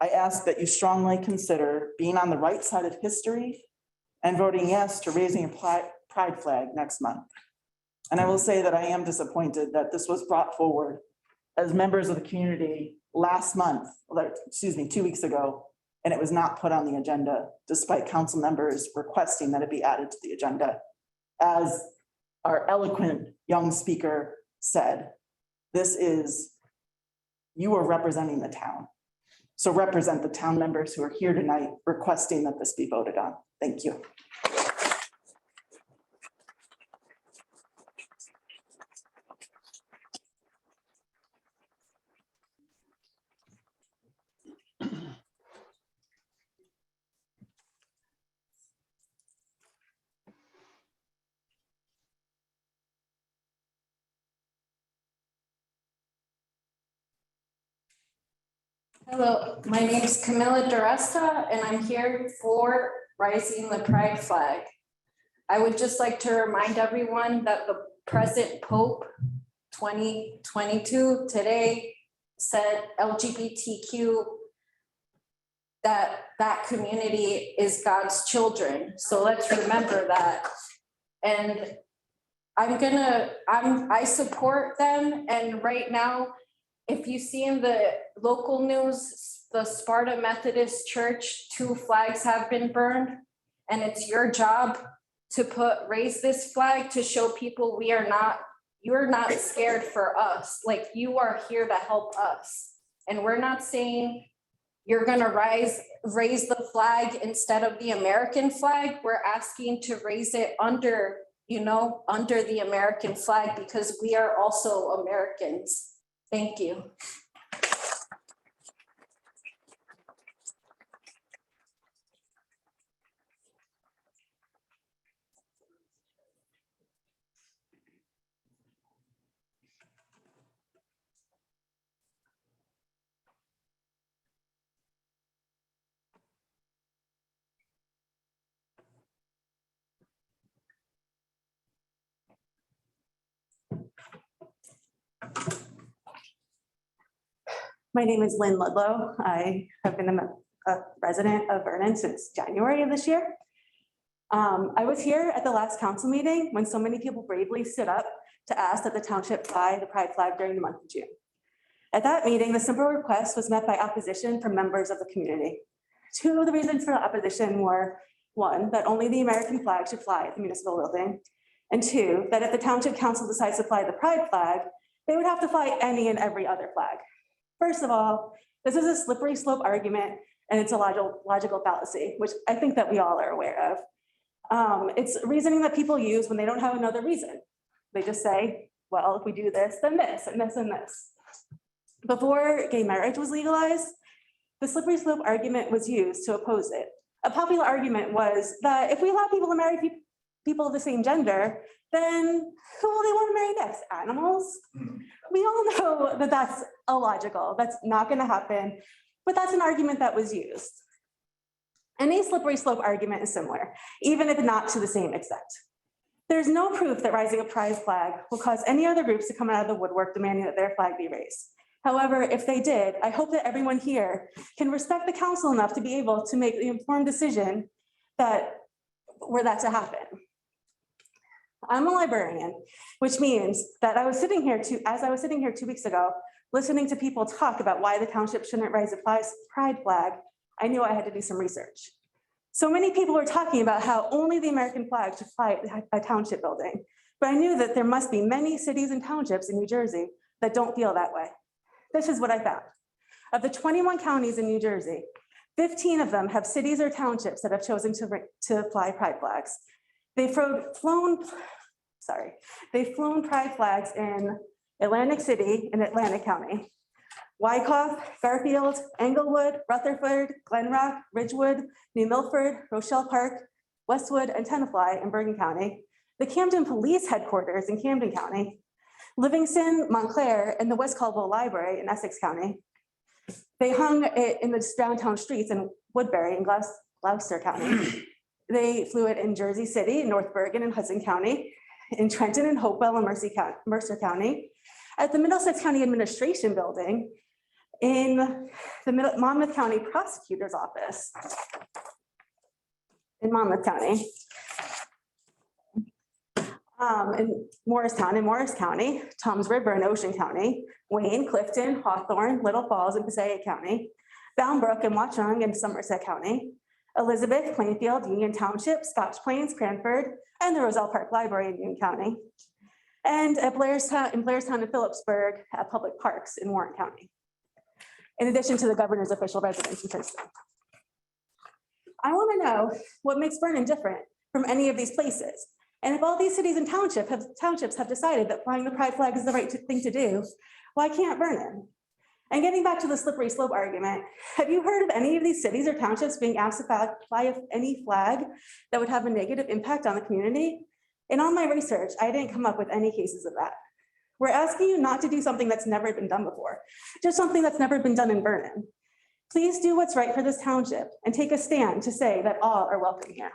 I ask that you strongly consider being on the right side of history and voting yes to raising a pride flag next month. And I will say that I am disappointed that this was brought forward as members of the community last month, 2 weeks ago, and it was not put on the agenda despite council members requesting that it be added to the agenda. As our eloquent young speaker said, you are representing the town. So represent the town members who are here tonight requesting that this be voted on. Thank you. Hello, my name is Camilla Duresta, and I'm here for raising the pride flag. I would just like to remind everyone that the present Pope 2022 today said LGBTQ, that community is God's children. So let's remember that. And I support them. And right now, if you see in the local news, the Sparta Methodist Church, 2 flags have been burned. And it's your job to raise this flag to show people you're not scared for us. Like, you are here to help us. And we're not saying you're gonna raise the flag instead of the American flag. We're asking to raise it under the American flag because we are also Americans. Thank you. My name is Lynn Ludlow. I have been a resident of Vernon since January of this year. I was here at the last council meeting when so many people bravely stood up to ask that the township fly the pride flag during the month of June. At that meeting, the simple request was met by opposition from members of the community. 2 of the reasons for the opposition were, 1, that only the American flag should fly at the municipal building, and 2, that if the township council decides to fly the pride flag, they would have to fly any and every other flag. First of all, this is a slippery slope argument and it's a logical fallacy, which I think that we all are aware of. It's reasoning that people use when they don't have another reason. They just say, well, if we do this, then this, and this, and this. Before gay marriage was legalized, the slippery slope argument was used to oppose it. A popular argument was that if we allow people to marry people of the same gender, then who will they want to marry next? Animals? We all know that that's illogical. That's not going to happen, but that's an argument that was used. Any slippery slope argument is similar, even if not to the same extent. There's no proof that raising a pride flag will cause any other groups to come out of the woodwork demanding that their flag be raised. However, if they did, I hope that everyone here can respect the council enough to be able to make the informed decision were that to happen. I'm a librarian, which means that as I was sitting here 2 weeks ago, listening to people talk about why the township shouldn't raise a pride flag, I knew I had to do some research. So many people were talking about how only the American flag should fly at a township building, but I knew that there must be many cities and townships in New Jersey that don't feel that way. This is what I found. Of the 21 counties in New Jersey, 15 of them have cities or townships that have chosen to fly pride flags. They've flown pride flags in Atlantic City and Atlantic County, Wyckoff, Garfield, Englewood, Rutherford, Glen Rock, Ridgewood, New Milford, Rochelle Park, Westwood, and Tenafly in Bergen County, the Camden Police Headquarters in Camden County, Livingston, Montclair, and the West Caldwell Library in Essex County. They hung it in the downtown streets in Woodbury in Gloucester County. They flew it in Jersey City, North Bergen and Hudson County, in Trenton and Hopewell and Mercer County, at the Middlesex County Administration Building, in the Monmouth County Prosecutor's Office in Monmouth County, in Morristown in Morris County, Toms River in Ocean County, Wayne, Clifton, Hawthorne, Little Falls in Passaic County, Bound and Watchung in Somerset County, Elizabeth, Plainfield, Union Township, Scotch Plains, Cranford, and the Roselle Park Library in Union County, and at Blairstown and Phillipsburg at Public Parks in Warren County, in addition to the governor's official residence in Princeton. I want to know what makes Vernon different from any of these places. And if all these cities and townships have decided that flying the pride flag is the right thing to do, why can't Vernon? And getting back to the slippery slope argument, have you heard of any of these cities or townships being asked to fly any flag that would have a negative impact on the community? In all my research, I didn't come up with any cases of that. We're asking you not to do something that's never been done before, just something that's never been done in Vernon. Please do what's right for this township and take a stand to say that all are welcome here.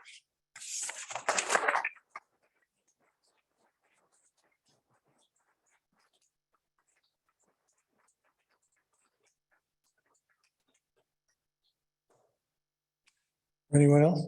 Anyone else?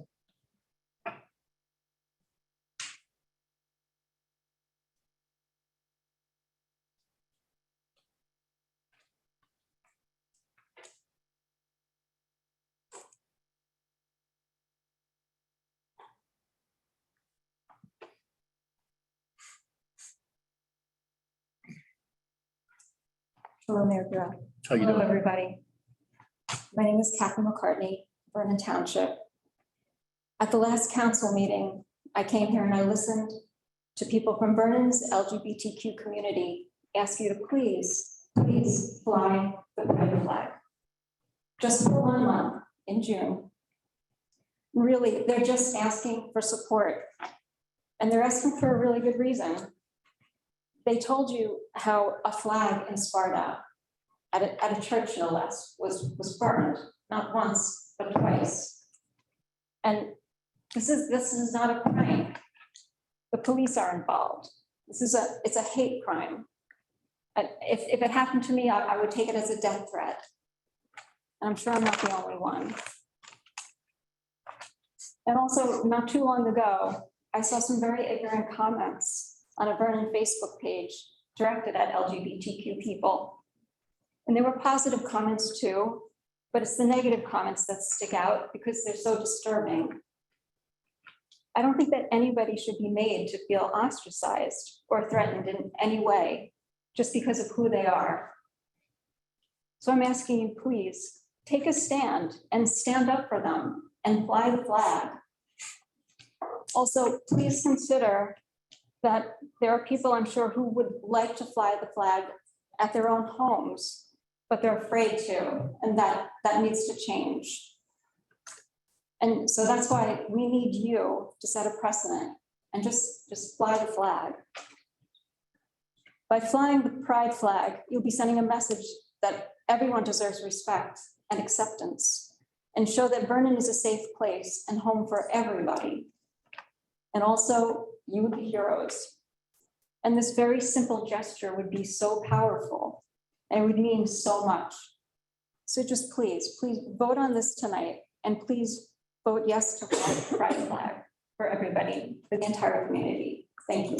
Hello, Mayor Burrell. How you Hello, doing? everybody. My name is Catherine McCartney, Vernon Township. At the last council meeting, I came here and I listened to people from Vernon's LGBTQ community ask you to please fly the pride flag. Just for 1 month in June. Really, they're just asking for support. And they're asking for a really good reason. They told you how a flag in Sparta at a church, no less, was burned, not once, but twice. And this is not a crime. The police are involved. It's a hate crime. And if it happened to me, I would take it as a death threat. And I'm sure I'm not the only one. And also, not too long ago, I saw some very ignorant comments on a Vernon Facebook page directed at LGBTQ people. And there were positive comments too, but it's the negative comments that stick out because they're so disturbing. I don't think that anybody should be made to feel ostracized or threatened in any way just because of who they are. So I'm asking you, please, take a stand and stand up for them and fly the flag. Also, please consider that there are people, I'm sure, who would like to fly the flag at their own homes, but they're afraid to, and that needs to change. And so that's why we need you to set a precedent and just fly the flag. By flying the pride flag, you'll be sending a message that everyone deserves respect and acceptance, and show that Vernon is a safe place and home for everybody. And also, you would be heroes. And this very simple gesture would be so powerful and it would mean so much. So just please vote on this tonight, and please vote yes to fly the pride flag for everybody, for the entire community. Thank you.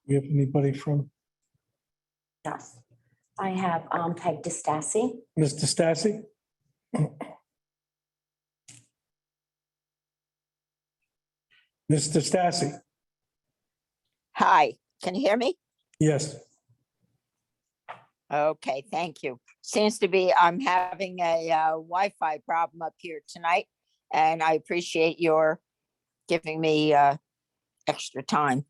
You have anybody from Yes, I have Peg DeStassi. Mr. Stassi? Mr. Stassi? Hi, can you hear me? Yes. Okay, thank you. Seems to be I'm having a Wi-Fi problem up here tonight, and I appreciate your giving me extra time.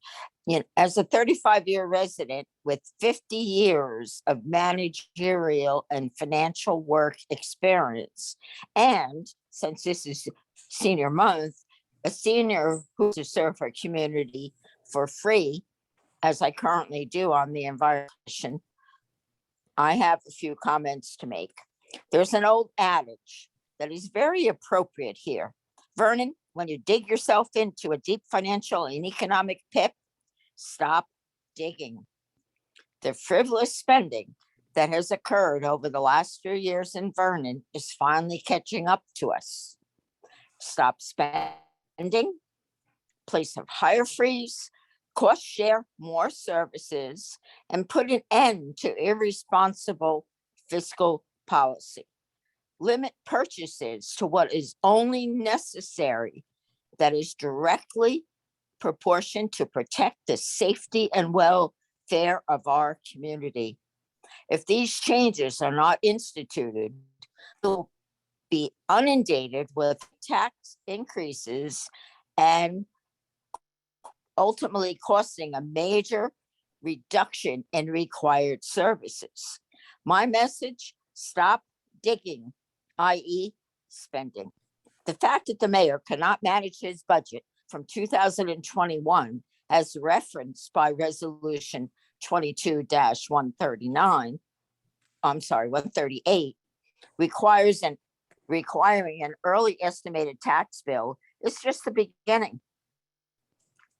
You know, as a 35-year resident with 50 years of managerial and financial work experience, and since this is senior month, a senior who to serve her community for free, as I currently do on the environment, I have a few comments to make. There's an old adage that is very appropriate here. Vernon, when you dig yourself into a deep financial and economic pit, stop digging. The frivolous spending that has occurred over the last few years in Vernon is finally catching up to us. Stop spending, place of hire freeze, cost share more services, and put an end to irresponsible fiscal policy. Limit purchases to what is only necessary that is directly proportioned to protect the safety and welfare of our community. If these changes are not instituted, we'll be inundated with tax increases and ultimately costing a major reduction in required services. My message, stop digging, i.e. spending. The fact that the mayor cannot manage his budget from 2021, as referenced by resolution 22-138, requiring an early estimated tax bill is just the beginning.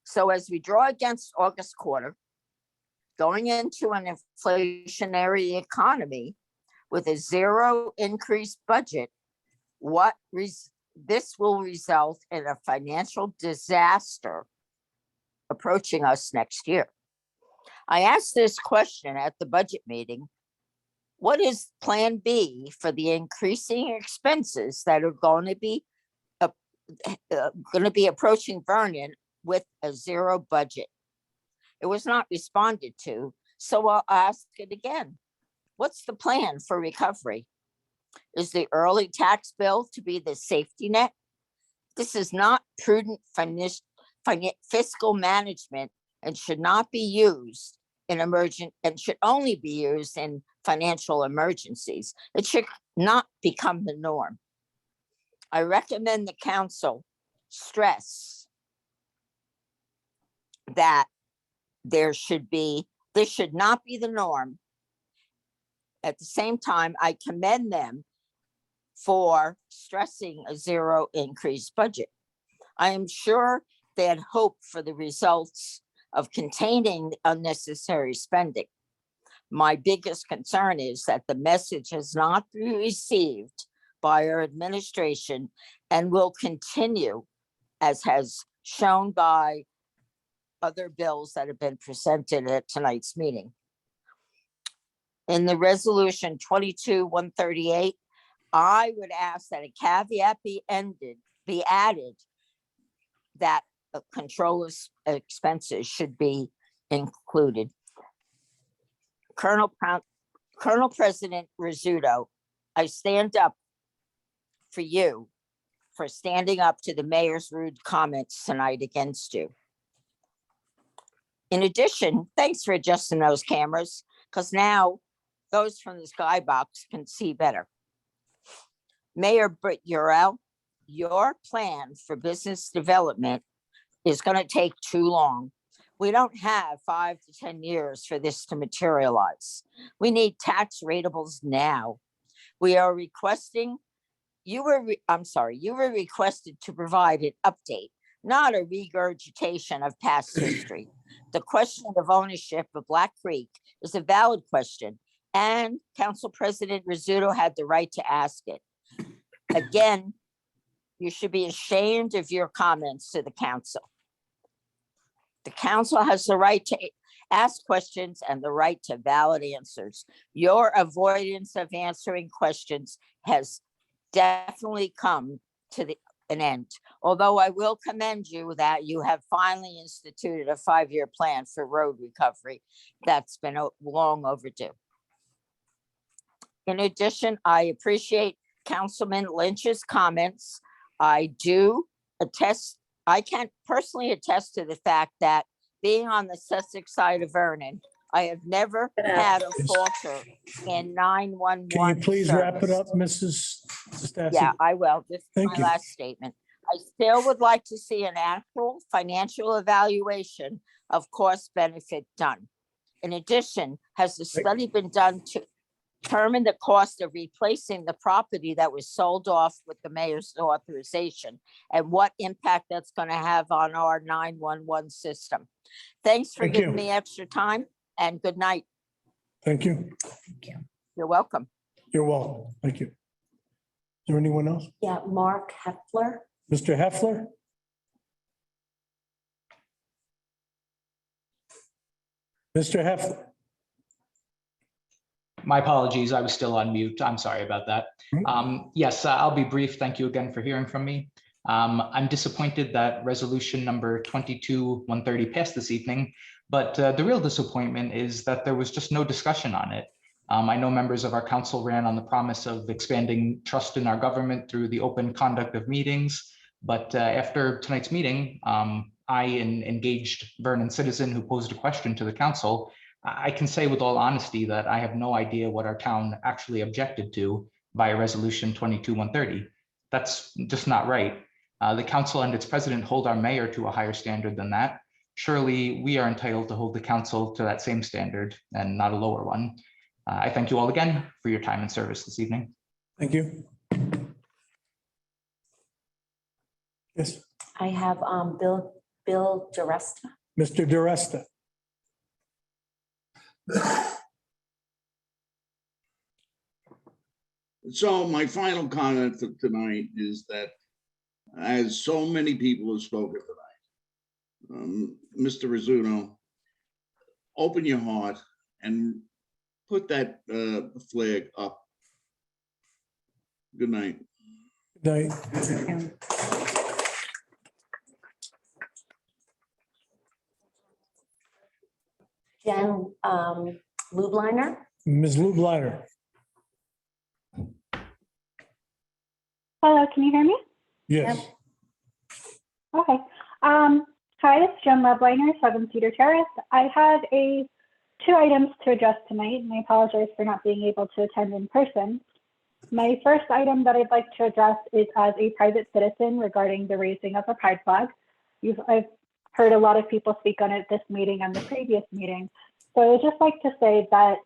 So as we draw against August quarter, going into an inflationary economy with a zero increase budget, this will result in a financial disaster approaching us next year. I asked this question at the budget meeting What is Plan B for the increasing expenses that are going to be approaching Vernon with a zero budget? It was not responded to, so I'll ask it again. What's the plan for recovery? Is the early tax bill to be the safety net? This is not prudent fiscal management and should not be used and should only be used in financial emergencies. It should not become the norm. I recommend the council stress that this should not be the norm. At the same time, I commend them for stressing a zero increase budget. I am sure they had hoped for the results of containing unnecessary spending. My biggest concern is that the message has not been received by our administration and will continue, as has shown by other bills that have been presented at tonight's meeting. In the resolution 22-138, I would ask that a caveat be added that a control of expenses should be included. Colonel President Rizzuto, I stand up for you for standing up to the mayor's rude comments tonight against you. In addition, thanks for adjusting those cameras, because now those from the skybox can see better. Mayor Britt Urel, your plan for business development is going to take too long. We don't have 5 to 10 years for this to materialize. We need tax ratables now. We are requesting, you were requested to provide an update, not a regurgitation of past history. The question of ownership of Black Creek is a valid question, and Council President Rizzuto had the right to ask it. Again, you should be ashamed of your comments to the council. The council has the right to ask questions and the right to valid answers. Your avoidance of answering questions has definitely come to an end. Although I will commend you that you have finally instituted a 5-year plan for road recovery. That's been long overdue. In addition, I appreciate Councilman Lynch's comments. I can personally attest to the fact that being on the Sussex side of Vernon, I have never had a falter in 911. Can you please wrap it service. up, Mrs. Stassi? Yeah, I will. This is Thank my you. last statement. I still would like to see an actual financial evaluation of cost benefit done. In addition, has the study been done to determine the cost of replacing the property that was sold off with the mayor's authorization and what impact that's going to have on our 911 system? Thanks for Thank giving you. me extra time, and good night. Thank you. You're welcome. You're welcome. Thank you. Is there anyone else? Yeah, Mark Heffler. Mr. Heffler? Mr. Heffler? My apologies, I was still on mute. I'm sorry about that. Yes, I'll be brief. Thank you again for hearing from me. I'm disappointed that resolution number 22-130 passed this evening, but the real disappointment is that there was just no discussion on it. I know members of our council ran on the promise of expanding trust in our government through the open conduct of meetings, but after tonight's meeting, I, an engaged Vernon citizen who posed a question to the council, I can say with all honesty that I have no idea what our town actually objected to via resolution 22-130. That's just not right. The council and its president hold our mayor to a higher standard than that. Surely we are entitled to hold the council to that same standard and not a lower one. I thank you all again for your time and service this evening. Thank you. Yes. I have Bill DeResta. Mr. DeResta. So my final comment for tonight is that, as so many people have spoken tonight, Mr. Rizzuto, open your heart and put that flag up. Good night. Night. Jen Lubliner. Ms. Lubliner. Hello, can you hear me? Yes. Okay. Hi, it's Jen Lubliner, 7 Cedar Terrace. I have two items to address tonight, and I apologize for not being able to attend in person. My first item that I'd like to address is as a private citizen regarding the raising of a pride flag. I've heard a lot of people speak on it this meeting and the previous meeting. So I would just like to say that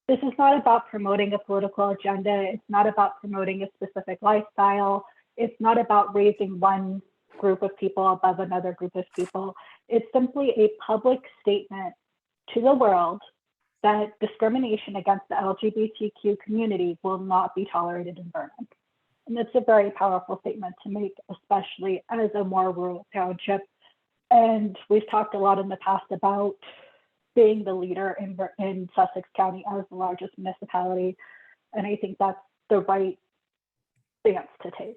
this is not about promoting a political agenda. It's not about promoting a specific lifestyle. It's not about raising one group of people above another group of people. It's simply a public statement to the world that discrimination against the LGBTQ community will not be tolerated in Vernon. And it's a very powerful statement to make, especially as a more rural township. And we've talked a lot in the past about being the leader in Sussex County as the largest municipality. And I think that's the right stance to take.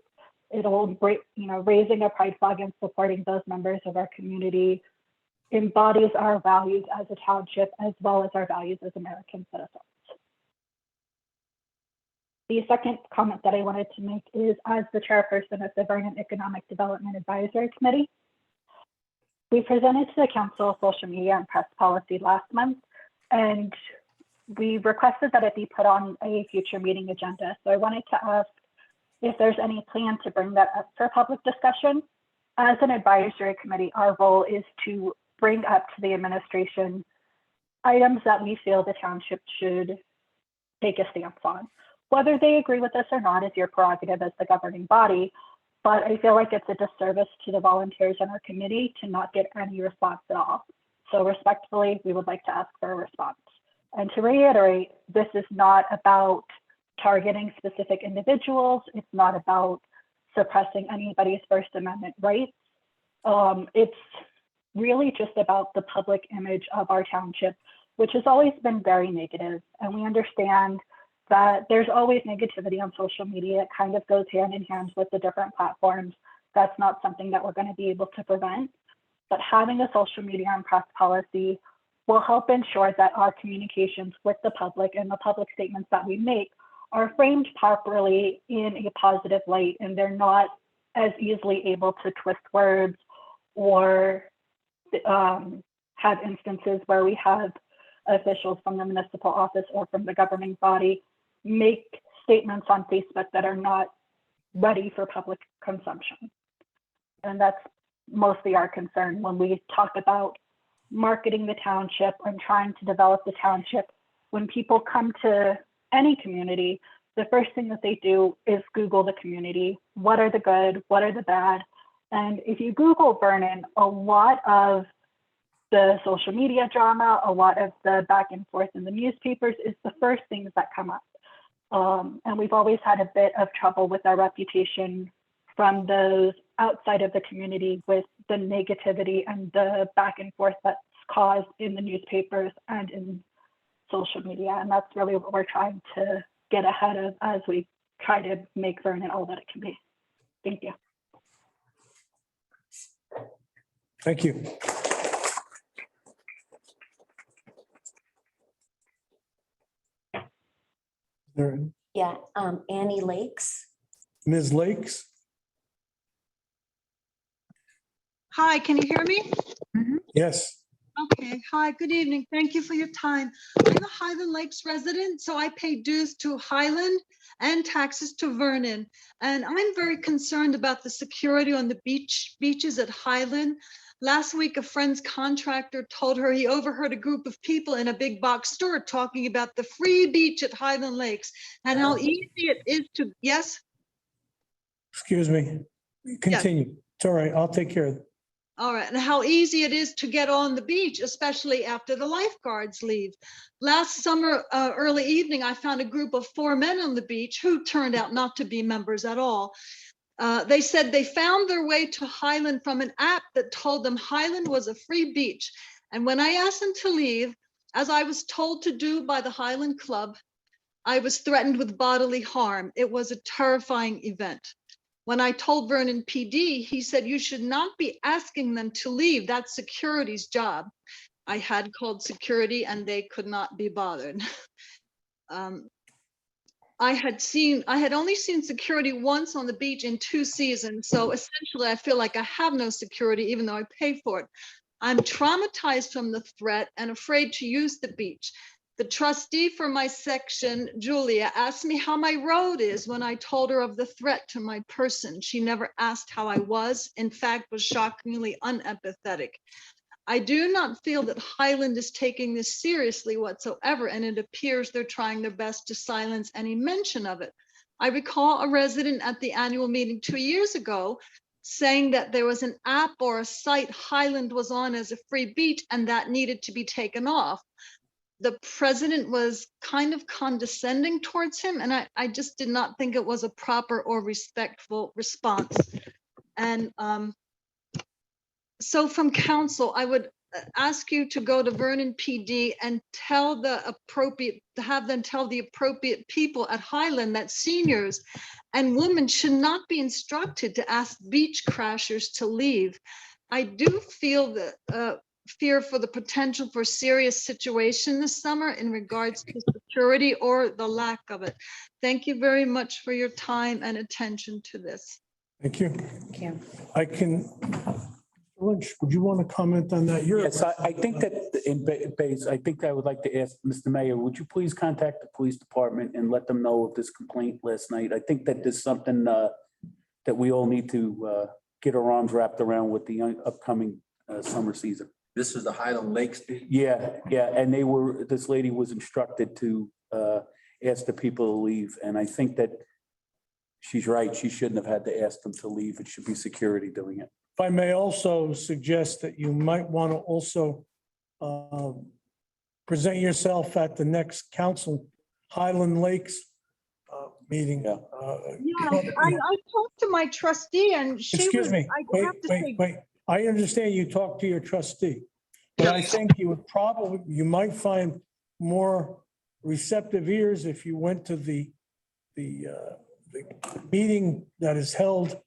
It'll break, raising a pride flag and supporting those members of our community embodies our values as a township, as well as our values as American citizens. The second comment that I wanted to make is as the chairperson of the Vernon Economic Development Advisory Committee, we presented to the council social media and press policy last month, and we requested that it be put on a future meeting agenda. So I wanted to ask if there's any plan to bring that up for public discussion. As an advisory committee, our role is to bring up to the administration items that we feel the township should take a stance on. Whether they agree with us or not is your prerogative as the governing body, but I feel like it's a disservice to the volunteers in our committee to not get any response at all. So respectfully, we would like to ask for a response. And to reiterate, this is not about targeting specific individuals. It's not about suppressing anybody's First Amendment rights. It's really just about the public image of our township, which has always been very negative. And we understand that there's always negativity on social media. It kind of goes hand in hand with the different platforms. That's not something that we're going to be able to prevent. But having a social media and press policy will help ensure that our communications with the public and the public statements that we make are framed properly in a positive light, and they're not as easily able to twist words or have instances where we have officials from the municipal office or from the governing body make statements on Facebook that are not ready for public consumption. And that's mostly our concern when we talk about marketing the township and trying to develop the township. When people come to any community, the first thing that they do is Google the community. What are the good? What are the bad? And if you Google Vernon, a lot of the social media drama, a lot of the back and forth in the newspapers is the first things that come up. And we've always had a bit of trouble with our reputation from those outside of the community with the negativity and the back and forth that's caused in the newspapers and in social media. And that's really what we're trying to get ahead of as we try to make Vernon all that it can be. Thank you. Thank you. Yeah, Annie Lakes. Ms. Lakes? Hi, can you hear me? Yes. Okay, hi, good evening. Thank you for your time. I'm a Highland Lakes resident, so I pay dues to Highland and taxes to Vernon. And I'm very concerned about the security on the beaches at Highland. Last week, a friend's contractor told her he overheard a group of people in a big box store talking about the free beach at Highland Lakes and how easy it is to, yes? Excuse me. Continue. It's all right. I'll take care of it. All right, and how easy it is to get on the beach, especially after the lifeguards leave. Last summer, early evening, I found a group of 4 men on the beach who turned out not to be members at all. They said they found their way to Highland from an app that told them Highland was a free beach. And when I asked them to leave, As I was told to do by the Highland Club, I was threatened with bodily harm. It was a terrifying event. When I told Vernon PD, he said, "You should not be asking them to leave. That's security's job." I had called security and they could not be bothered. I had only seen security once on the beach in 2 seasons. So essentially I feel like I have no security, even though I pay for it. I'm traumatized from the threat and afraid to use the beach. The trustee for my section, Julia, asked me how my road is when I told her of the threat to my person. She never asked how I was, in fact, was shockingly unempathetic. I do not feel that Highland is taking this seriously whatsoever, and it appears they're trying their best to silence any mention of it. I recall a resident at the annual meeting 2 years ago saying that there was an app or a site Highland was on as a free beach and that needed to be taken off. The president was kind of condescending towards him, and I just did not think it was a proper or respectful response. And so from council, I would ask you to go to Vernon PD and have them tell the appropriate people at Highland that seniors and women should not be instructed to ask beach crashers to leave. I do feel the fear for the potential for serious situation this summer in regards to security or the lack of it. Thank you very much for your time and attention to this. Thank you. Thank you. I can, Lynch, would you want to comment on that? Yes, I think that in base, I think I would like to ask Mr. Mayor, would you please contact the police department and let them know of this complaint last night? I think that there's something that we all need to get our arms wrapped around with the upcoming summer season. This is the Highland Lakes. Yeah, and this lady was instructed to ask the people to leave, and I think that she's right. She shouldn't have had to ask them to leave. It should be security doing it. If I may also suggest that you might want to also present yourself at the next council Highland Lakes meeting. Yeah, I talked to my trustee and she Excuse was, me, I have to say, wait. I understand you talked to your trustee, but I think you might find more receptive ears if you went to the meeting that is held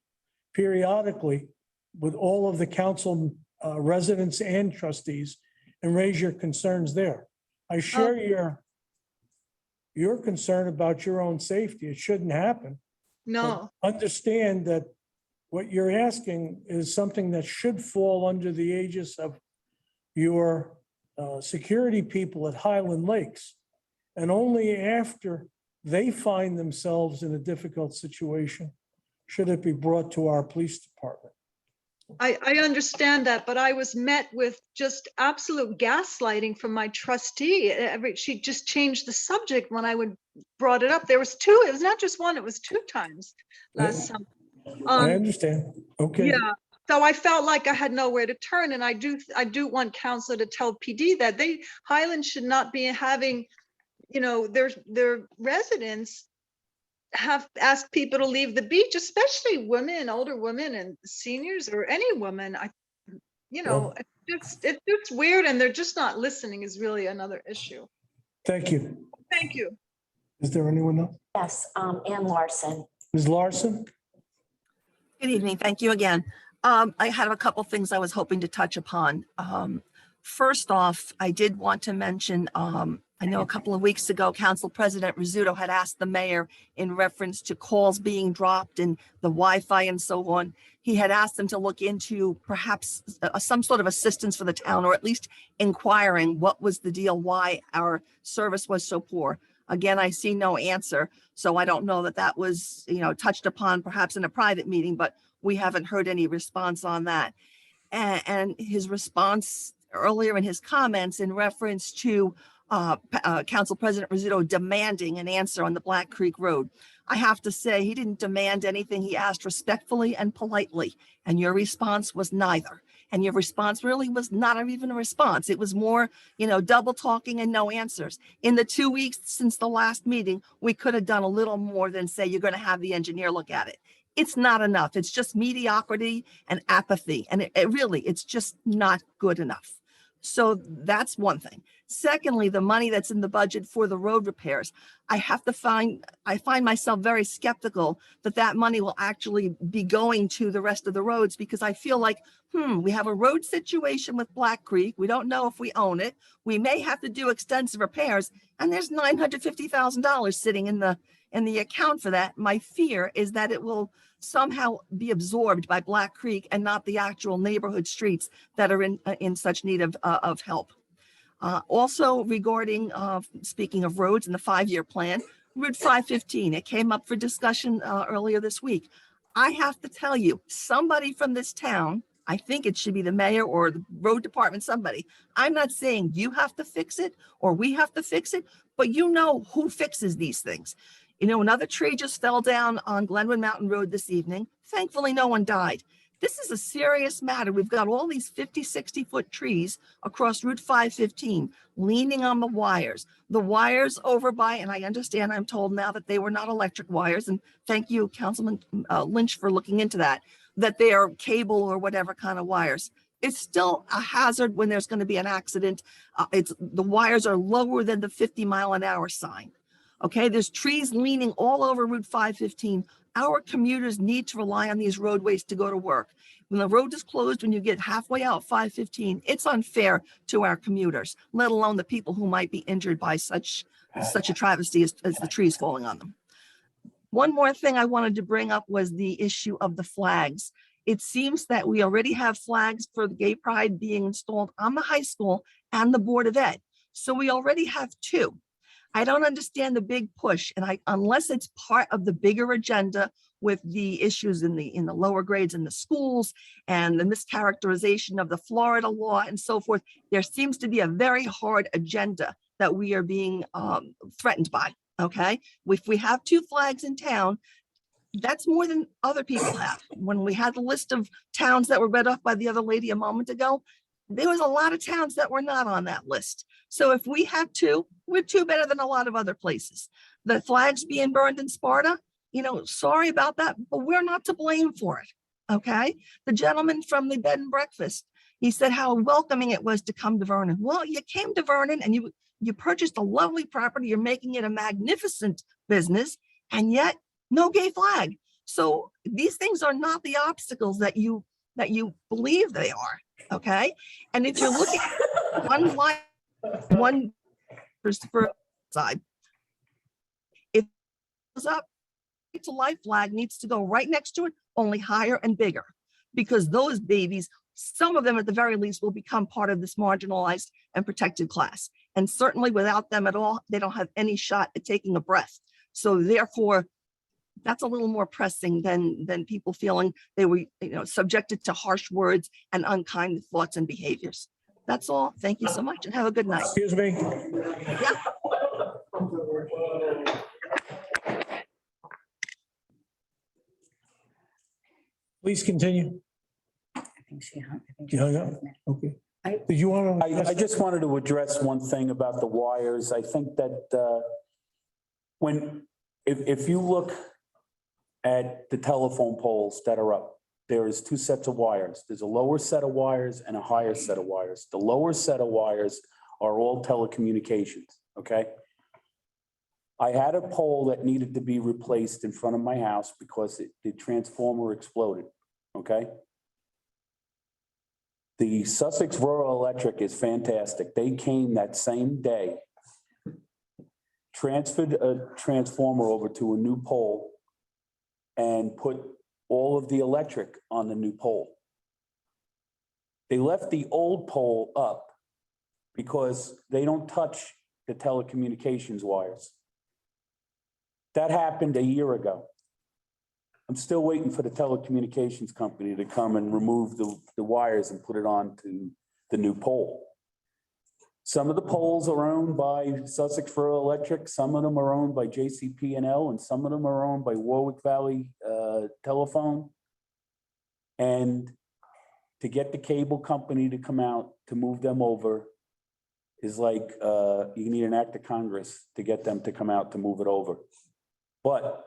periodically with all of the council residents and trustees and raise your concerns there. I share your concern about your own safety. It shouldn't happen. no. But understand that what you're asking is something that should fall under the aegis of your security people at Highland Lakes. And only after they find themselves in a difficult situation should it be brought to our police department. I understand that, but I was met with just absolute gaslighting from my trustee. She just changed the subject when I brought it up. It was not just one, it was 2 times last summer. I understand. Okay. Yeah, so I felt like I had nowhere to turn, and I do want council to tell PD that Highland should not be having, their residents have asked people to leave the beach, especially women, older women and seniors or any woman. It's just weird, and they're just not listening is really another issue. Thank you. Thank you. Is there anyone else? Yes, Ann Larson. Ms. Larson? Good evening. Thank you again. I had a couple things I was hoping to touch upon. First off, I did want to mention, I know a couple of weeks ago, Council President Rizzuto had asked the mayor in reference to calls being dropped and the Wi-Fi and so on. He had asked them to look into perhaps some sort of assistance for the town, or at least inquiring what was the deal, why our service was so poor. Again, I see no answer. So I don't know that was, touched upon perhaps in a private meeting, but we haven't heard any response on that. And his response earlier in his comments in reference to Council President Rizzuto demanding an answer on the Black Creek Road. I have to say, he didn't demand anything. He asked respectfully and politely, and your response was neither. And your response really was not even a response. It was more, double talking and no answers. In the 2 weeks since the last meeting, we could have done a little more than say, you're going to have the engineer look at it. It's not enough. It's just mediocrity and apathy. And it's just not good enough. So that's one thing. Secondly, the money that's in the budget for the road repairs. I find myself very skeptical that that money will actually be going to the rest of the roads, because I feel like, we have a road situation with Black Creek. We don't know if we own it. We may have to do extensive repairs, and there's $950,000 sitting in the account for that. My fear is that it will somehow be absorbed by Black Creek and not the actual neighborhood streets that are in such need of help. Also regarding, speaking of roads and the 5-year plan, Route 515, it came up for discussion earlier this week. I have to tell you, somebody from this town, I think it should be the mayor or the road department, somebody. I'm not saying you have to fix it or we have to fix it, but you know who fixes these things. You know, another tree just fell down on Glenwood Mountain Road this evening. Thankfully, no one died. This is a serious matter. We've got all these 50, 60-foot trees across Route 515 leaning on the wires. The wires over by, and I understand, I'm told now that they were not electric wires, and thank you, Councilman Lynch, for looking into that they are cable or whatever kind of wires. It's still a hazard when there's going to be an accident. The wires are lower than the 50-mile-an-hour sign. Okay, there's trees leaning all over Route 515. Our commuters need to rely on these roadways to go to work. When the road is closed, when you get halfway out 515, it's unfair to our commuters, let alone the people who might be injured by such a travesty as the trees falling on them. One more thing I wanted to bring up was the issue of the flags. It seems that we already have flags for the Gay Pride being installed on the high school and the Board of Ed. So we already have 2. I don't understand the big push, and unless it's part of the bigger agenda with the issues in the lower grades in the schools and the mischaracterization of the Florida law and so forth, there seems to be a very hard agenda that we are being threatened by. Okay, if we have 2 flags in town, that's more than other people have. When we had the list of towns that were read off by the other lady a moment ago, there was a lot of towns that were not on that list. So if we have 2, we're 2 better than a lot of other places. The flags being burned in Sparta, sorry about that, but we're not to blame for it. Okay. The gentleman from the bed and breakfast, he said how welcoming it was to come to Vernon. Well, you came to Vernon and you purchased a lovely property. You're making it a magnificent business, and yet no gay flag. So these things are not the obstacles that you believe they are. Okay. And if you're looking at one side, if it goes up, to life flag needs to go right next to it, only higher and bigger, because those babies, some of them at the very least, will become part of this marginalized and protected class. And certainly without them at all, they don't have any shot at taking a breath. So therefore, that's a little more pressing than people feeling they were subjected to harsh words and unkind thoughts and behaviors. That's all. Thank you so much and have a good night. Excuse me. Yeah. Please continue. I think she hung. You hung up? Okay. Did you want to? I just wanted to address one thing about the wires. I think that if you look at the telephone poles that are up, there is 2 sets of wires. There's a lower set of wires and a higher set of wires. The lower set of wires are all telecommunications, okay? I had a pole that needed to be replaced in front of my house because the transformer exploded, okay? The Sussex Rural Electric is fantastic. They came that same day, transferred a transformer over to a new pole and put all of the electric on the new pole. They left the old pole up because they don't touch the telecommunications wires. That happened a year ago. I'm still waiting for the telecommunications company to come and remove the wires and put it on to the new pole. Some of the poles are owned by Sussex Rural Electric, some of them are owned by JCP&L, and some of them are owned by Warwick Valley Telephone. And to get the cable company to come out to move them over is like you need an act of Congress to get them to come out to move it over. But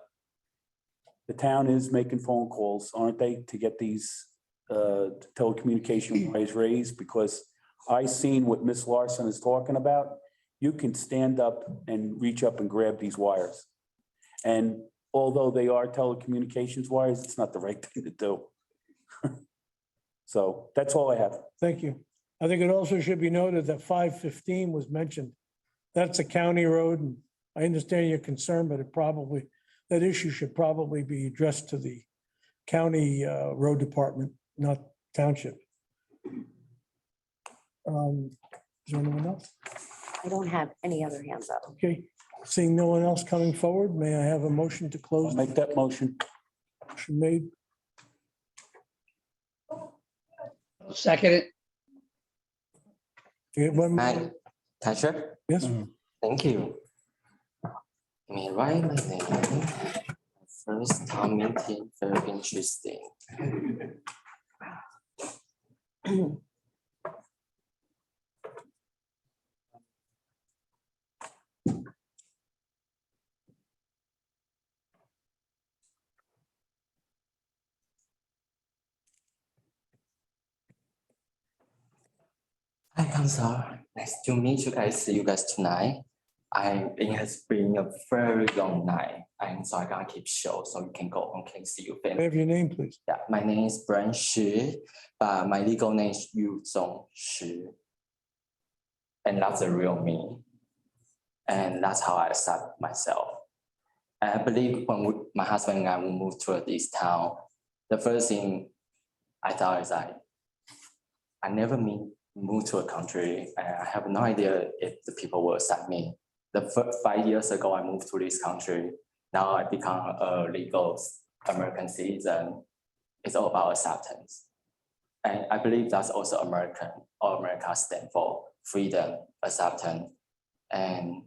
the town is making phone calls, aren't they, to get these telecommunication wires raised? Because I seen what Miss Larson is talking about. You can stand up and reach up and grab these wires. And although they are telecommunications wires, it's not the right thing to do. So that's all I have. Thank you. I think it also should be noted that 515 was mentioned. That's a county road, and I understand your concern, but that issue should probably be addressed to the county road department, not township. Is there anyone else? I don't have any other hands up. Okay, seeing no one else coming forward, may I have a motion to close? Make that motion. Motion made. Second it. You get one Hi, more? Patrick. Yes. Thank you. May I write my name? First time meeting, very interesting. Hi, Council. Nice to meet you guys. See you guys tonight. It has been a very long night, and so I can't keep short, so you can go home. Can see you. May I have your name, please? Yeah, my name is Brent Shi, but my legal name is Yu Zong Shi, and that's the real me, and that's how I accept myself. And I believe when my husband and I will move to this town, the first thing I thought is I never moved to a country, and I have no idea if the people will accept me. The first 5 years ago, I moved to this country. Now I become a legal American citizen. It's all about acceptance. And I believe that's also America stands for freedom, acceptance. And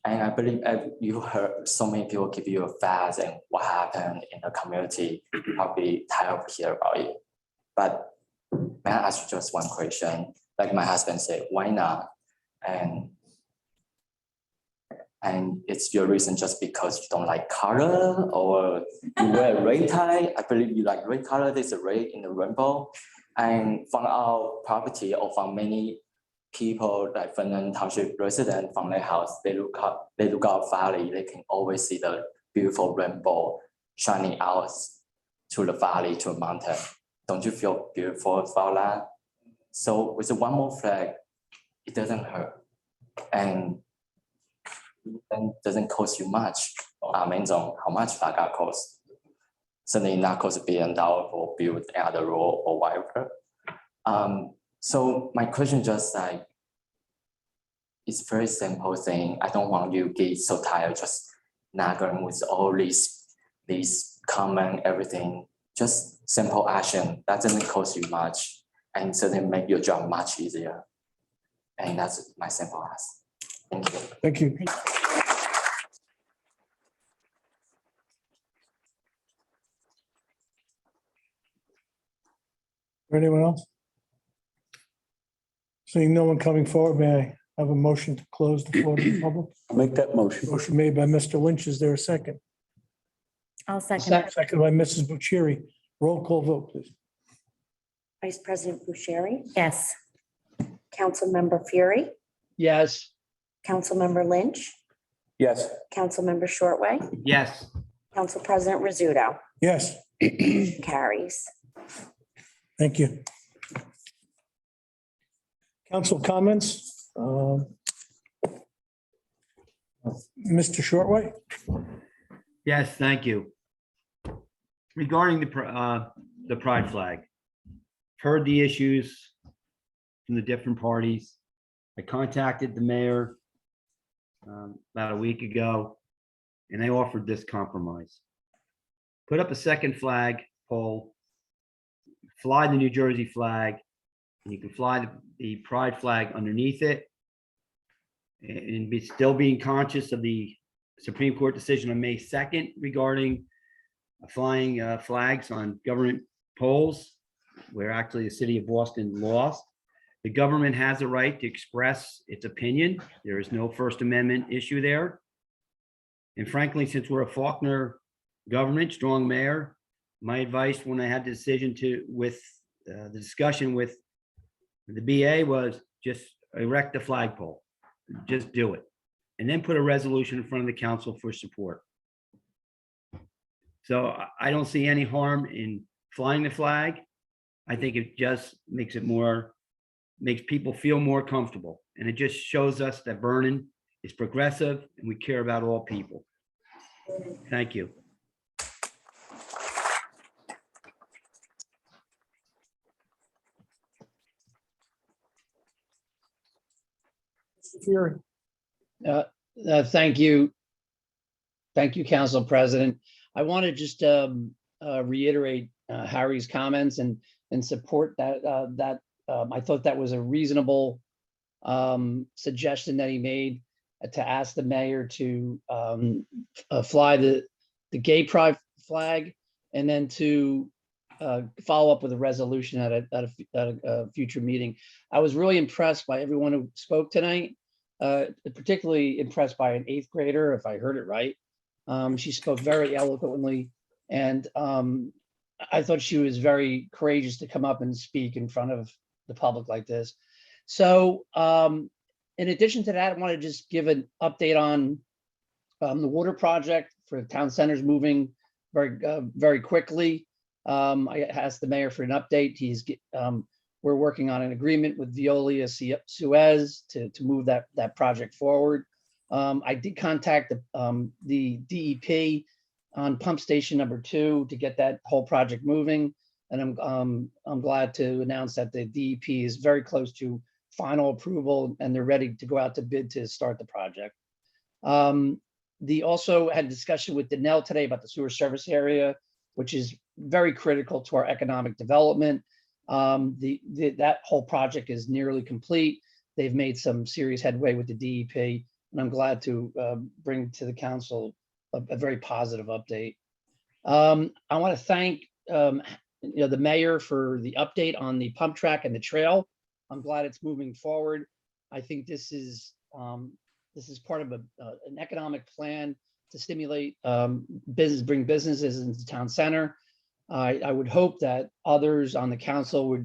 I believe you heard so many people give you a facts and what happened in the community, you probably tired of hearing about it. But may I ask you just one question? Like my husband said, why not? And it's your reason just because you don't like color or you wear red tie. I believe you like red color. There's a red in the rainbow. And from our property or from many people like Vernon Township residents from their house, they look out valley. They can always see the beautiful rainbow shining out to the valley, to a mountain. Don't you feel beautiful about that? So with the one more flag, it doesn't hurt. And it doesn't cost you much. How much flag costs? Certainly not cost $1 billion for build another road or whatever. So my question just like, it's very simple thing. I don't want you to get so tired just nagging with all these comment, everything. Just simple action that doesn't cost you much and certainly make your job much easier. And that's my simple ask. Thank you. Thank you. Anyone else? Seeing no one coming forward, may I have a motion to close the floor to the public? I'll make that motion. Motion made by Mr. Lynch. Is there a second? I'll second. Second by Mrs. Bucieri. Roll call vote, please. Vice President Bucieri, Yes. Councilmember Fury, Yes. Councilmember Lynch, Yes. Councilmember Shortway, Yes. Council President Rizzuto. Yes, Carries. thank you. Council comments? Mr. Shortway? Yes, thank you. Regarding the pride flag, heard the issues from the different parties. I contacted the mayor about a week ago, and they offered this compromise. Put up a second flag pole, fly the New Jersey flag, and you can fly the pride flag underneath it, and still being conscious of the Supreme Court decision on May 2nd regarding flying flags on government poles, where actually the city of Boston lost. The government has a right to express its opinion. There is no First Amendment issue there. And frankly, since we're a Faulkner government, strong mayor, my advice when I had the decision with the discussion with The BA was just erect the flagpole, just do it. And then put a resolution in front of the council for support. So I don't see any harm in flying the flag. I think it just makes people feel more comfortable. And it just shows us that Vernon is progressive and we care about all people. Thank you. Fury. Thank you. Thank you, Council President. I want to just reiterate Harry's comments and support that. I thought that was a reasonable suggestion that he made to ask the mayor to fly the gay pride flag and then to follow up with a resolution at a future meeting. I was really impressed by everyone who spoke tonight, particularly impressed by an 8th grader, if I heard it right. She spoke very eloquently, and I thought she was very courageous to come up and speak in front of the public like this. So in addition to that, I want to just give an update on the water project for the town centers moving very quickly. I asked the mayor for an update. We're working on an agreement with Veolia Suez to move that project forward. I did contact the DEP on pump station number 2 to get that whole project moving. And I'm glad to announce that the DEP is very close to final approval and they're ready to go out to bid to start the project. They also had a discussion with Danell today about the sewer service area, which is very critical to our economic development. That whole project is nearly complete. They've made some serious headway with the DEP, and I'm glad to bring to the council a very positive update. I want to thank the mayor for the update on the pump track and the trail. I'm glad it's moving forward. I think this is part of an economic plan to stimulate bring businesses into town center. I would hope that others on the council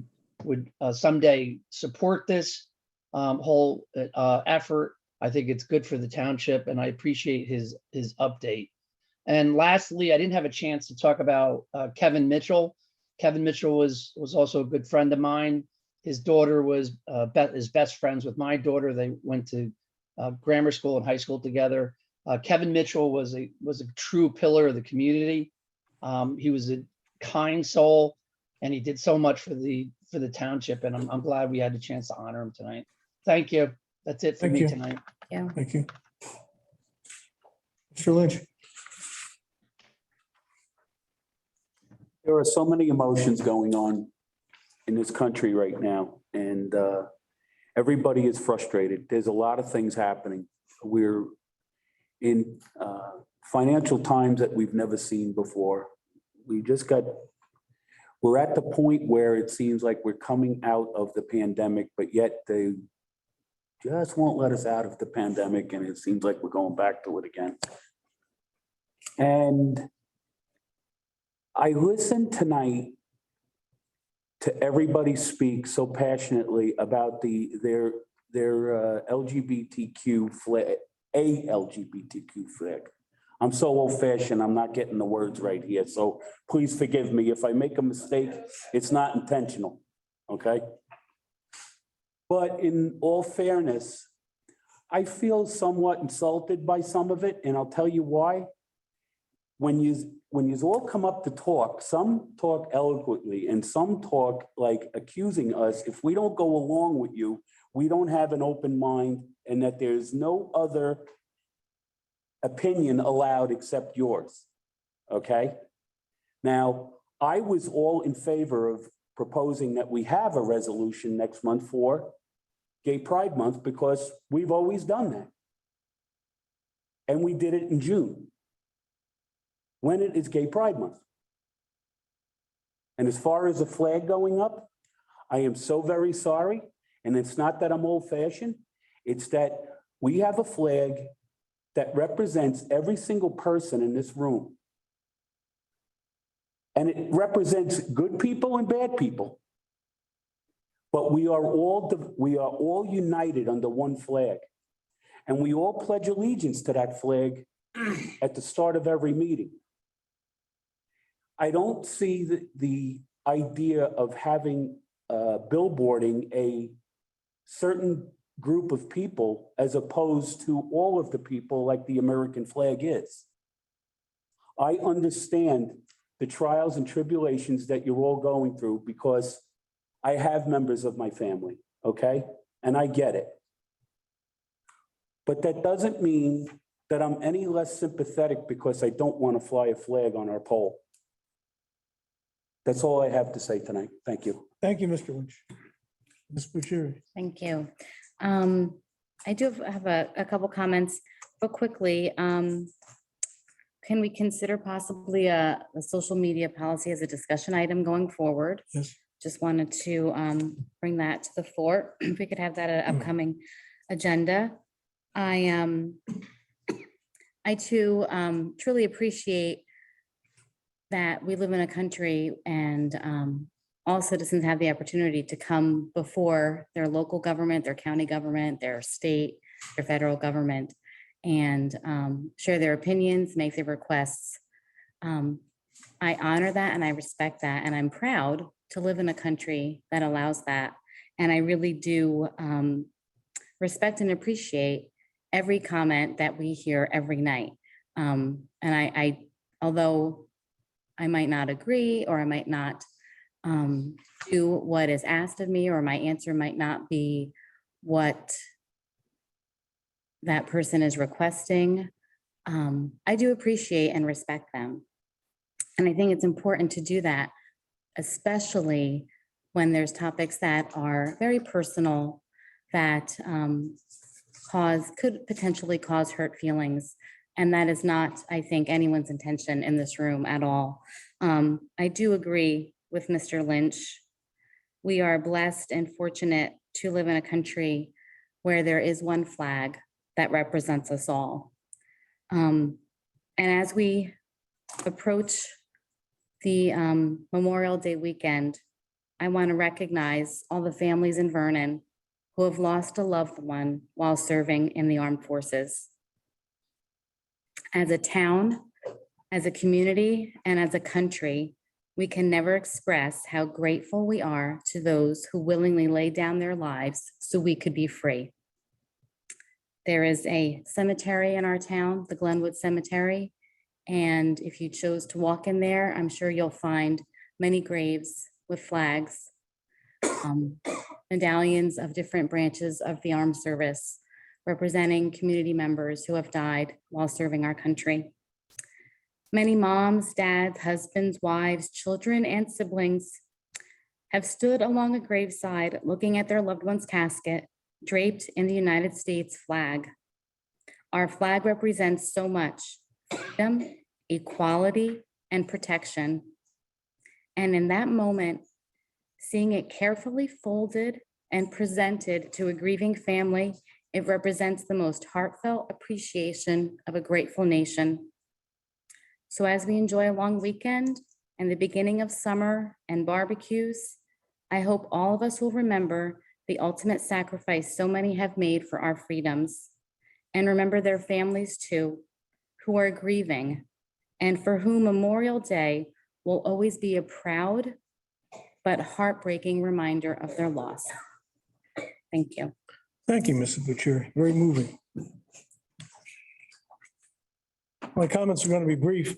would someday support this whole effort. I think it's good for the township, and I appreciate his update. And lastly, I didn't have a chance to talk about Kevin Mitchell. Kevin Mitchell was also a good friend of mine. His daughter was his best friends with my daughter. They went to grammar school and high school together. Kevin Mitchell was a true pillar of the community. He was a kind soul, and he did so much for the township. And I'm glad we had the chance to honor him tonight. Thank you. That's it for me tonight. Yeah. Thank you. Mr. Lynch. There are so many emotions going on in this country right now, and everybody is frustrated. There's a lot of things happening. We're in financial times that we've never seen before. We're at the point where it seems like we're coming out of the pandemic, but yet they just won't let us out of the pandemic, and it seems like we're going back to it again. And I listened tonight to everybody speak so passionately about their LGBTQ flag, a LGBTQ flag. I'm so old fashioned, I'm not getting the words right here. So please forgive me. If I make a mistake, it's not intentional, okay? But in all fairness, I feel somewhat insulted by some of it, and I'll tell you why. When you all come up to talk, some talk eloquently and some talk like accusing us, if we don't go along with you, we don't have an open mind and that there's no other opinion allowed except yours, okay? Now, I was all in favor of proposing that we have a resolution next month for Gay Pride Month because we've always done that. And we did it in June, when it is Gay Pride Month. And as far as the flag going up, I am so very sorry. And it's not that I'm old fashioned, it's that we have a flag that represents every single person in this room. And it represents good people and bad people. But we are all united under one flag. And we all pledge allegiance to that flag at the start of every meeting. I don't see the idea of having billboarding a certain group of people as opposed to all of the people like the American flag is. I understand the trials and tribulations that you're all going through because I have members of my family, okay? And I get it. But that doesn't mean that I'm any less sympathetic because I don't want to fly a flag on our pole. That's all I have to say tonight. Thank you. Thank you, Mr. Lynch. Ms. Bucieri. Thank you. I do have a couple comments, but quickly, can we consider possibly a social media policy as a discussion item going forward? Yes. Just wanted to bring that to the fore. If we could have that at an upcoming agenda. I too truly appreciate that we live in a country and all citizens have the opportunity to come before their local government, their county government, their state, their federal government, and share their opinions, make their requests. I honor that and I respect that, and I'm proud to live in a country that allows that. And I really do respect and appreciate every comment that we hear every night. And I, although I might not agree or I might not do what is asked of me, or my answer might not be what that person is requesting, I do appreciate and respect them. And I think it's important to do that, especially when there's topics that are very personal that could potentially cause hurt feelings. And that is not, I think, anyone's intention in this room at all. I do agree with Mr. Lynch. We are blessed and fortunate to live in a country where there is one flag that represents us all. And as we approach the Memorial Day weekend, I want to recognize all the families in Vernon who have lost a loved one while serving in the armed forces. As a town, as a community, and as a country, we can never express how grateful we are to those who willingly lay down their lives so we could be free. There is a cemetery in our town, the Glenwood Cemetery, and if you chose to walk in there, I'm sure you'll find many graves with flags, medallions of different branches of the armed service, representing community members who have died while serving our country. Many moms, dads, husbands, wives, children, and siblings have stood along a graveside looking at their loved one's casket draped in the United States flag. Our flag represents so much: freedom, equality, and protection. And in that moment, seeing it carefully folded and presented to a grieving family, it represents the most heartfelt appreciation of a grateful nation. So as we enjoy a long weekend and the beginning of summer and barbecues, I hope all of us will remember the ultimate sacrifice so many have made for our freedoms, and remember their families too, who are grieving and for whom Memorial Day will always be a proud but heartbreaking reminder of their loss. Thank you. Thank you, Mrs. Bucieri. Very moving. My comments are going to be brief,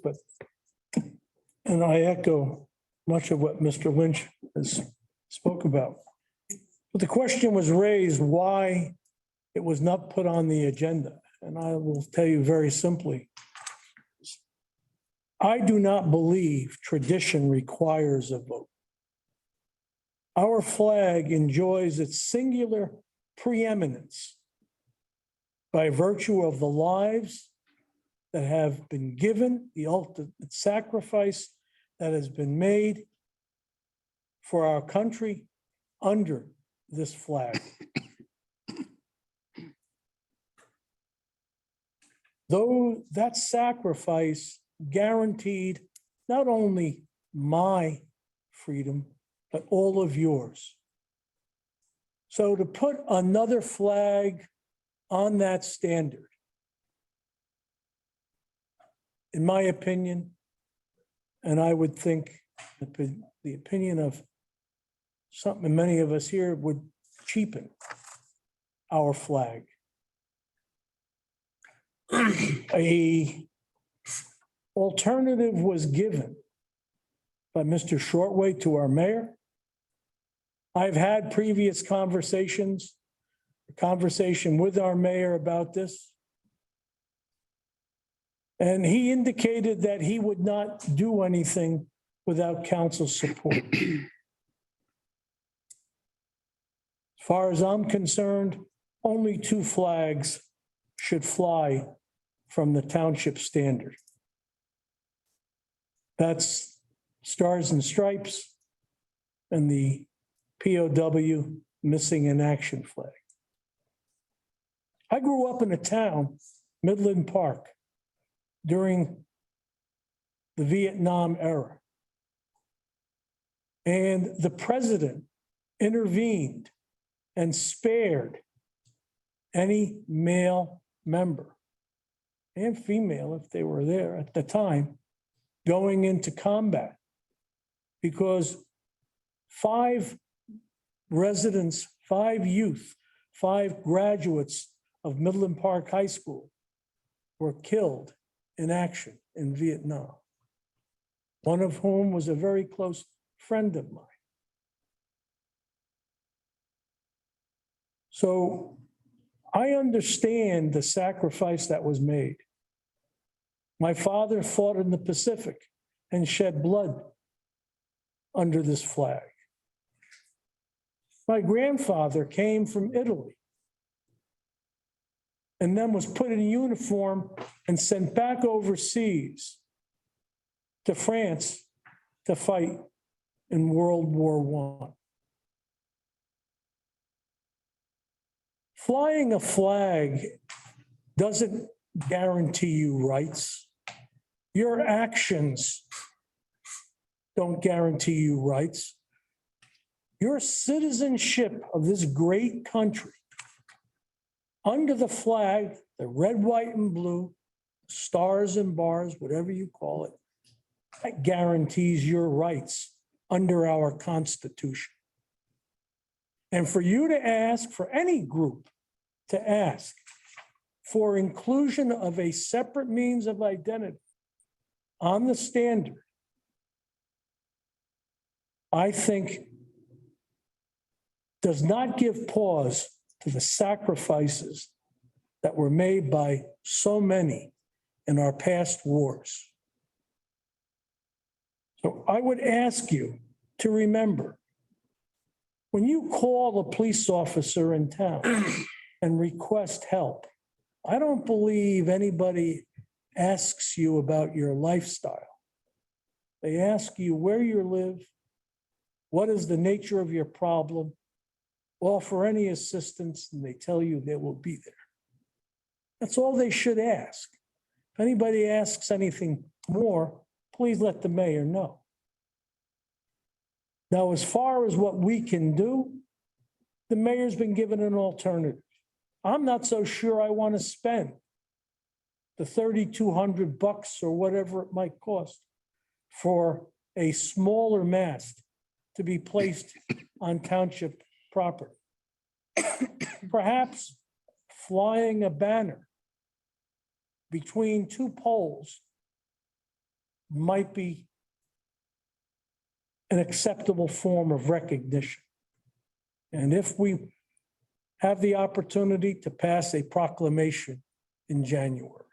and I echo much of what Mr. Lynch has spoke about. But the question was raised why it was not put on the agenda. And I will tell you very simply, I do not believe tradition requires a vote. Our flag enjoys its singular preeminence by virtue of the lives that have been given, the ultimate sacrifice that has been made for our country under this flag. Though that sacrifice guaranteed not only my freedom, but all of yours. So to put another flag on that standard, in my opinion, and I would think the opinion of something many of us here would cheapen our flag. A alternative was given by Mr. Shortway to our mayor. I've had previous conversations, a conversation with our mayor about this. And he indicated that he would not do anything without council support. As far as I'm concerned, only 2 flags should fly from the township standard. That's Stars and Stripes and the POW Missing in Action flag. I grew up in a town, Midland Park, during the Vietnam era. And the president intervened and spared any male member and female, if they were there at the time, going into combat. Because 5 residents, 5 youth, 5 graduates of Midland Park High School were killed in action in Vietnam, one of whom was a very close friend of mine. So I understand the sacrifice that was made. My father fought in the Pacific and shed blood under this flag. My grandfather came from Italy and then was put in a uniform and sent back overseas to France to fight in World War I. Flying a flag doesn't guarantee you rights. Your actions don't guarantee you rights. Your citizenship of this great country, under the flag, the red, white, and blue, stars and bars, whatever you call it, that guarantees your rights under our Constitution. And for you to ask, for any group to ask for inclusion of a separate means of identity on the standard, I think does not give pause to the sacrifices that were made by so many in our past wars. So I would ask you to remember, when you call a police officer in town and request help, I don't believe anybody asks you about your lifestyle. They ask you where you live, what is the nature of your problem, offer any assistance, and they tell you they will be there. That's all they should ask. If anybody asks anything more, please let the mayor know. Now, as far as what we can do, the mayor's been given an alternative. I'm not so sure I want to spend the $3,200 or whatever it might cost for a smaller mast to be placed on township property. Perhaps flying a banner between 2 poles might be an acceptable form of recognition. And if we have the opportunity to pass a proclamation in January.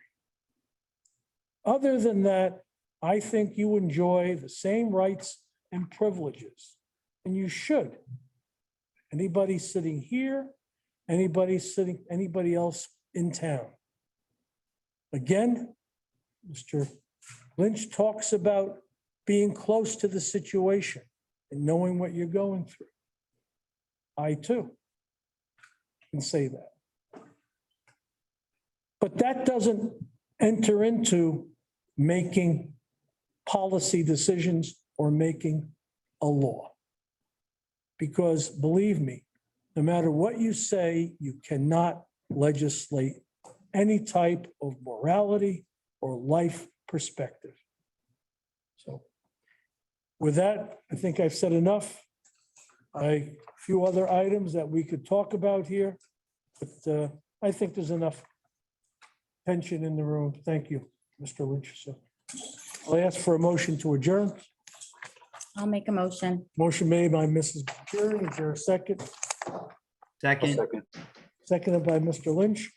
Other than that, I think you enjoy the same rights and privileges, and you should. Anybody sitting here, anybody else in town. Again, Mr. Lynch talks about being close to the situation and knowing what you're going through. I too can say that. But that doesn't enter into making policy decisions or making a law. Because believe me, No matter what you say, you cannot legislate any type of morality or life perspective. So with that, I think I've said enough. A few other items that we could talk about here, but I think there's enough tension in the room. Thank you, Mr. Lynch. So I'll ask for a motion to adjourn. I'll make a motion. Motion made by Mrs. Jerry. Is there a second? Second. Seconded by Mr. Lynch.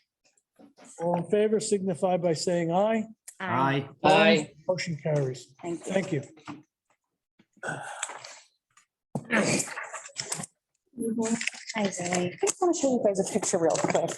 All in favor signify by saying aye. Aye. Aye. Motion carries. Thank you. Thank you. Hi, Zoe. I just want to show you guys a picture real quick.